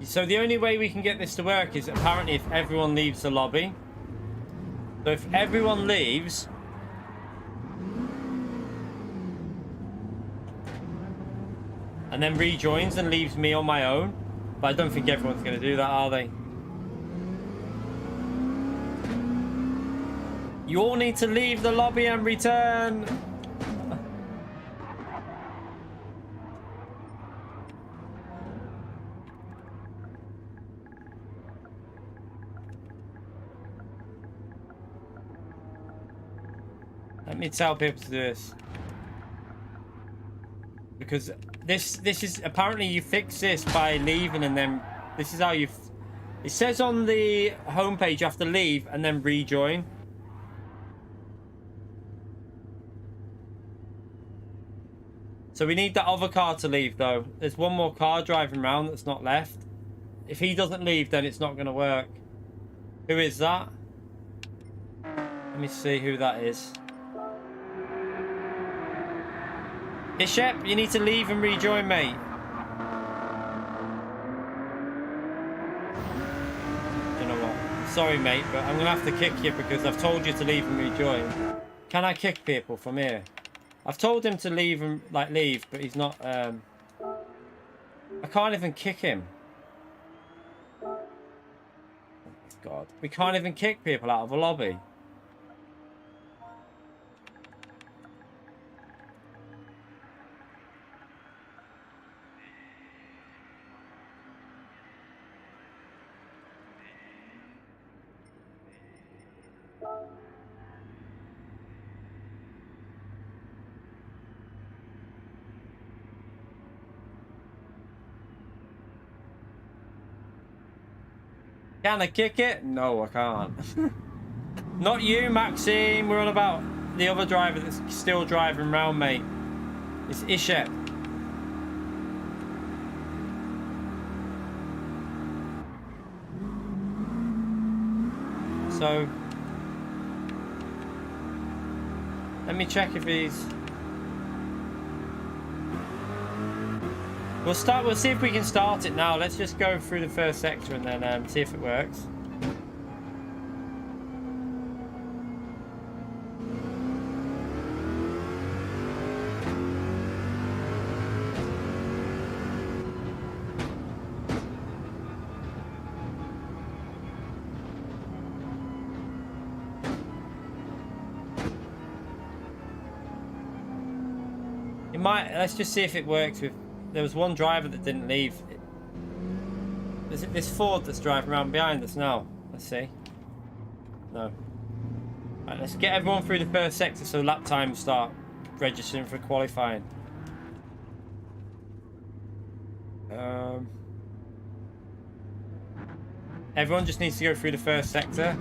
So the only way we can get this to work is apparently if everyone leaves the lobby. So if everyone leaves, and then rejoins and leaves me on my own, but I don't think everyone's going to do that, are they? You all need to leave the lobby and return. Let me tell people to do this. Because this is apparently you fix this by leaving and then this is how you it says on the homepage you have to leave and then rejoin. So we need that other car to leave though. There's one more car driving around that's not left. If he doesn't leave, then it's not going to work. Who is that? Let me see who that is. Bishop, you need to leave and rejoin, mate. You know what? Sorry, mate, but I'm going to have to kick you because I've told you to leave and rejoin. Can I kick people from here? I've told him to leave and, like, leave, but he's not, I can't even kick him. God. We can't even kick people out of a lobby. Can I kick it? No, I can't. Not you, Maxime. We're on about the other driver that's still driving around, mate. It's Ishep. So, let me check if he's... We'll see if we can start it now. Let's just go through the first sector and then see if it works. It might, let's just see if it works with... There was one driver that didn't leave. Is it this Ford that's driving around behind us now? Let's see. No. Right, let's get everyone through the first sector so lap times start registering for qualifying. Everyone just needs to go through the first sector.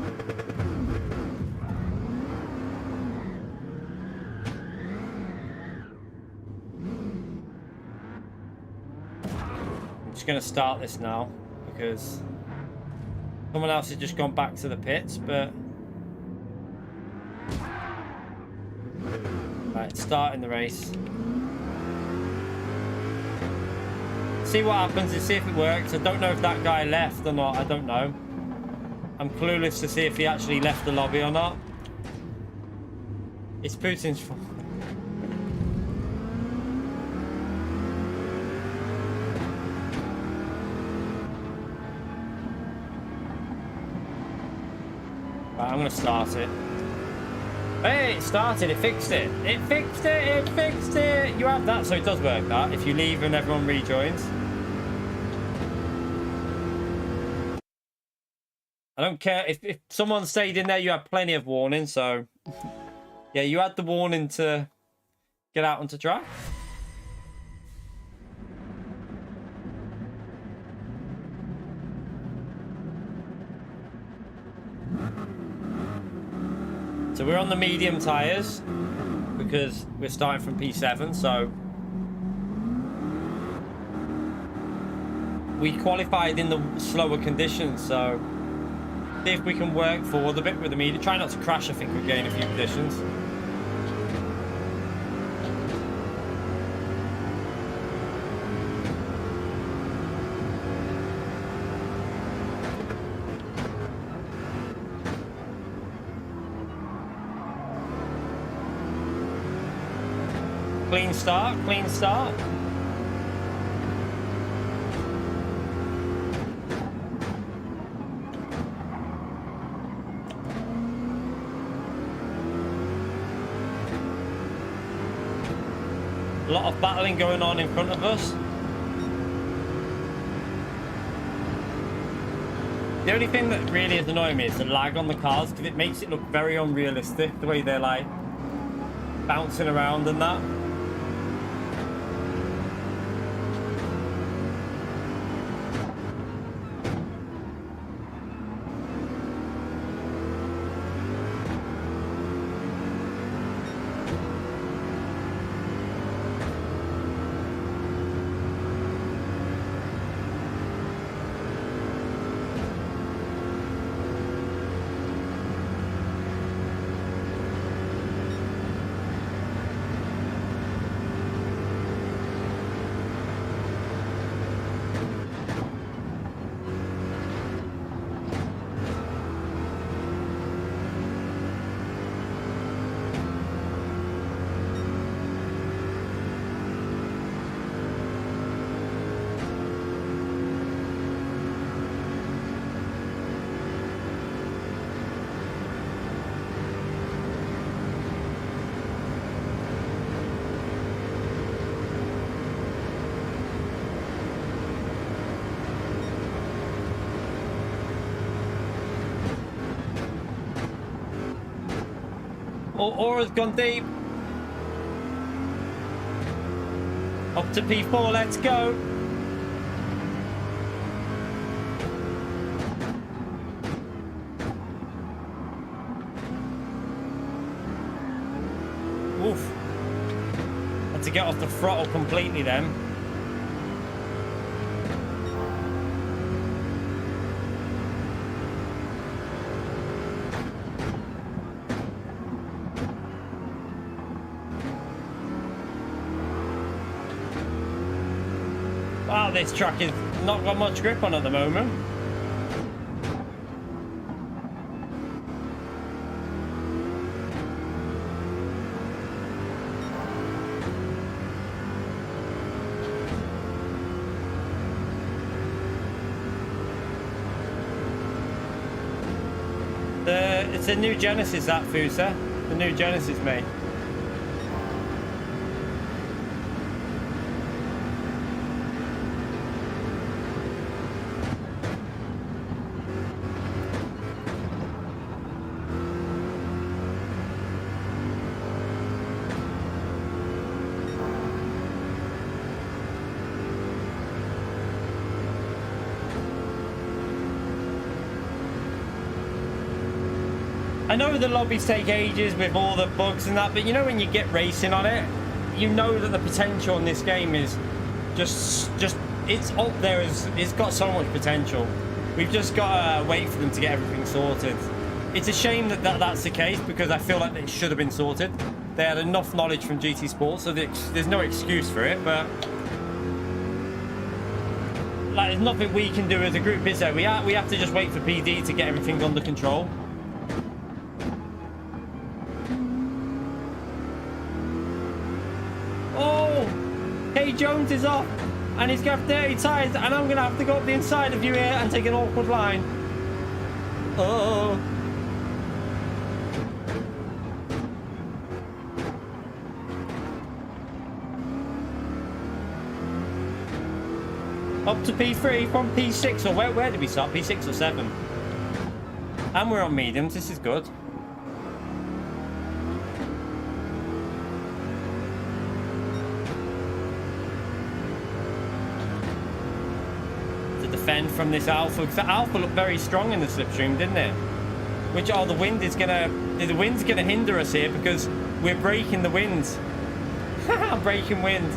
Going to start this now because someone else has just gone back to the pits, but Right, starting the race. See what happens and see if it works. I don't know if that guy left or not. I don't know. I'm clueless to see if he actually left the lobby or not. It's Putin's fault. Right, I'm gonna start it. Hey, it started, it fixed it. It fixed it, it fixed it. You have that, so it does work, that, if you leave and everyone rejoins. I don't care. If someone stayed in there, you had plenty of warning, so... Yeah, you had the warning to get out onto track. So we're on the medium tyres because we're starting from P7, so we qualified in the slower conditions, so see if we can work forward a bit with the medium. Try not to crash, I think we'll gain a few positions. Clean start, clean start. A lot of battling going on in front of us. The only thing that really is annoying me is the lag on the cars, because it makes it look very unrealistic, the way they're like bouncing around and that. Aura's gone deep. Up to P4, let's go. Oof. Had to get off the throttle completely then. Wow, this track has not got much grip on at the moment. It's a new Genesis, that Fusa. The new Genesis, mate. I know the lobbies take ages with all the bugs and that, but you know when you get racing on it, you know that the potential in this game is just it's up there. It's got so much potential. We've just got to wait for them to get everything sorted. It's a shame that that's the case, because I feel like it should have been sorted. they had enough knowledge from GT Sports, so there's no excuse for it, but like, there's nothing we can do as a group, is there? We have to just wait for PD to get everything under control. Oh, K Jones is off, and he's got 30 tyres, and I'm gonna have to go up the inside of you here and take an awkward line. Oh. Up to P3 from P6, or where did we start? P6 or 7? And we're on mediums, this is good. To defend from this Alpha, because the Alpha looked very strong in the slipstream, didn't it? Which, oh, the wind's gonna hinder us here because we're breaking the winds. Breaking wind.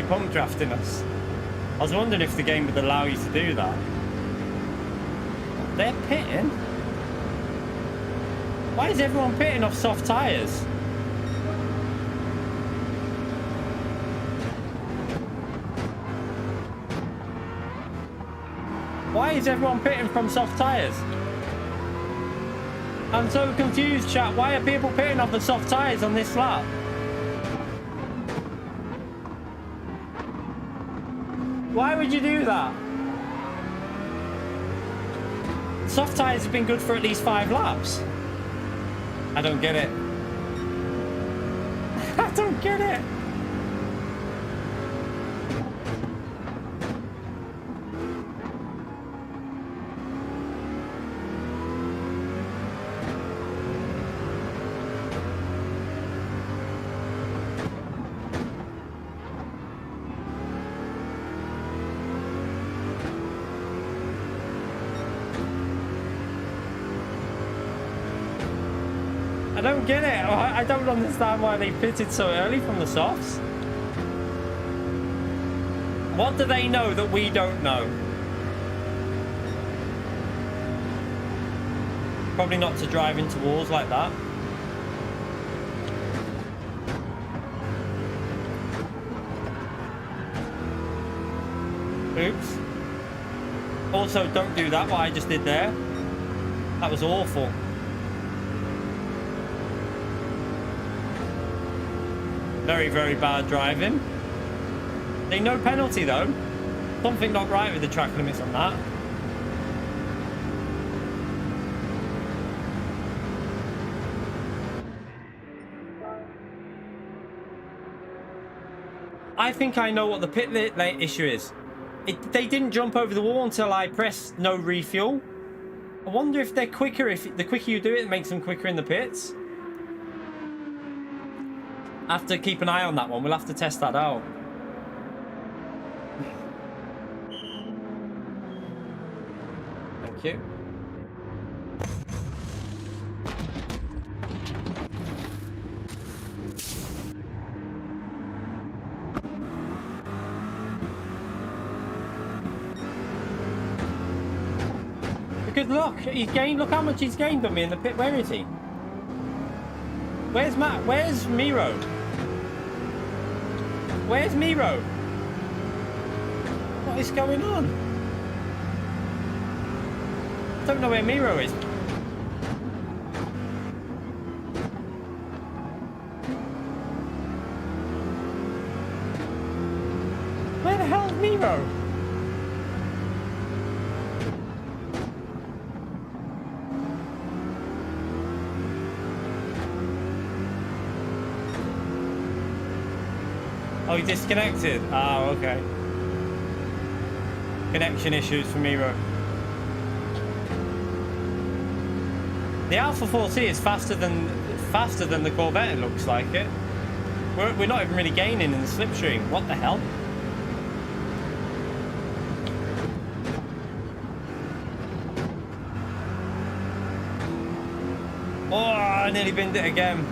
Pump drafting us. I was wondering if the game would allow you to do that. They're pitting? Why is everyone pitting off soft tyres? Why is everyone pitting from soft tyres? I'm so confused, chat. Why are people pitting off the soft tyres on this lap? Why would you do that? Soft tyres have been good for at least 5 laps. I don't get it. I don't get it. I don't get it. I don't understand why they pitted so early from the softs. What do they know that we don't know? Probably not to drive into walls like that. Oops. Also, don't do that, what I just did there. That was awful. Very, very bad driving. They no penalty though. Something not right with the track limits on that. I think I know what the pit lane issue is. They didn't jump over the wall until I pressed no refuel. I wonder if they're quicker. If the quicker you do it, it makes them quicker in the pits. I have to keep an eye on that one. We'll have to test that out. Thank you. Because look, he's gained. Look how much he's gained on me in the pit. Where is he? Where's Matt? Where's Miro? Where's Miro? What is going on? I don't know where Miro is. Where the hell is Miro? Oh, he disconnected. Oh, okay. Connection issues for Miro. The Alpha 4C is faster than the Corvette. It looks like it. We're not even really gaining in the slipstream. What the hell? Oh, I nearly binned it again.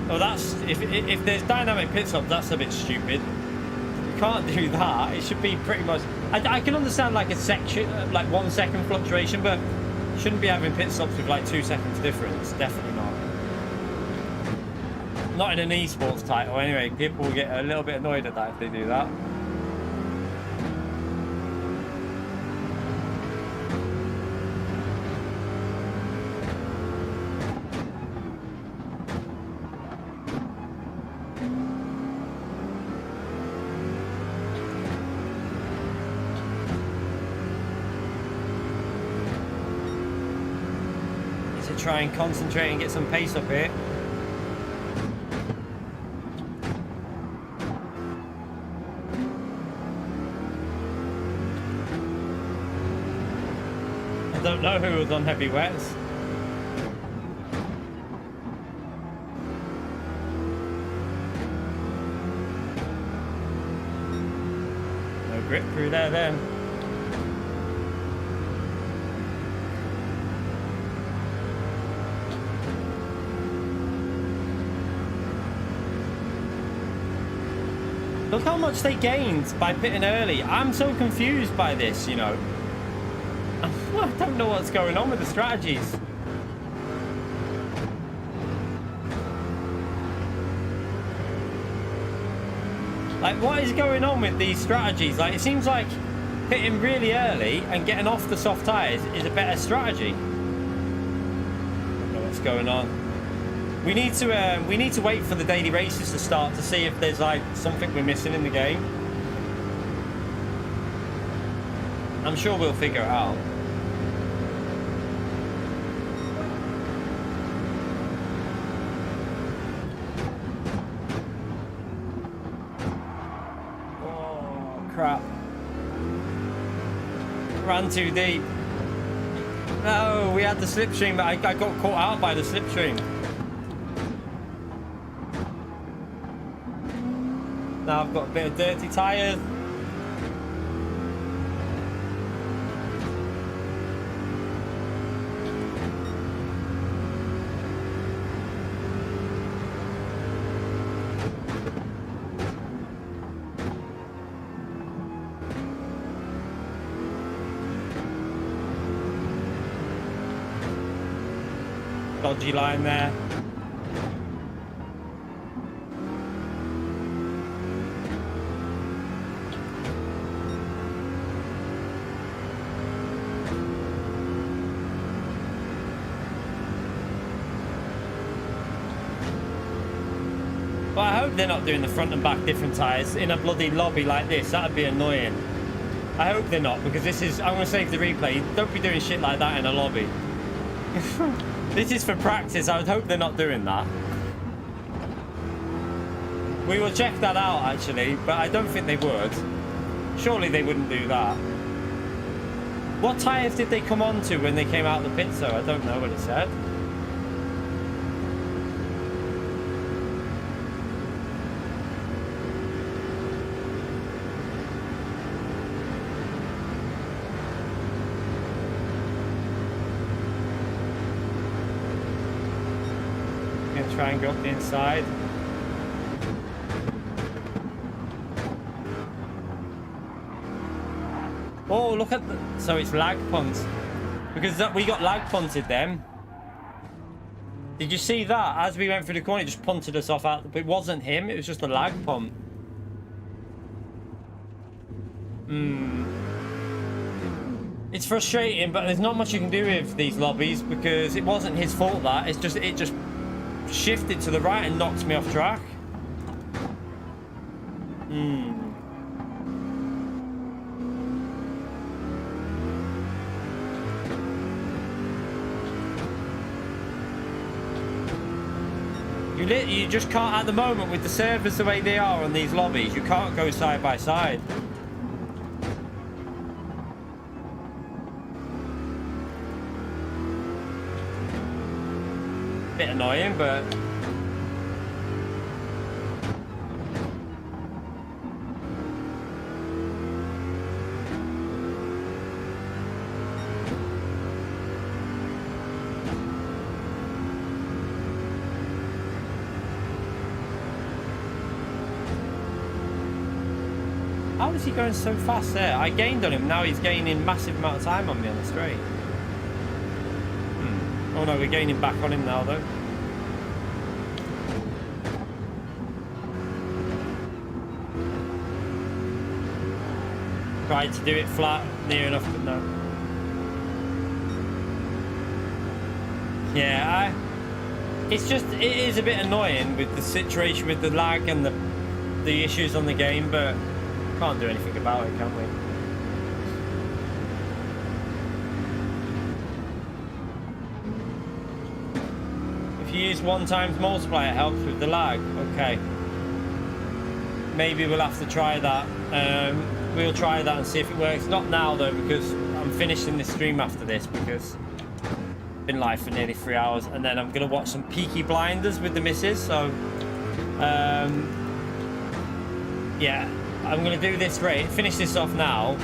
Oh, that's if there's dynamic pit stops, that's a bit stupid. You can't do that. It should be pretty much. I can understand like a section, like 1 second fluctuation, but you shouldn't be having pit stops with like 2 seconds difference. Definitely not. Not in an esports title, anyway. People will get a little bit annoyed at that if they do that. Try and concentrate and get some pace up here. I don't know who was on heavy wets. No grip through there then. Look how much they gained by pitting early. I'm so confused by this, you know. I don't know what's going on with the strategies. Like, what is going on with these strategies? Like, it seems like pitting really early and getting off the soft tyres is a better strategy. I don't know what's going on. We need to wait for the daily races to start to see if there's like something we're missing in the game. I'm sure we'll figure it out. Oh crap. Ran too deep. No, we had the slipstream, but I got caught out by the slipstream. Now I've got a bit of dirty tyres. Dodgy line there. But I hope they're not doing the front and back different tyres in a bloody lobby like this. That'd be annoying. I hope they're not, because this is... I'm going to save the replay. Don't be doing shit like that in a lobby. This is for practice. I would hope they're not doing that. We will check that out, actually, but I don't think they would. Surely they wouldn't do that. What tyres did they come on to when they came out of the pit, though? I don't know what it said. Try and go up the inside. Oh, look at the... So it's lag punt. Because we got lag punted then. Did you see that? As we went through the corner, it just punted us off out. But it wasn't him, it was just a lag punt. It's frustrating, but there's not much you can do with these lobbies because it wasn't his fault that. It's just... It just shifted to the right and knocked me off track. You just can't, at the moment, with the servers the way they are on these lobbies, you can't go side by side. Bit annoying, but How is he going so fast there? I gained on him. Now he's gaining massive amount of time on me on the straight. Oh no, we're gaining back on him now though. Tried to do it flat, near enough, but no. Yeah, it is a bit annoying with the situation with the lag and the issues on the game, but can't do anything about it, can we? If you use 1 times multiplier, it helps with the lag. Okay. Maybe we'll have to try that. We'll try that and see if it works. Not now though, because I'm finishing this stream after this, because I've been live for nearly 3 hours, and then I'm gonna watch some Peaky Blinders with the missus. So, yeah, I'm gonna do this rate, finish this off now.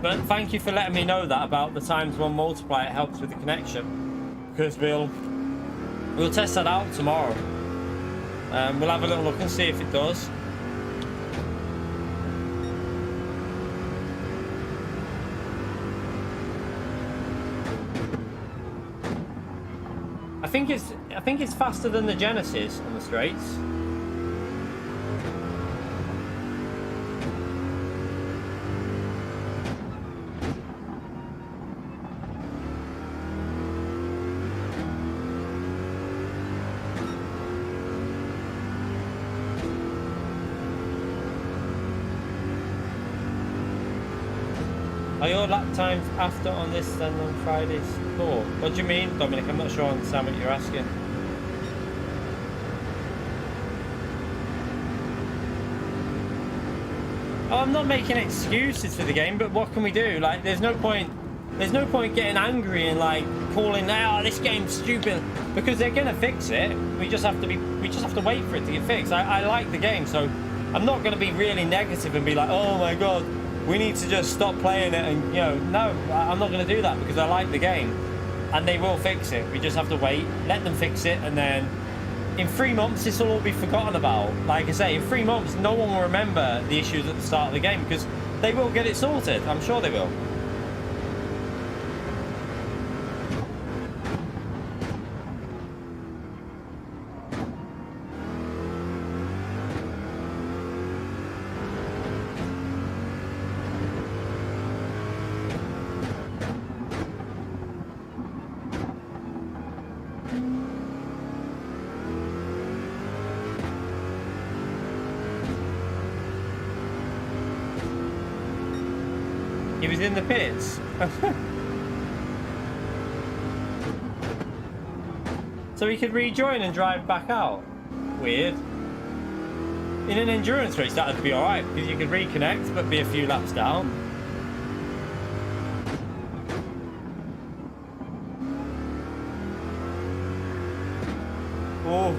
But thank you for letting me know that about the ×1 multiplier. It helps with the connection, because we'll test that out tomorrow. We'll have a little look and see if it does. I think it's faster than the Genesis on the straights. Are your lap times after on this than on Fridays? Cool. What do you mean, Dominic? I'm not sure I understand what you're asking. Oh, I'm not making excuses for the game, but what can we do? Like, there's no point getting angry and like calling, "Oh, this game's stupid," because they're gonna fix it. We just have to wait for it to get fixed. I like the game, so I'm not gonna be really negative and be like, "Oh my god, we need to just stop playing it," and no, I'm not going to do that, because I like the game and they will fix it. We just have to wait, let them fix it, and then in 3 months this will all be forgotten about. Like I say, in 3 months no one will remember the issues at the start of the game, because they will get it sorted. I'm sure they will. He was in the pits. So he could rejoin and drive back out. Weird. In an endurance race that would be alright, because you could reconnect but be a few laps down. Oh.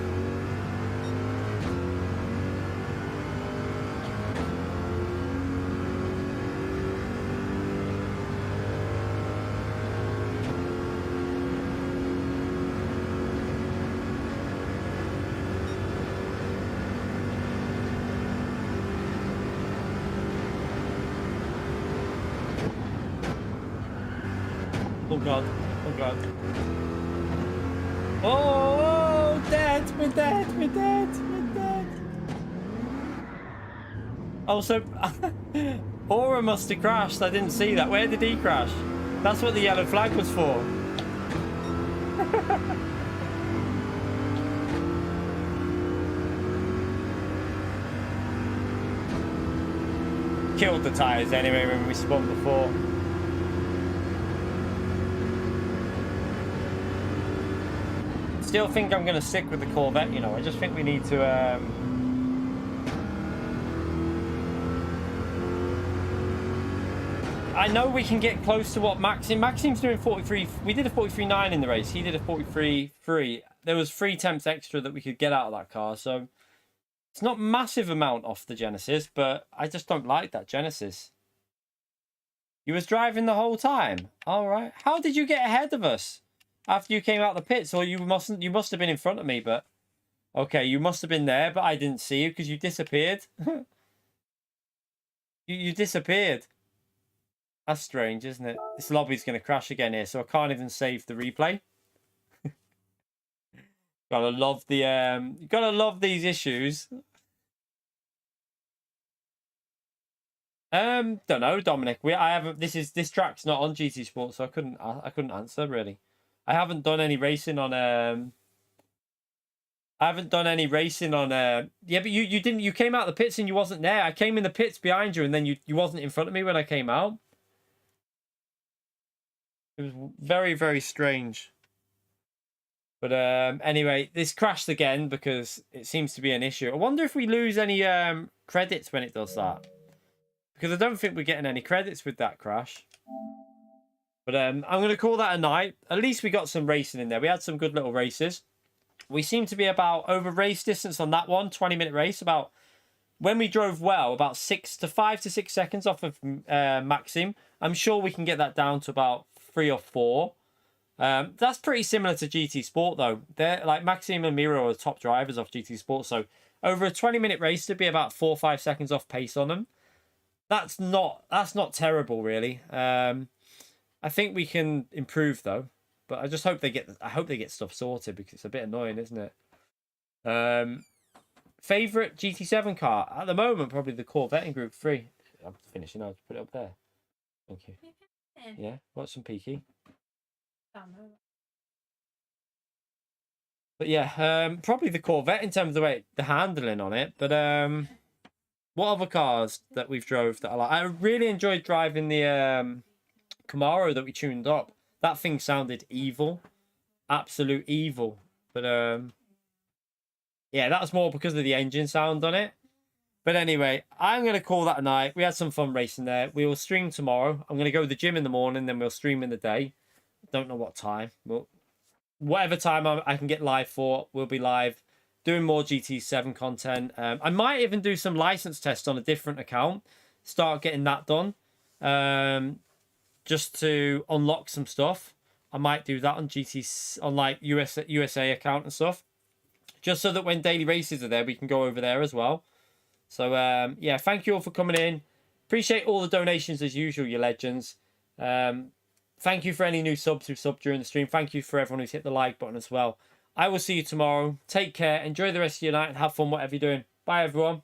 Oh god, oh god. Oh, dead, we're dead, we're dead, we're dead. Oh, so Aura must have crashed. I didn't see that. Where did he crash? That's what the yellow flag was for. Killed the tyres anyway when we spun before. Still think I'm going to stick with the Corvette, you know. I just think we need to I know we can get close to what Maxim's doing 43. We did a 43.9 in the race. He did a 43.3. There was 3 temps extra that we could get out of that car, so it's not massive amount off the Genesis, but I just don't like that Genesis. You was driving the whole time. All right. How did you get ahead of us? After you came out the pits, or you must have been in front of me, but okay, you must have been there, but I didn't see you because you disappeared. You disappeared. That's strange, isn't it? This lobby's going to crash again here, so I can't even save the replay. Gotta love the you gotta love these issues. Don't know, Dominic. I haven't. This track's not on GT Sport, so I couldn't answer really. I haven't done any racing on I haven't done any racing on yeah, but you didn't. You came out the pits and you wasn't there. I came in the pits behind you, and then you wasn't in front of me when I came out. It was very, very strange. But anyway, this crashed again because it seems to be an issue. I wonder if we lose any credits when it does that. Because I don't think we're getting any credits with that crash. But I'm going to call that a night. At least we got some racing in there. We had some good little races. We seem to be about over race distance on that one. 20-minute race. About when we drove well, about 5 to 6 seconds off of Maxim. I'm sure we can get that down to about 3 or 4. That's pretty similar to GT Sport though. They're like Maxim and Miro are the top drivers off GT Sport. So over a 20-minute race to be about 4 or 5 seconds off pace on them. That's not terrible really. I think we can improve though. But I just hope they get stuff sorted because it's a bit annoying, isn't it? Favorite GT7 car at the moment, probably the Corvette in Group 3. I'm finishing. I'll put it up there. Thank you. Yeah, what's some peaky? But yeah, probably the Corvette in terms of the handling on it. But what other cars that we've drove that I like? I really enjoyed driving the Camaro that we tuned up. That thing sounded evil, absolute evil. But yeah, that was more because of the engine sound on it. But anyway, I'm going to call that a night. We had some fun racing there. We will stream tomorrow. I'm going to go to the gym in the morning, then we'll stream in the day. Don't know what time. Well, whatever time I can get live for, we'll be live doing more GT7 content. I might even do some license tests on a different account. Start getting that done. Just to unlock some stuff. I might do that on on like USA account and stuff. Just so that when daily races are there, we can go over there as well. So yeah, thank you all for coming in. Appreciate all the donations as usual, you legends. Thank you for any new subs who subbed during the stream. Thank you for everyone who's hit the like button as well. I will see you tomorrow. Take care. Enjoy the rest of your night and have fun whatever you're doing. Bye, everyone.